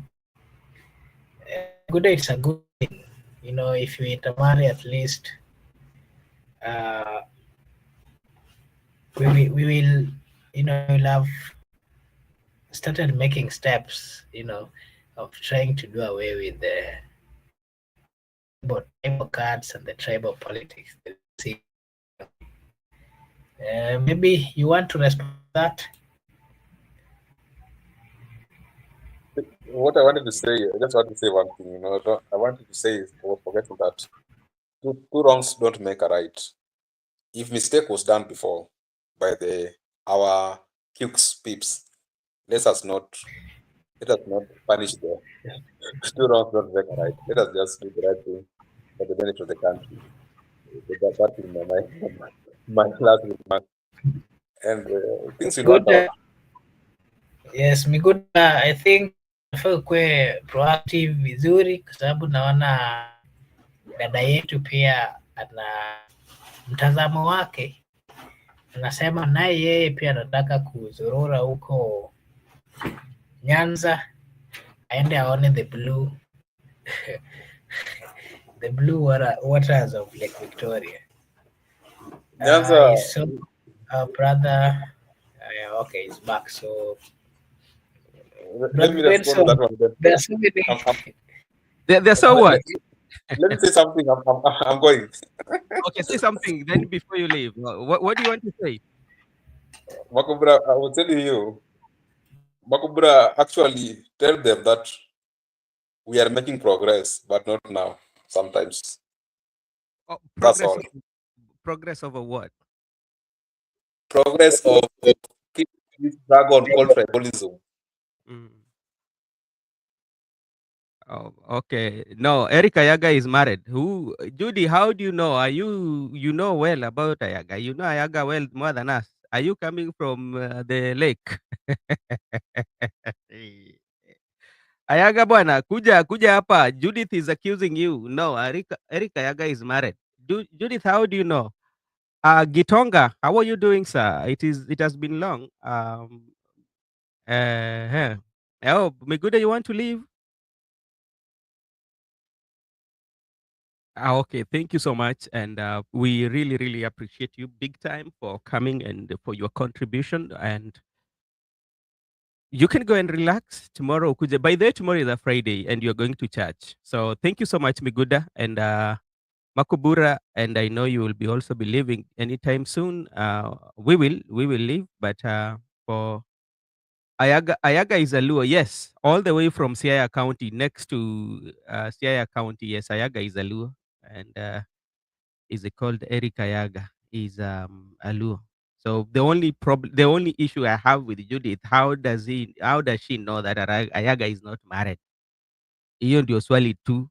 Good, it's a good thing, you know, if you intermarry, at least we will, you know, we'll have started making steps, you know, of trying to do away with the tribal cards and the tribal politics. Maybe you want to respond to that? What I wanted to say, I just want to say one thing, you know, I wanted to say, I was forgetting that two wrongs don't make a right. If mistake was done before by our cukes peeps, let us not punish the two wrongs don't make a right. Let us just do the right thing for the benefit of the country. That is my last remark. And things will work out. Yes, Miguda, I think nafaa ukuwe proactive vizuri, kwa sababu naona dada yetu pia ana mtazamo wake. Anasema naye yeye pia anataka kuzurura huko Nyanza, aende aone the blue the blue waters of Lake Victoria. Nyanza, So our brother, okay, he's back. So let me respond to that one. There's so many. There's so what? Let me say something. I'm going. Okay, say something then before you leave. What do you want to say? Makubra, I will tell you. Makubra, actually tell them that we are making progress, but not now. Sometimes. That's all. Progress over what? Progress of keep this dragon called tribalism. Oh, okay. No, Eric Ayaga is married. Who, Judy? How do you know? Are you know well about Ayaga? You know Ayaga well more than us. Are you coming from the lake? Ayaga bwana, kuja hapa. Judith is accusing you. No, Eric Ayaga is married. Judith, how do you know? Gitonga, how are you doing, sir? It has been long. Oh, Miguda, you want to leave? Okay, thank you so much. And we really, really appreciate you big time for coming and for your contribution. And you can go and relax tomorrow. By the way, tomorrow is a Friday and you're going to church. So thank you so much, Miguda and Makubura. And I know you will be also be leaving anytime soon. We will leave, but for Ayaga is a Luo, yes, all the way from Siaya County, next to Siaya County. Yes, Ayaga is a Luo, and is called Eric Ayaga. Is a Luo. So the only issue I have with Judith, how does she know that Ayaga is not married? Hiyo ndio swali tu.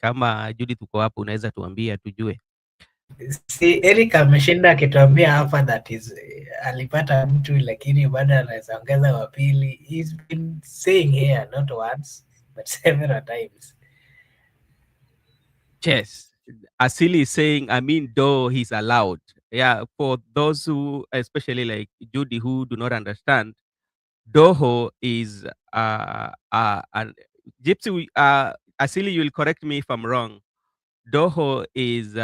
Kama Judith uko hapo, unaweza tuambia tujue. Si Eric ameshinda akituambia hapa that is alipata mtu lakini bado anaweza ongeza wa pili. He's been saying here not once but several times. Yes. Asili is saying, I mean, though he's allowed. Yeah, for those who, especially like Judy, who do not understand, Doho is an Gypsy. Asili, you will correct me if I'm wrong. Doho is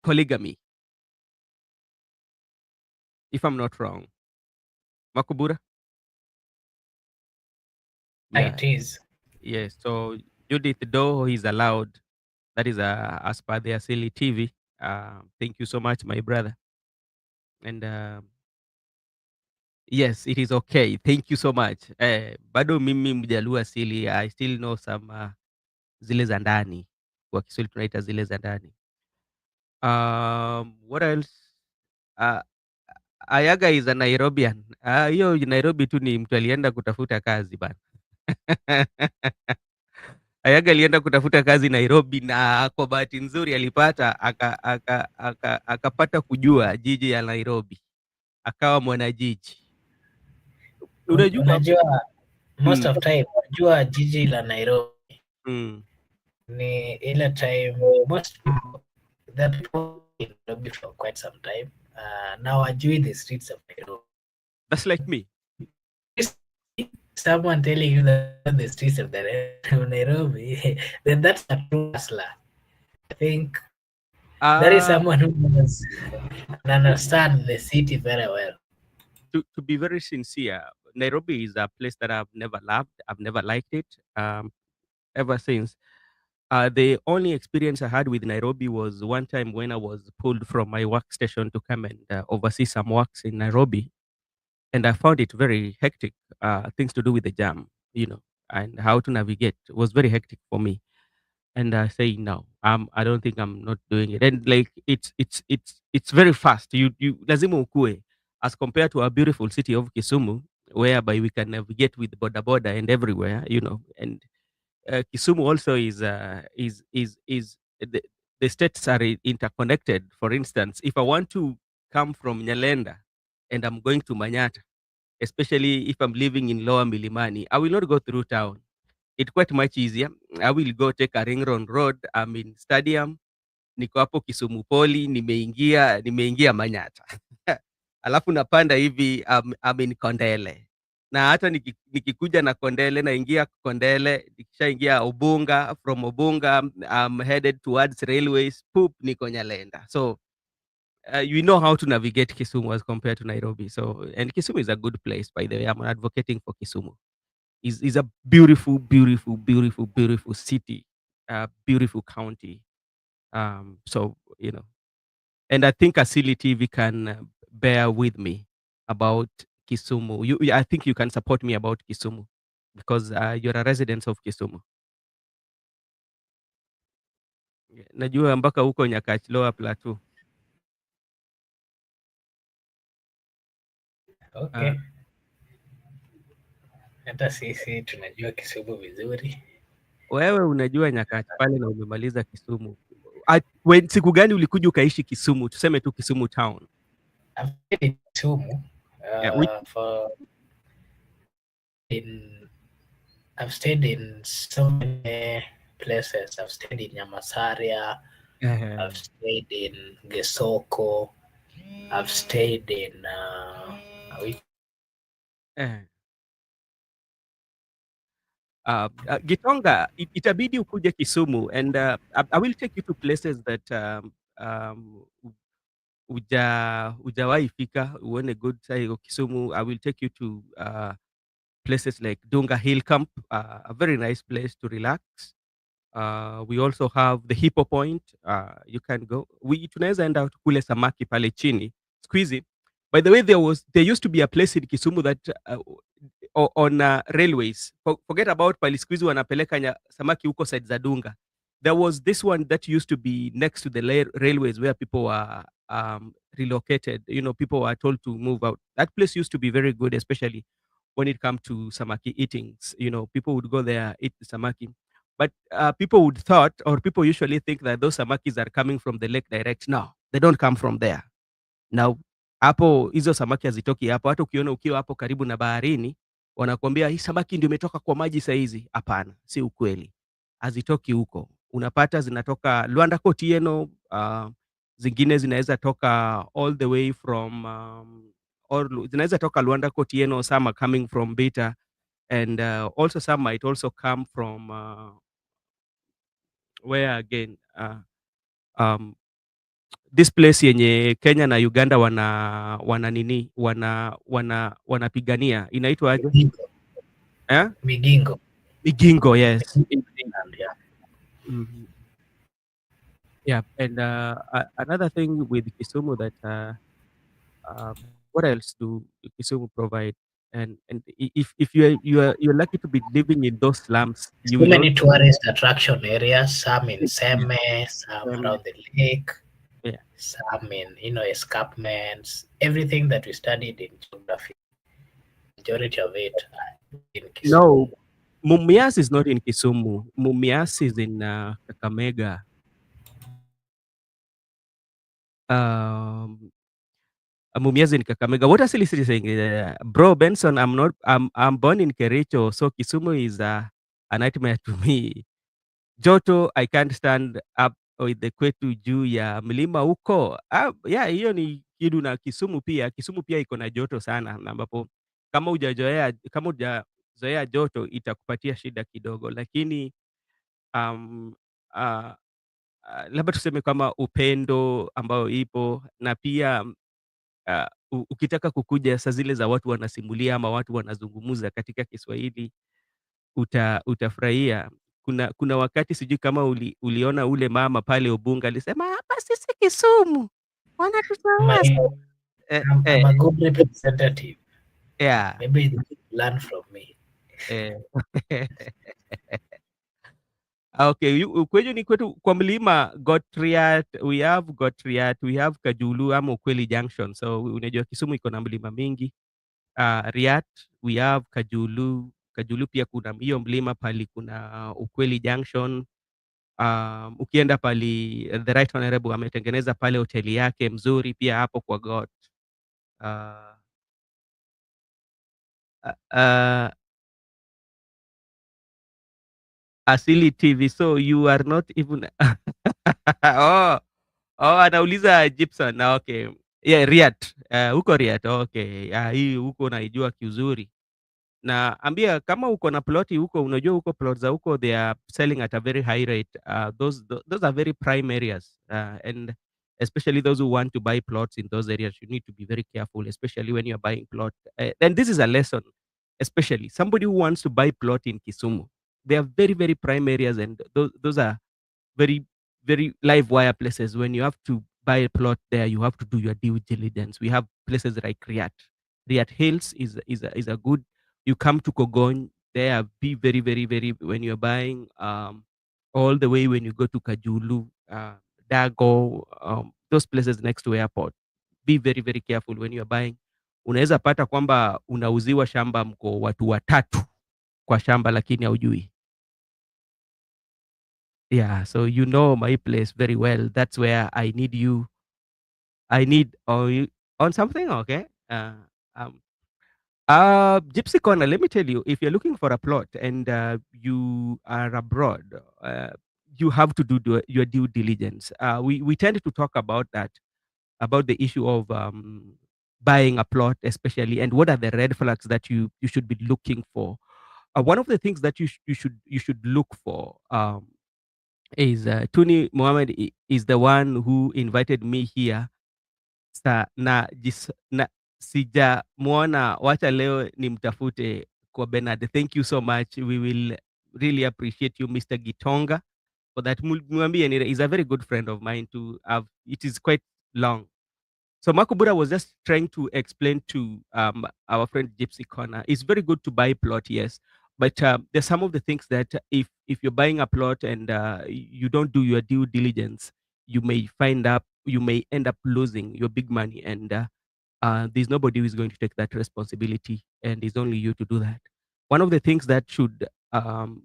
polygamy, if I'm not wrong. Makubura? Yeah. It is. Yes. So Judith Doho is allowed. That is as per the Asili TV. Thank you so much, my brother. And yes, it is okay. Thank you so much. Bado mimi mjaluo asili, I still know some zile za ndani. Kwa Kiswahili tunaita zile za ndani. What else? Uh, Ayaga is a Nairobian. Hiyo Nairobi tu ni mtu alienda kutafuta kazi bana. Ayaga alienda kutafuta kazi Nairobi na kwa bahati nzuri alipata akapata kujua jiji ya Nairobi. Akawa mwanajiji. Unajua most of time unajua jiji la Nairobi ni ile time most people, the people in Nairobi for quite some time now enjoy the streets of Nairobi. That's like me. Someone telling you that the streets of Nairobi, then that's a true hustler. I think there is someone who does understand the city very well. To be very sincere, Nairobi is a place that I've never loved. I've never liked it ever since. The only experience I had with Nairobi was one time when I was pulled from my workstation to come and oversee some works in Nairobi. And I found it very hectic, things to do with the jam, and how to navigate was very hectic for me. And I say no, I don't think I'm not doing it. And like it's very fast. You lazima ukue as compared to our beautiful city of Kisumu, whereby we can navigate with border and everywhere, And Kisumu also is the states are interconnected. For instance, if I want to come from Nyalenda and I'm going to Manyata, especially if I'm living in Lower Milimani, I will not go through town. It's quite much easier. I will go take a ring road. I'm in stadium, niko hapo Kisumu Poli, nimeingia Manyata. Alafu napanda hivi I'm in Kondele. Na hata nikikuja na Kondele, naingia Kondele, nikishaingia Ubunga, from Ubunga I'm headed towards railways, poop niko Nyalenda. So you know how to navigate Kisumu as compared to Nairobi. So, and Kisumu is a good place, by the way. I'm advocating for Kisumu. Is a beautiful, beautiful, beautiful, beautiful city, beautiful county. So, and I think Asili TV can bear with me about Kisumu. I think you can support me about Kisumu because you're a resident of Kisumu. Najua mpaka huko Nyakach Plateau. Okay. Hata sisi tunajua Kisumu vizuri. Wewe unajua Nyakach pale na umemaliza Kisumu. Siku gani ulikuja ukaishi Kisumu? Tuseme tu Kisumu town. I've stayed in Kisumu I've stayed in so many places. I've stayed in Nyamasaria. I've stayed in Gesoko. I've stayed in Gitonga, itabidi ukuje Kisumu, and I will take you to places that hujawahi fika uone good side of Kisumu. I will take you to places like Dunga Hill Camp, a very nice place to relax. We also have the Hippo Point. You can go. Tunaweza enda kule samaki pale chini. Squeezy. By the way, there used to be a place in Kisumu that on railways. Forget about pale squeezy wanapeleka samaki huko side za Dunga. There was this one that used to be next to the railways where people were relocated. You know, people were told to move out. That place used to be very good, especially when it comes to samaki eatings. You know, people would go there, eat the samaki. But people would thought, or people usually think that those samakis are coming from the lake direct. No, they don't come from there. Now, hapo hizo samaki hazitoki hapo. Hata ukiona ukiwa hapo karibu na baharini, wanakuambia hii samaki ndio imetoka kwa maji saa hizi. Hapana, si ukweli. Hazitoki huko. Unapata zinatoka Luanda Kotieno, zingine zinaweza toka all the way from or zinaweza toka Luanda Kotieno, some are coming from Beta, and also some might also come from where again this place yenye Kenya na Uganda wanapigania inaitwa aje? Migingo. Eh? Migingo. Migingo, yes. Yeah. Mhm. Yeah, and another thing with Kisumu that what else do Kisumu provide? And if you're lucky to be living in those slums, you So will many also tourist attraction areas, some in yeah, Seme, some around the lake, yeah. some in escarpments, everything that we studied in geography. Majority of it in Kisumu. No, Mumias is not in Kisumu. Mumias is in Kakamega. Mumias in Kakamega. What else is he saying? Bro, Benson, I'm born in Kericho, so Kisumu is a nightmare to me. Joto, I can't stand up with the kwetu juu ya mlima huko. Yeah, hiyo ni kidu na Kisumu pia. Kisumu pia iko na joto sana, na ambapo kama hujazoea joto itakupatia shida kidogo, lakini um, uh, labda tuseme kama Upendo ambayo ipo, na pia ukitaka kukuja saa zile za watu wanasimulia ama watu wanazungumuza katika Kiswahili utafurahia. Kuna wakati sijui kama uliona ule mama pale Ubunga alisema hapa sisi Kisumu wanatuzoea I'm a good representative. yeah. Maybe they learn from me. Eh. Okay, kwenye ni kwetu kwa mlima Gotriat, we have Kajulu ama Ukweli Junction. So unajua Kisumu iko na mlima mingi. Riat, we have Kajulu. Kajulu pia kuna hiyo mlima pali kuna Ukweli Junction. Ukienda pali the right honorable ametengeneza pale hoteli yake mzuri pia hapo kwa God. Asili TV, so you are not even oh, anauliza Gibson na okay. Yeah, Riat. Huko Riat, okay. Hii huko naijua kiuzuri. Na ambia kama uko na ploti huko, unajua huko plot za huko they are selling at a very high rate. Those are very prime areas. And especially those who want to buy plots in those areas, you need to be very careful, especially when you're buying plot. And this is a lesson, especially somebody who wants to buy plot in Kisumu. They are very, very prime areas, and those are very, very live wire places. When you have to buy a plot there, you have to do your due diligence. We have places like Riat. Riat Hills is a good. You come to Kogony, there be very, very, very when you're buying all the way when you go to Kajulu, Dago, those places next to airport. Be very, very careful when you're buying. Unaweza pata kwamba unauziwa shamba mko watu watatu kwa shamba lakini haujui. Yeah, so you know my place very well. That's where I need you. I need you on something, okay? Gypsy Corner, let me tell you, if you're looking for a plot and you are abroad, you have to do your due diligence. We tend to talk about that, about the issue of buying a plot, especially, and what are the red flags that you should be looking for. one of the things that you should look for is Tuni Mohammed is the one who invited me here na sijamwona, wacha leo nimtafute kwa Bernard. Thank you so much. We will really appreciate you, Mr. Gitonga, for that. Mwambie is a very good friend of mine too. It is quite long. So Makubura was just trying to explain to our friend Gypsy Corner. It's very good to buy plot, yes, but there's some of the things that if you're buying a plot and you don't do your due diligence, you may end up losing your big money, and there's nobody who is going to take that responsibility, and it's only you to do that. One of the things that should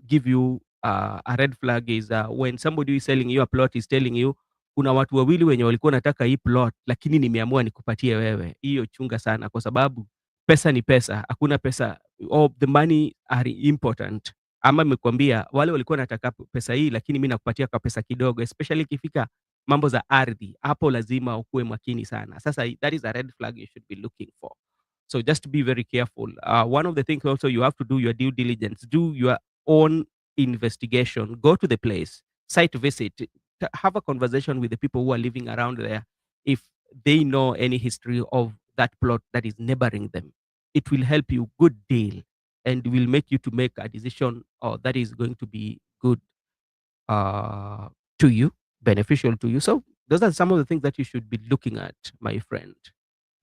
give you a red flag is when somebody who is selling you a plot is telling you kuna watu wawili wenye walikuwa nataka hii plot lakini nimeamua nikupatie wewe. Hiyo chunga sana, kwa sababu pesa ni pesa. Hakuna pesa, all the money are important. Ama nimekwambia wale walikuwa nataka pesa hii lakini mimi nakupatia kwa pesa kidogo, especially ikifika mambo za ardhi, hapo lazima ukuwe makini sana. Sasa that is a red flag you should be looking for. So just be very careful. One of the things also, you have to do your due diligence, do your own investigation, go to the place, site visit, have a conversation with the people who are living around there. If they know any history of that plot that is neighboring them, it will help you good deal and will make you to make a decision that is going to be good to you, beneficial to you. So those are some of the things that you should be looking at, my friend.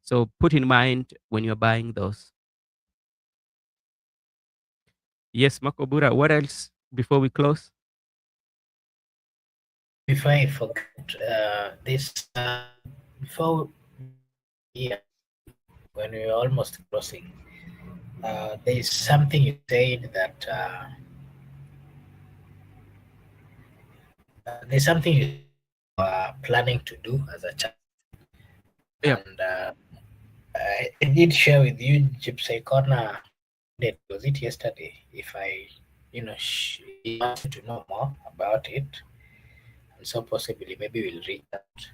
So put in mind when you're buying those. Yes, Makobura, what else before we close? Before I forget, before when we were almost closing, there is something you said that there's something you are planning to do as a child. Yeah. And I did share with you, Gypsy Corner, was it yesterday? If I, wanted to know more about it, and so possibly maybe we'll reach out.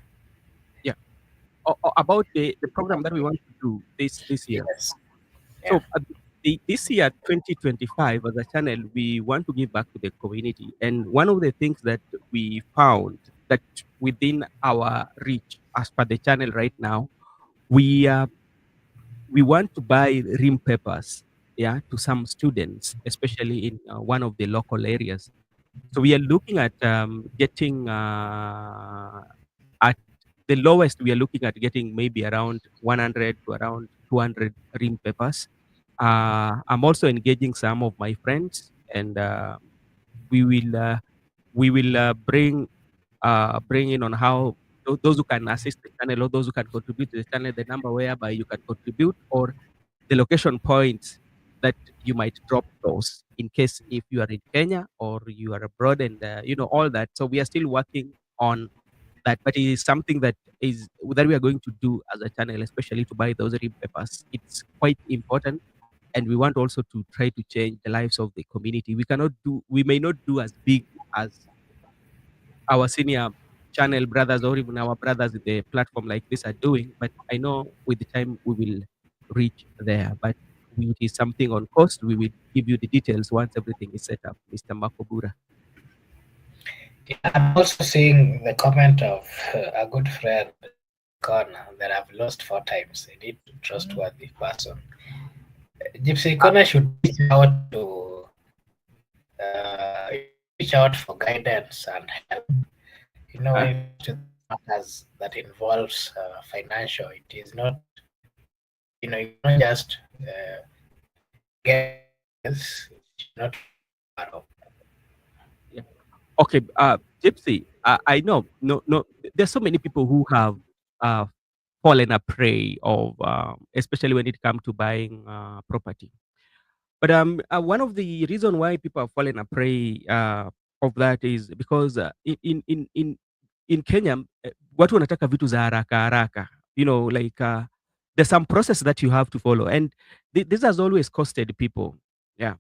Yeah. About the program that we want to do this year. Yes. So this year, 2025, as a channel, we want to give back to the community. And one of the things that we found that within our reach, as per the channel right now, we want to buy rim papers, to some students, especially in one of the local areas. So we are looking at getting at the lowest, we are looking at getting maybe around 100 to around 200 rim papers. I'm also engaging some of my friends, and we will bring in on how those who can assist the channel or those who can contribute to the channel, the number whereby you can contribute, or the location points that you might drop those in case if you are in Kenya or you are abroad, and all that. So we are still working on that, but it is something that we are going to do as a channel, especially to buy those rim papers. It's quite important, and we want also to try to change the lives of the community. We may not do as big as our senior channel brothers or even our brothers in the platform like this are doing, but I know with the time we will reach there. But it is something on cost. We will give you the details once everything is set up, Mr. Makobura. I'm also seeing the comment of a good friend, Corner, that I've lost 4 times. A deep, trustworthy person. Gypsy Corner should reach out for guidance and help. To matters that involves financial. It is not, you don't just get this. Not yeah. Okay, Gypsy, I know, no, there's so many people who have fallen a prey of, especially when it comes to buying property. But one of the reason why people have fallen a prey of that is because in Kenya, watu wanataka vitu za haraka haraka. Like there's some process that you have to follow, and this has always costed people. Yeah.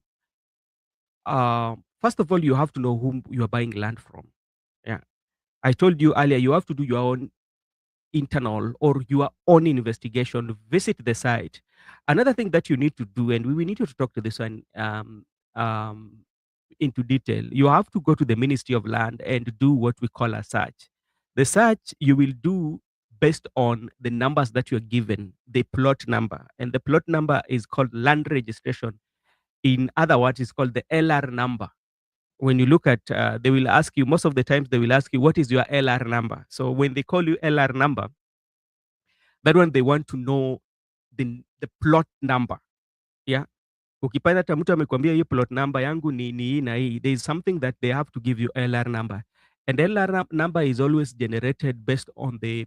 First of all, you have to know whom you are buying land from. Yeah. I told you earlier, you have to do your own internal or your own investigation, visit the site. Another thing that you need to do, and we need you to talk to this one, um, into detail, you have to go to the Ministry of Land and do what we call a search. The search you will do based on the numbers that you're given, the plot number, and the plot number is called land registration. In other words, it's called the LR number. When you look at, they will ask you, most of the times they will ask you, what is your LR number? So when they call you LR number, that one they want to know the plot number. Yeah. Ukipata hata mtu amekwambia hii plot number yangu ni hii na hii, there is something that they have to give you LR number. And LR number is always generated based on the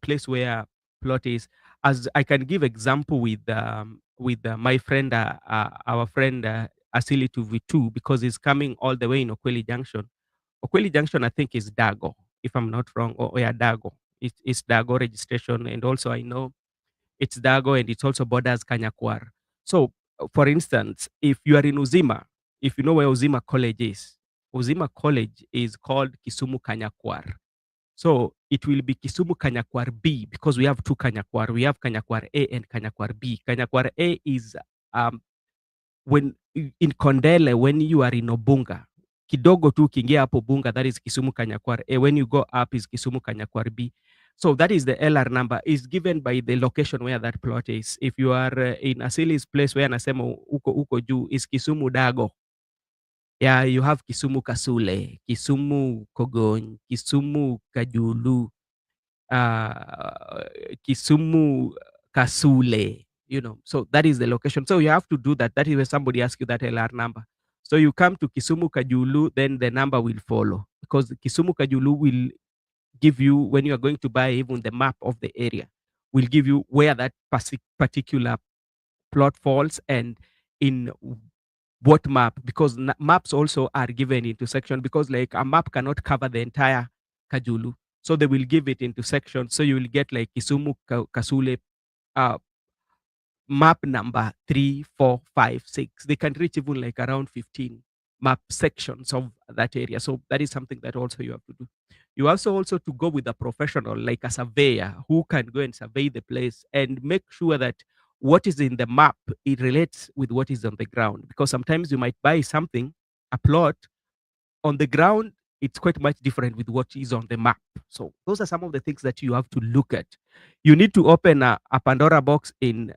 place where plot is. As I can give example with my friend, our friend Asili to V2, because he's coming all the way in Okweli Junction. Okweli Junction, I think, is Dago, if I'm not wrong. Or yeah, Dago. It's Dago registration, and also I know it's Dago, and it also borders Kanyakwar. So, for instance, if you are in Uzima, if you know where Uzima College is, Uzima College is called Kisumu Kanyakwar. So it will be Kisumu Kanyakwar B, because we have two Kanyakwar. We have Kanyakwar A and Kanyakwar B. Kanyakwar A is when in Kondele, when you are in Obunga, kidogo tu ukiingia hapo Bunga, that is Kisumu Kanyakwar A. When you go up is Kisumu Kanyakwar B. So that is the LR number, is given by the location where that plot is. If you are in Asili's place where anasema uko juu is Kisumu Dago. Yeah, you have Kisumu Kasule, Kisumu Kogony, Kisumu Kajulu, Kisumu Kasule, you know. So that is the location. So you have to do that. That is where somebody asks you that LR number. So you come to Kisumu Kajulu, then the number will follow, because Kisumu Kajulu will give you, when you are going to buy even the map of the area, will give you where that particular plot falls and in what map, because maps also are given into section, because like a map cannot cover the entire Kajulu. So they will give it into sections. So you will get like Kisumu Kasule map number 3, 4, 5, 6. They can reach even like around 15 map sections of that area. So that is something that also you have to do. You also to go with a professional, like a surveyor, who can go and survey the place and make sure that what is in the map, it relates with what is on the ground. Because sometimes you might buy something, a plot, on the ground, it's quite much different with what is on the map. So those are some of the things that you have to look at. You need to open a Pandora box in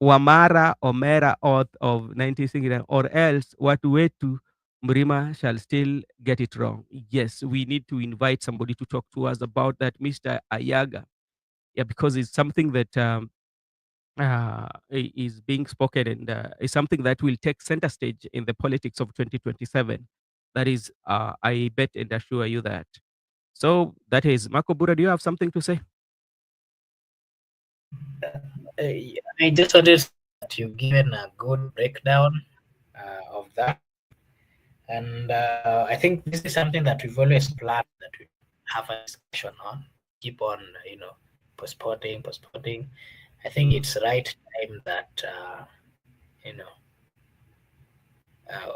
Wamara Omera Oath of 1969, or else watu wetu Mrima shall still get it wrong. Yes, we need to invite somebody to talk to us about that, Mr. Ayaga. Yeah, because it's something that is being spoken, and is something that will take center stage in the politics of 2027. That is, I bet and assure you that. So that is, Makobura, do you have something to say? I just noticed that you've given a good breakdown of that. And I think this is something that we've always planned that we have a discussion on, keep on, postponing. I think it's right time that,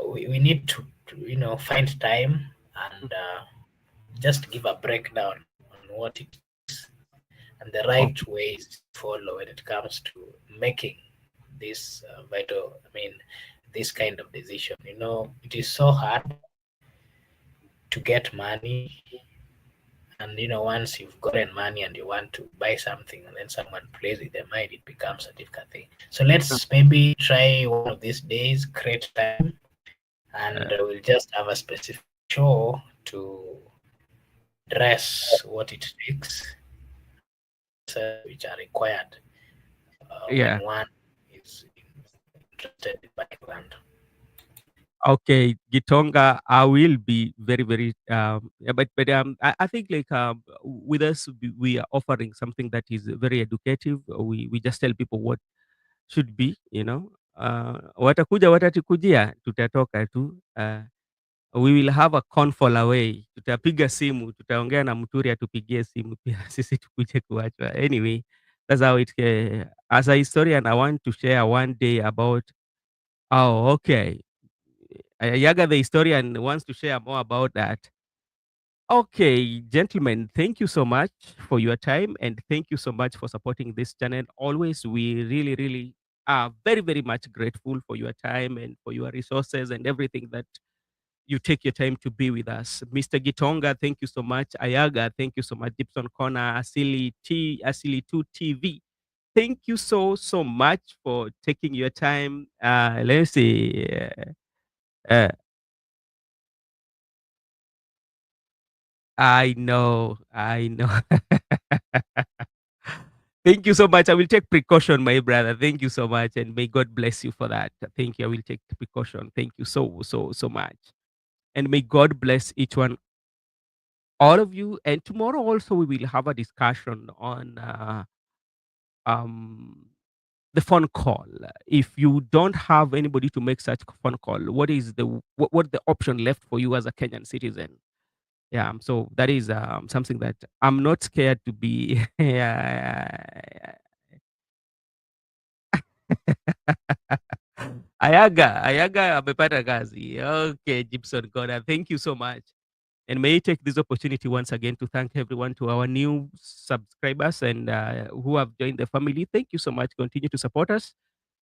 we need to, find time and just give a breakdown on what it is and the right ways to follow when it comes to making this this kind of decision. It is so hard to get money, and once you've gotten money and you want to buy something and then someone plays with their mind, it becomes a difficult thing. So let's maybe try one of these days, create time, and we'll just have a specific show to address what it takes, which are required when one is interested in buying land. Okay, Gitonga, I will be very, very, but I think like with us, we are offering something that is very educative. We just tell people what should be, watakuja watatukujia, tutatoka tu. We will have a call away, tutapiga simu, tutaongea na Muturi atupigie simu pia sisi tukuje kuachwa. Anyway, that's how it, as a historian, I want to share one day about, okay. Yaga, the historian, wants to share more about that. Okay, gentlemen, thank you so much for your time, and thank you so much for supporting this channel. Always, we really, really very, very much grateful for your time and for your resources and everything that you take your time to be with us. Mr. Gitonga, thank you so much. Ayaga, thank you so much. Gibson Connor, Asili 2 TV. Thank you so much for taking your time. Let's see. Uh, I know, I know. Thank you so much. I will take precaution, my brother. Thank you so much, and may God bless you for that. Thank you. I will take precaution. Thank you so much, and may God bless each one, all of you. And tomorrow also we will have a discussion on um the phone call. If you don't have anybody to make such phone call, what is what the option left for you as a Kenyan citizen? Yeah, so that is something that I'm not scared to be. Ayaga amepata kazi. Okay, Gibson Kona, thank you so much. And may I take this opportunity once again to thank everyone, to our new subscribers and who have joined the family. Thank you so much. Continue to support us.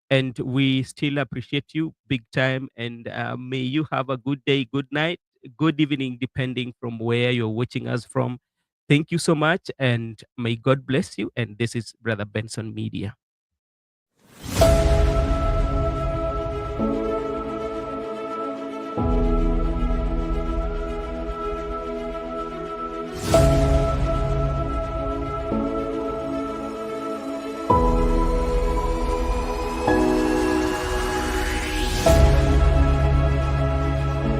And we still appreciate you big time. And may you have a good day, good night, good evening, depending from where you're watching us from. Thank you so much. And may God bless you. And this is Brother Benson Media.